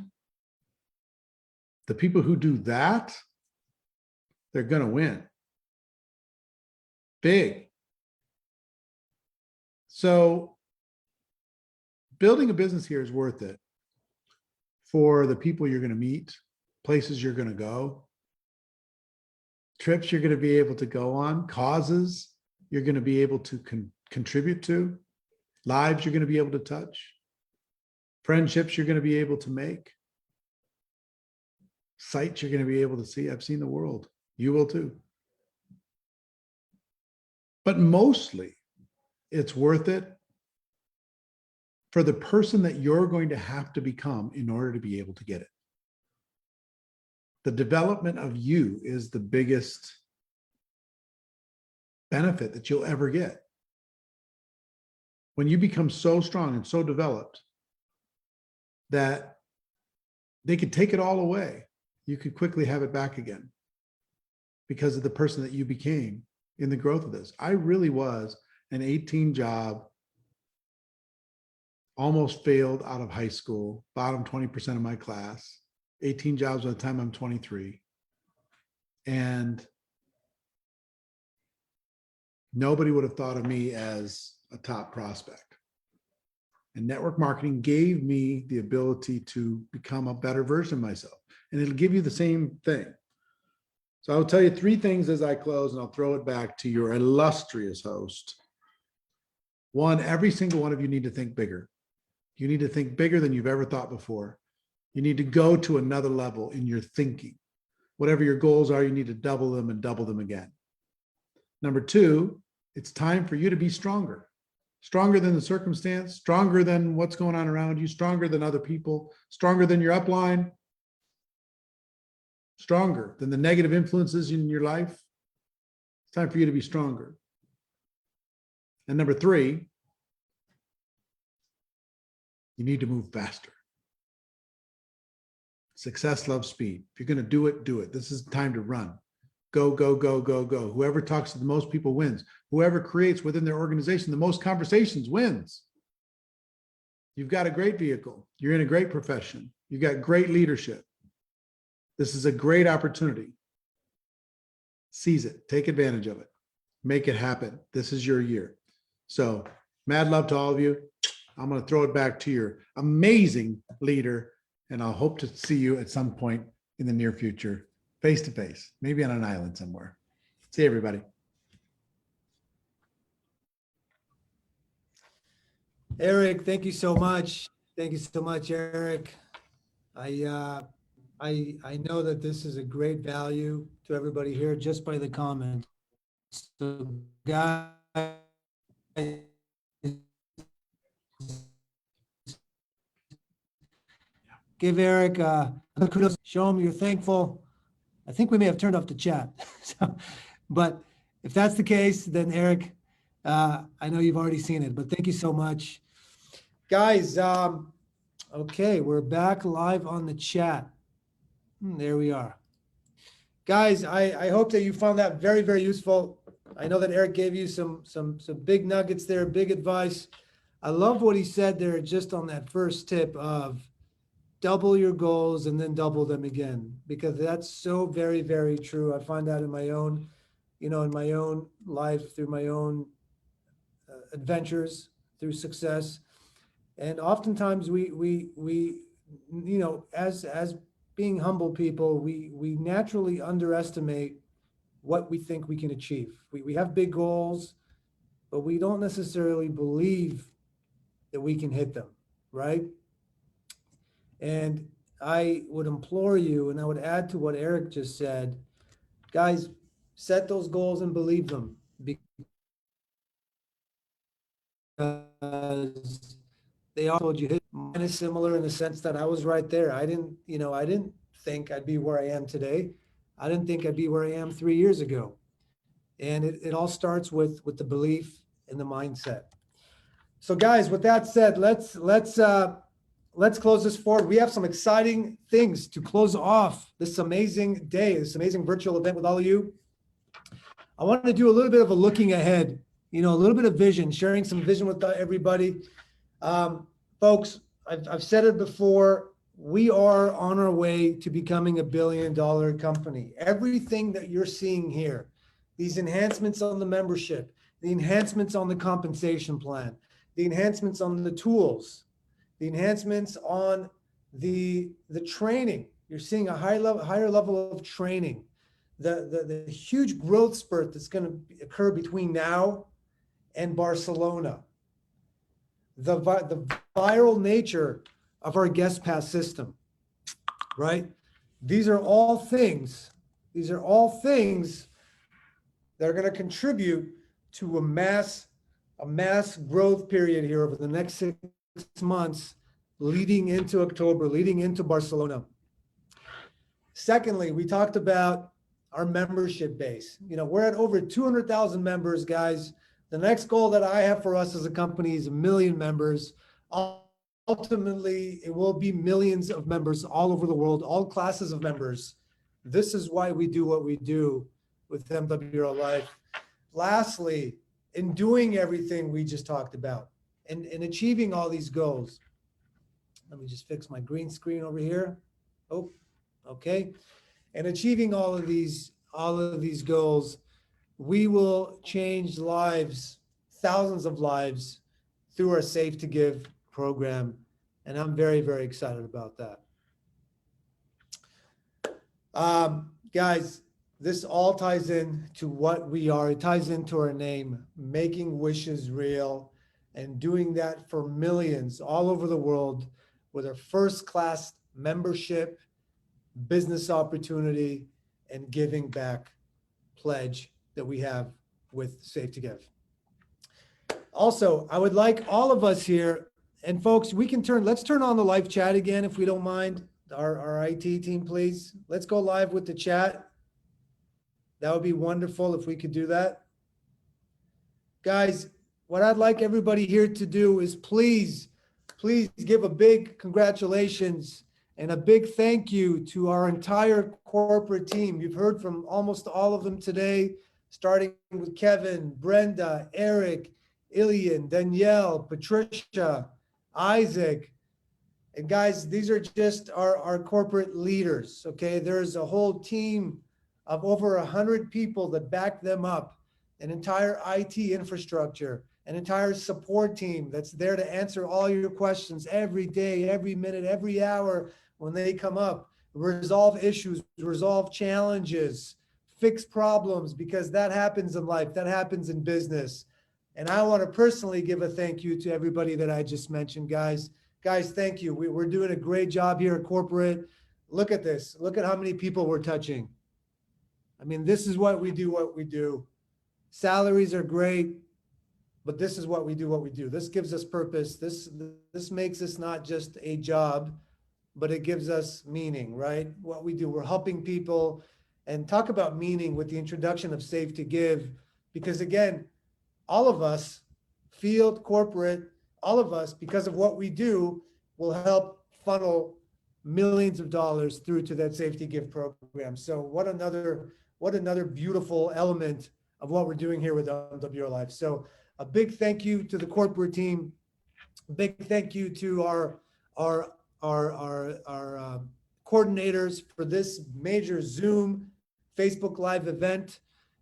the people who do that, they're going to win. Big. So building a business here is worth it for the people you're going to meet, places you're going to go, trips you're going to be able to go on, causes you're going to be able to contribute to, lives you're going to be able to touch, friendships you're going to be able to make, sights you're going to be able to see. I've seen the world. You will too. But mostly, it's worth it for the person that you're going to have to become in order to be able to get it. The development of you is the biggest benefit that you'll ever get. When you become so strong and so developed that they could take it all away, you could quickly have it back again because of the person that you became in the growth of this. I really was an 18 job, almost failed out of high school, bottom 20% of my class, 18 jobs by the time I'm 23. And nobody would have thought of me as a top prospect. And network marketing gave me the ability to become a better version of myself. And it'll give you the same thing. So I'll tell you three things as I close, and I'll throw it back to your illustrious host. One, every single one of you need to think bigger. You need to think bigger than you've ever thought before. You need to go to another level in your thinking. Whatever your goals are, you need to double them and double them again. Number two, it's time for you to be stronger. Stronger than the circumstance, stronger than what's going on around you, stronger than other people, stronger than your upline, stronger than the negative influences in your life. It's time for you to be stronger. And number three, you need to move faster. Success loves speed. If you're going to do it, do it. This is the time to run. Go, go, go, go, go. Whoever talks to the most people wins. Whoever creates within their organization the most conversations wins. You've got a great vehicle. You're in a great profession. You've got great leadership. This is a great opportunity. Seize it. Take advantage of it. Make it happen. This is your year. So, mad love to all of you. I'm going to throw it back to your amazing leader, and I'll hope to see you at some point in the near future, face to face, maybe on an island somewhere. See you, everybody. Eric, thank you so much. Thank you so much, Eric. I know that this is a great value to everybody here just by the comments. So, guys, give Eric kudos. Show him you're thankful. I think we may have turned off the chat. But if that's the case, then Eric, I know you've already seen it, but thank you so much. Guys, okay, we're back live on the chat. There we are. Guys, I hope that you found that very, very useful. I know that Eric gave you some big nuggets there, big advice. I love what he said there just on that first tip of double your goals and then double them again, because that's so very, very true. I find that in my own, in my own life, through my own adventures, through success. And oftentimes we as being humble people, we naturally underestimate what we think we can achieve. We have big goals, but we don't necessarily believe that we can hit them, right? And I would implore you, and I would add to what Eric just said, guys, set those goals and believe them, because they all told you hit. Mine is similar in the sense that I was right there. I didn't think I'd be where I am today. I didn't think I'd be where I am 3 years ago. And it all starts with the belief and the mindset. So guys, with that said, let's close this forward. We have some exciting things to close off this amazing day, this amazing virtual event with all of you. I wanted to do a little bit of a looking ahead, a little bit of vision, sharing some vision with everybody. Folks, I've said it before, we are on our way to becoming $1 billion company. Everything that you're seeing here, these enhancements on the membership, the enhancements on the compensation plan, the enhancements on the tools, the enhancements on the training. You're seeing a higher level of training, the huge growth spurt that's going to occur between now and Barcelona, the viral nature of our guest pass system, right? These are all things that are going to contribute to a mass growth period here over the next 6 months, leading into October, leading into Barcelona. Secondly, we talked about our membership base. We're at over 200,000 members, guys. The next goal that I have for us as a company is 1 million members. Ultimately, it will be millions of members all over the world, all classes of members. This is why we do what we do with MWR Life. Lastly, in doing everything we just talked about and achieving all these goals, let me just fix my green screen over here. Oh, okay. And achieving all of these goals, we will change lives, thousands of lives, through our Safe to Give program. And I'm very, very excited about that. Guys, this all ties in to what we are. It ties into our name, making wishes real, and doing that for millions all over the world with our first-class membership, business opportunity, and giving back pledge that we have with Safe to Give. Also, I would like all of us here, and folks, let's turn on the live chat again, if we don't mind. Our IT team, please. Let's go live with the chat. That would be wonderful if we could do that. Guys, what I'd like everybody here to do is please give a big congratulations and a big thank you to our entire corporate team. You've heard from almost all of them today, starting with Kevin, Brenda, Eric, Ilian, Danielle, Patricia, Isaac. And guys, these are just our corporate leaders, okay? There's a whole team of over 100 people that back them up, an entire IT infrastructure, an entire support team that's there to answer all your questions every day, every minute, every hour when they come up, resolve issues, resolve challenges, fix problems, because that happens in life, that happens in business. And I want to personally give a thank you to everybody that I just mentioned, guys. Guys, thank you. We're doing a great job here at corporate. Look at this. Look at how many people we're touching. I mean, this is what we do. Salaries are great, but this is what we do. This gives us purpose. This makes us not just a job, but it gives us meaning, right? What we do, we're helping people. And talk about meaning with the introduction of Safe to Give, because again, all of us, field, corporate, all of us, because of what we do, will help funnel millions of dollars through to that Safe to Give program. So what another beautiful element of what we're doing here with MWR Life. So a big thank you to the corporate team. A big thank you to our coordinators for this major Zoom Facebook Live event,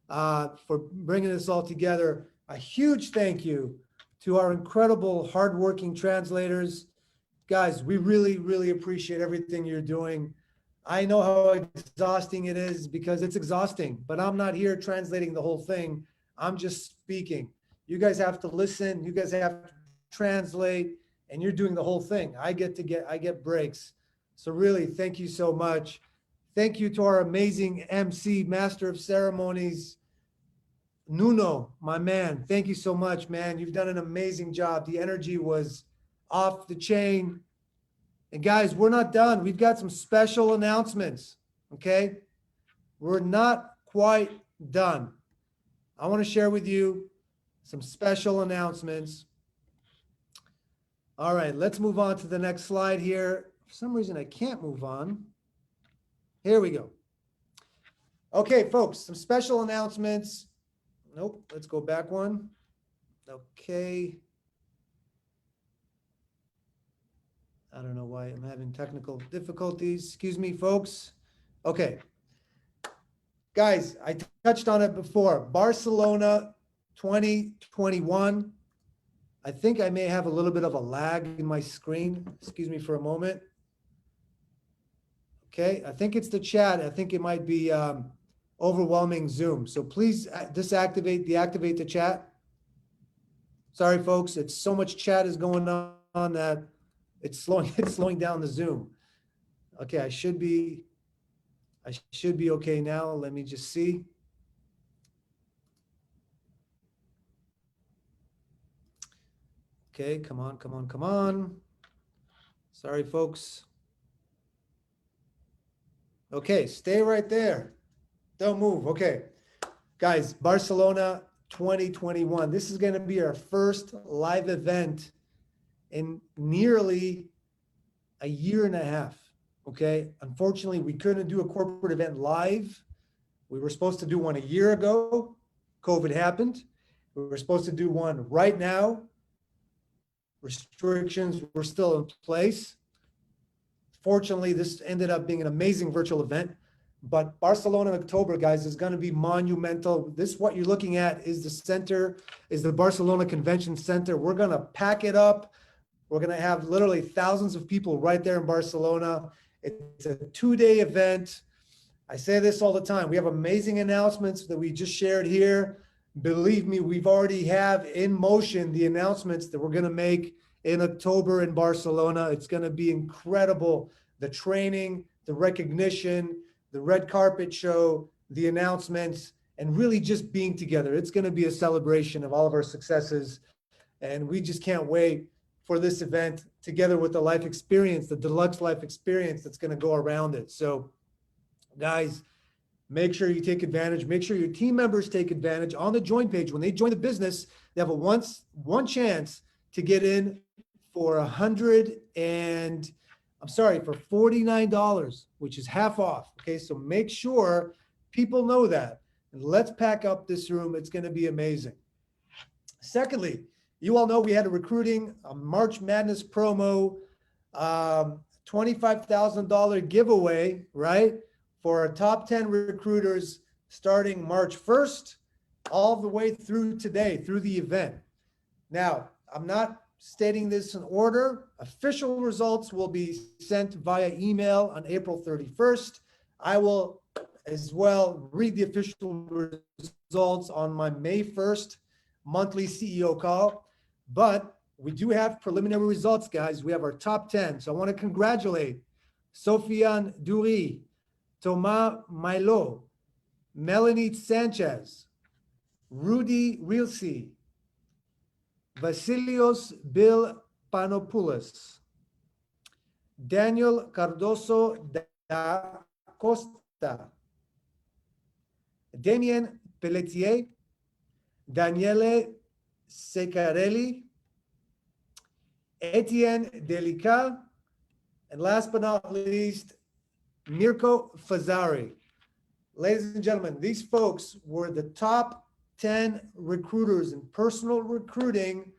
for bringing this all together. A huge thank you to our incredible hardworking translators. Guys, we really, really appreciate everything you're doing. I know how exhausting it is because it's exhausting, but I'm not here translating the whole thing. I'm just speaking. You guys have to listen. You guys have to translate, and you're doing the whole thing. I get breaks. So really, thank you so much. Thank you to our amazing MC, Master of Ceremonies, Nuno, my man. Thank you so much, man. You've done an amazing job. The energy was off the chain. And guys, we're not done. We've got some special announcements, okay? We're not quite done. I want to share with you some special announcements. All right, let's move on to the next slide here. For some reason, I can't move on. Here we go. Okay, folks, some special announcements. Nope, let's go back one. Okay. I don't know why I'm having technical difficulties. Excuse me, folks. Okay. Guys, I touched on it before. Barcelona 2021. I think I may have a little bit of a lag in my screen. Excuse me for a moment. Okay, I think it's the chat. I think it might be overwhelming Zoom. So please deactivate the chat. Sorry, folks. It's so much chat is going on that it's slowing down the Zoom. Okay, I should be okay now. Let me just see. Okay, come on. Sorry, folks. Okay, stay right there. Don't move. Okay, guys, Barcelona 2021. This is going to be our first live event in nearly a year and a half. Okay, unfortunately, we couldn't do a corporate event live. We were supposed to do one a year ago. COVID happened. We were supposed to do one right now. Restrictions were still in place. Fortunately, this ended up being an amazing virtual event. But Barcelona in October, guys, is going to be monumental. This, what you're looking at, is the center, is the Barcelona Convention Center. We're going to pack it up. We're going to have literally thousands of people right there in Barcelona. It's a 2-day event. I say this all the time. We have amazing announcements that we just shared here. Believe me, we've already have in motion the announcements that we're going to make in October in Barcelona. It's going to be incredible. The training, the recognition, the red carpet show, the announcements, and really just being together. It's going to be a celebration of all of our successes. And we just can't wait for this event together with the life experience, the deluxe life experience that's going to go around it. So guys, make sure you take advantage. Make sure your team members take advantage. On the join page, when they join the business, they have one chance to get in for $49, which is half off. Okay, so make sure people know that. And let's pack up this room. It's going to be amazing. Secondly, you all know we had a March Madness promo, $25,000 giveaway, right? For our top 10 recruiters starting March 1st, all the way through today, through the event. Now, I'm not stating this in order. Official results will be sent via email on April 31st. I will as well read the official results on my May 1st monthly CEO call. But we do have preliminary results, guys. We have our top 10. So I want to congratulate Sofiane Dury, Thomas Milo, Melanie Sanchez, Rudy Rilsi, Vasilios Bill Panopoulos, Daniel Cardoso da Costa, Damien Pelletier, Daniele Secarelli, Etienne Delica, and last but not least, Mirko Fazari. Ladies and gentlemen, these folks were the top 10 recruiters in personal recruiting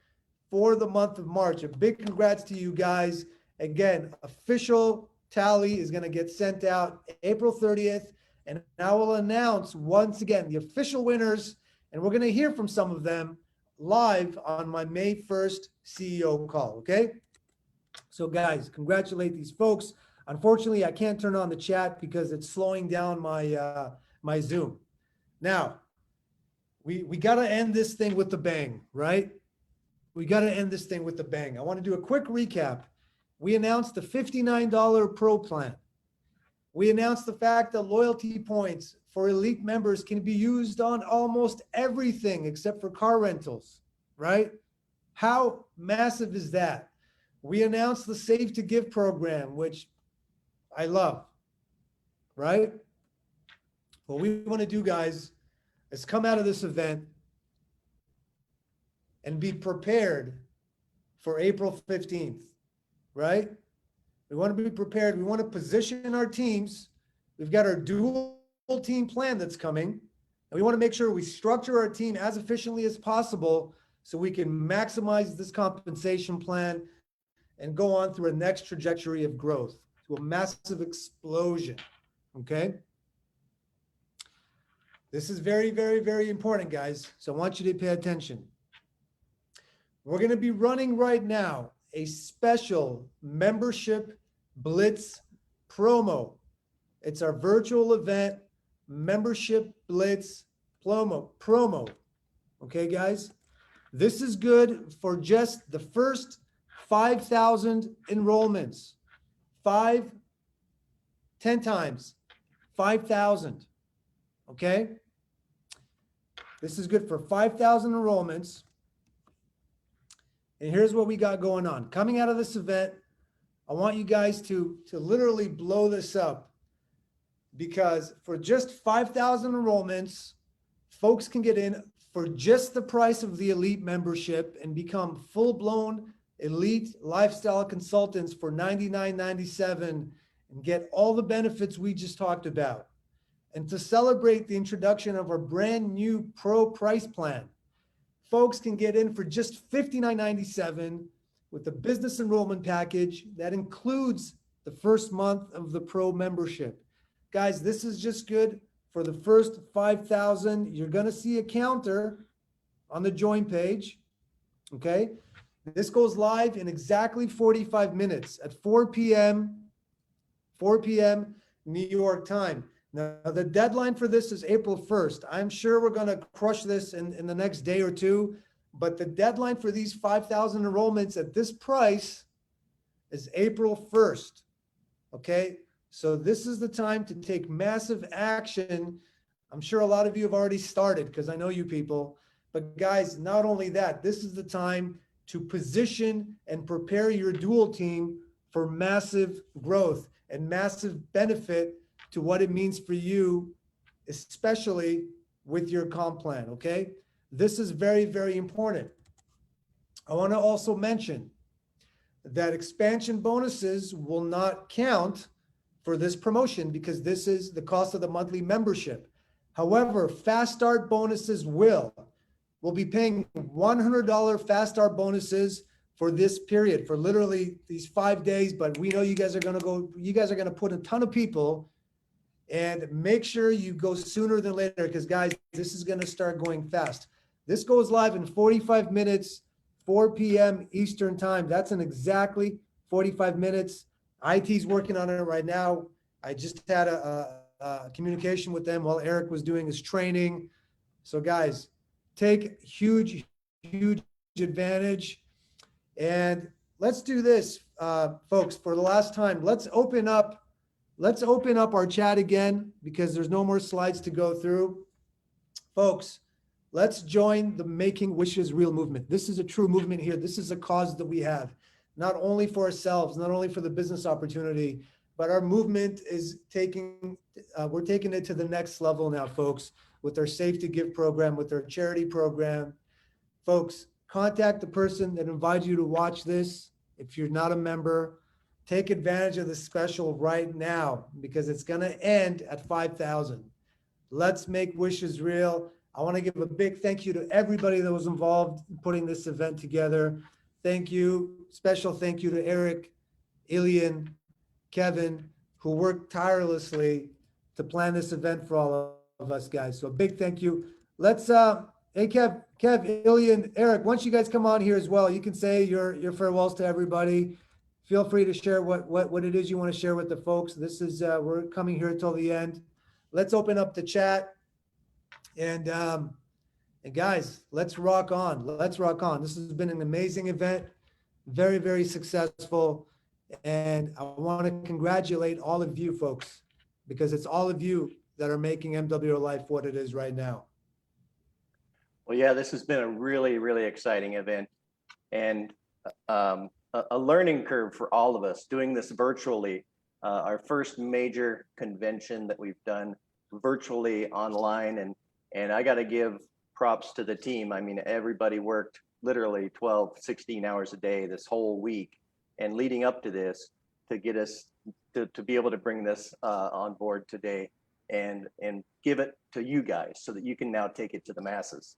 for the month of March. A big congrats to you guys. Again, official tally is going to get sent out April 30th, and I will announce once again the official winners, and we're going to hear from some of them live on my May 1st CEO call, okay? So guys, congratulate these folks. Unfortunately, I can't turn on the chat because it's slowing down my my Zoom. Now, we got to end this thing with the bang, right? We got to end this thing with the bang. I want to do a quick recap. We announced the $59 Pro plan. We announced the fact that loyalty points for elite members can be used on almost everything except for car rentals, right? How massive is that? We announced the Save to Give program, which I love, right? What we want to do, guys, is come out of this event and be prepared for April 15th, right? We want to be prepared. We want to position our teams. We've got our dual team plan that's coming, and we want to make sure we structure our team as efficiently as possible so we can maximize this compensation plan and go on through a next trajectory of growth, to a massive explosion, okay? This is very, very, very important, guys, so I want you to pay attention. We're going to be running right now a special membership blitz promo. It's our virtual event membership blitz promo. Okay, guys? This is good for just the first 5,000 enrollments. 10 times 5,000. Okay? This is good for 5,000 enrollments. And here's what we got going on. Coming out of this event, I want you guys to literally blow this up, because for just 5,000 enrollments, folks can get in for just the price of the elite membership and become full-blown elite lifestyle consultants for $99.97 and get all the benefits we just talked about. And to celebrate the introduction of our brand new pro price plan, folks can get in for just $59.97 with the business enrollment package that includes the first month of the pro membership. Guys, this is just good for the first 5,000. You're going to see a counter on the join page, okay? This goes live in exactly 45 minutes at 4 p.m. New York time. Now, the deadline for this is April 1st. I'm sure we're going to crush this in the next day or two, but the deadline for these 5,000 enrollments at this price is April 1st, okay? So this is the time to take massive action. I'm sure a lot of you have already started because I know you people, but guys, not only that, this is the time to position and prepare your dual team for massive growth and massive benefit to what it means for you, especially with your comp plan, okay? This is very, very important. I want to also mention that expansion bonuses will not count for this promotion because this is the cost of the monthly membership. However, fast start bonuses will. We'll be paying $100 fast start bonuses for this period, for literally these 5 days, but we know you guys are going to put a ton of people, and make sure you go sooner than later because, guys, this is going to start going fast. This goes live in 45 minutes, 4 p.m. Eastern time. That's in exactly 45 minutes. IT's working on it right now. I just had a communication with them while Eric was doing his training. So, guys, take huge advantage. And let's do this, folks, for the last time. Let's open up our chat again because there's no more slides to go through. Folks, let's join the Making Wishes Real movement. This is a true movement here. This is a cause that we have, not only for ourselves, not only for the business opportunity, but our movement is we're taking it to the next level now, folks, with our Save to Give program, with our charity program. Folks, contact the person that invited you to watch this. If you're not a member, take advantage of the special right now because it's going to end at 5,000. Let's make wishes real. I want to give a big thank you to everybody that was involved in putting this event together. Thank you. Special thank you to Eric, Ilian, Kevin, who worked tirelessly to plan this event for all of us, guys. So a big thank you. Let's, hey, Kev, Ilian, Eric, once you guys come on here as well, you can say your farewells to everybody. feel free to share what it is you want to share with the folks. This is, we're coming here till the end. Let's open up the chat. And guys, let's rock on. Let's rock on. This has been an amazing event, very, very successful. And I want to congratulate all of you folks, because it's all of you that are making MWR Life what it is right now. Well, yeah, this has been a really, really exciting event, and a learning curve for all of us doing this virtually. Our first major convention that we've done virtually online, and I got to give props to the team. I mean, everybody worked literally 12, 16 hours a day this whole week, and leading up to this to get us to be able to bring this on board today and give it to you guys so that you can now take it to the masses.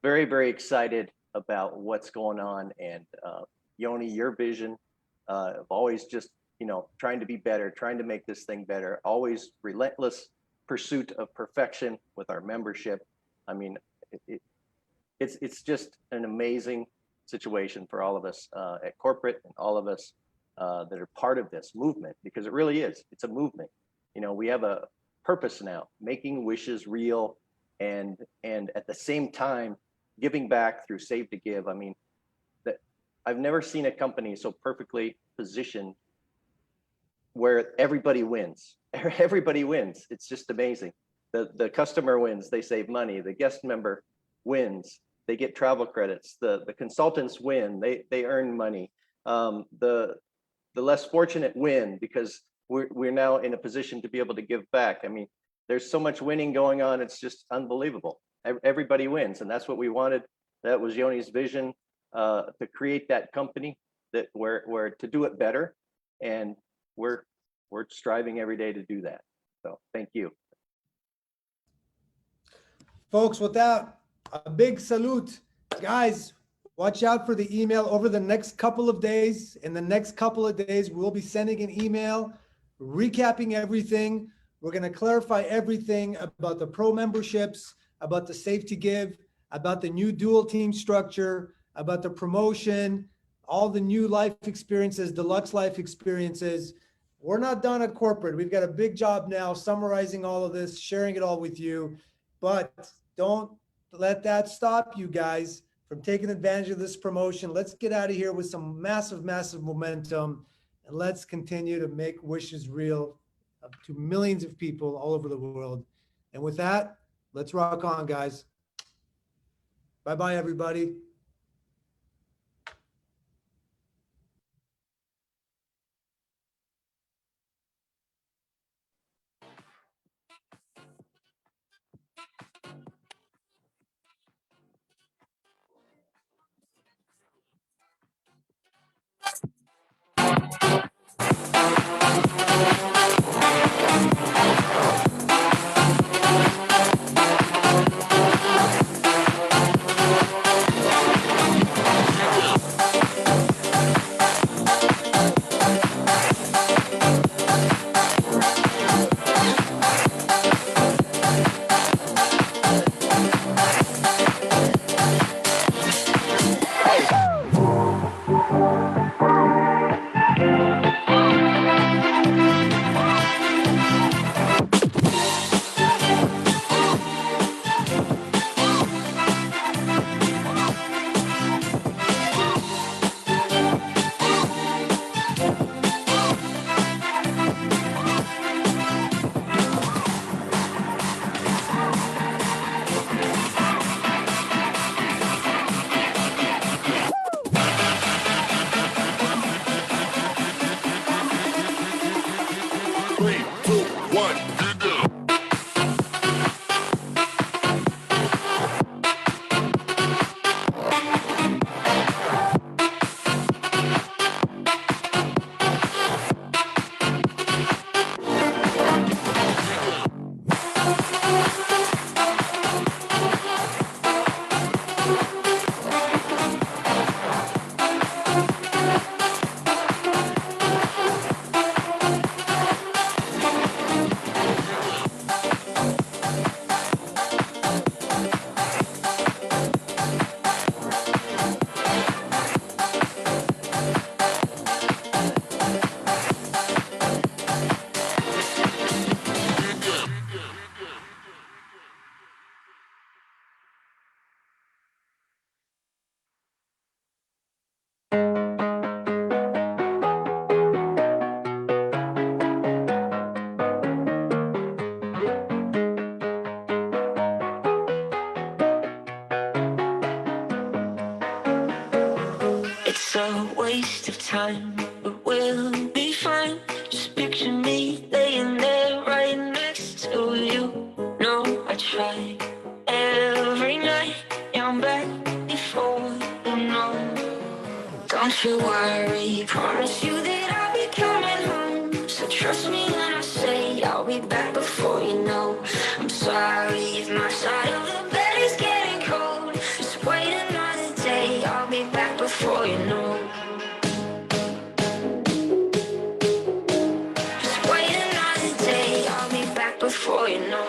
Very, very excited about what's going on. And Yoni, your vision of always just, you know, trying to be better, trying to make this thing better, always relentless pursuit of perfection with our membership. I mean, it's just an amazing situation for all of us at corporate and all of us that are part of this movement, because it really is. It's a movement. You know, we have a purpose now, making wishes real, and at the same time, giving back through Save to Give. I mean, that I've never seen a company so perfectly positioned where everybody wins. Everybody wins. It's just amazing. The customer wins, they save money. The guest member wins, they get travel credits. The consultants win, they earn money. The less fortunate win, because we're now in a position to be able to give back. I mean, there's so much winning going on. It's just unbelievable. Everybody wins, and that's what we wanted. That was Yoni's vision, to create that company that where to do it better, and we're striving every day to do that. So thank you, Folks. With that, a big salute, guys. Watch out for the email over the next couple of days. In the next couple of days, we'll be sending an email recapping everything. We're going to clarify everything about the pro memberships, about the Save to Give, about the new dual team structure, about the promotion, all the new life experiences, deluxe life experiences. We're not done at corporate. We've got a big job now summarizing all of this, sharing it all with you. But don't let that stop you guys from taking advantage of this promotion. Let's get out of here with some massive, massive momentum, and let's continue to make wishes real to millions of people all over the world. And with that, let's rock on, guys. Bye-bye, everybody. It's a waste of time, but we'll be fine. Just picture me laying there right next to you. No, I try every night. Yeah, I'm back before you know. Don't you worry, promise you that I'll be coming home. So trust me when I say I'll be back before you know. I'm sorry if my side of the bed is getting cold. Just wait another day, I'll be back before you know. Just wait another day, I'll be back before you know.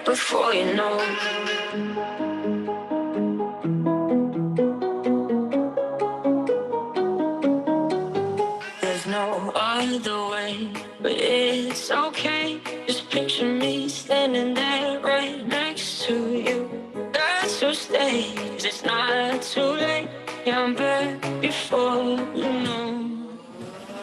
Before you know. There's no other way, but it's okay. Just picture me standing there right next to you. That's so stay, 'cause it's not too late. Yeah, I'm back before you know.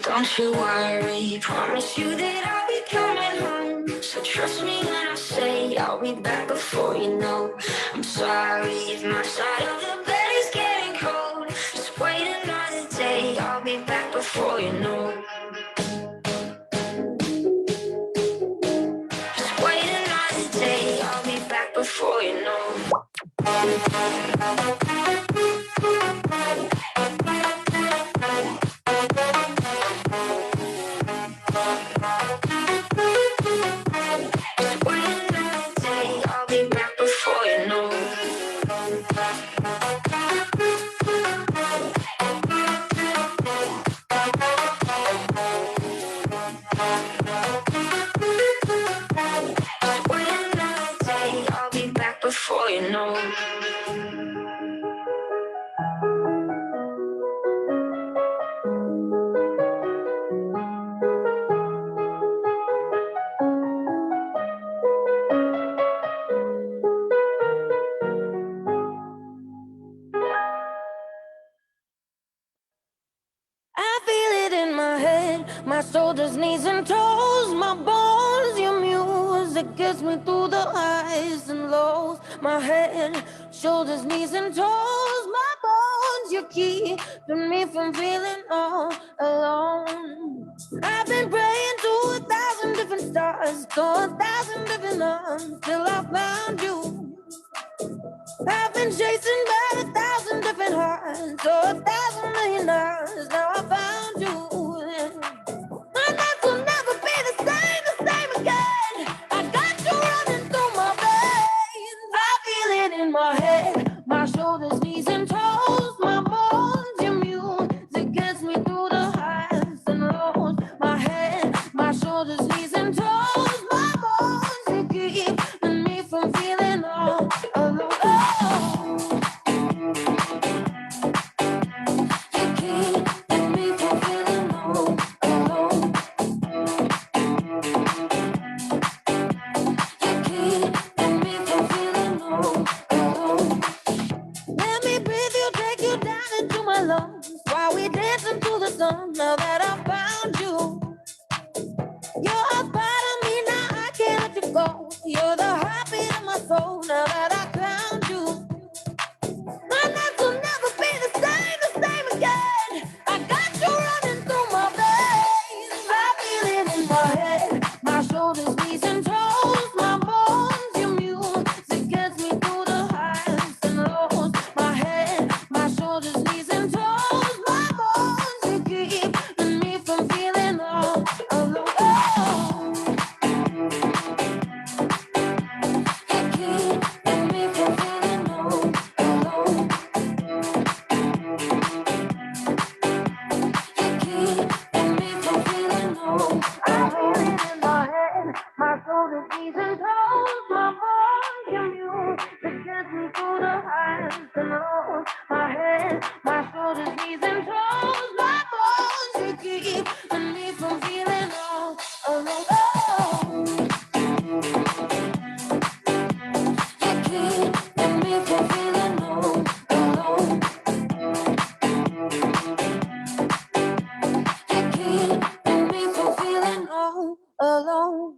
Don't you worry, promise you that I'll be coming home. So trust me when I say I'll be back before you know. I'm sorry if my side of the bed is getting cold. Just wait another day, I'll be back before you know. Just wait another day, I'll be back before you know. Before you know. I feel it in my head, my shoulders, knees and toes, my bones, your music gets me through the highs and lows. My head, shoulders, knees and toes, my bones, you keeping me from feeling all alone. I've been praying to 1,000 different stars, to 1,000 different arms, till I found you. I've been chasing by 1,000 different hearts, so 1,000 million hours. Now I found you. My nights will never be the same again. I got you running through my veins. I feel it in my head, my shoulders, knees and toes, my bones, your music gets me through the highs and lows. My head, my shoulders, knees and toes, my bones, you keeping me from feeling all alone. While we dancing to the sun, now that I found you, you're a part of me, now I can't let you go. You're the heartbeat of my soul, now that I found you. My nights will never be the same again. I got you running through my veins. I feel it in my head, my shoulders, knees and toes, my bones, your music gets me through the highs and lows. My head, my shoulders, knees and toes. My shoulders, knees and toes, my bones, your music gets me through the highs and lows. My head, my shoulders, knees and toes, my bones. keeping me from feeling all alone. You're keeping me from feeling all alone. You're keeping me from feeling all alone.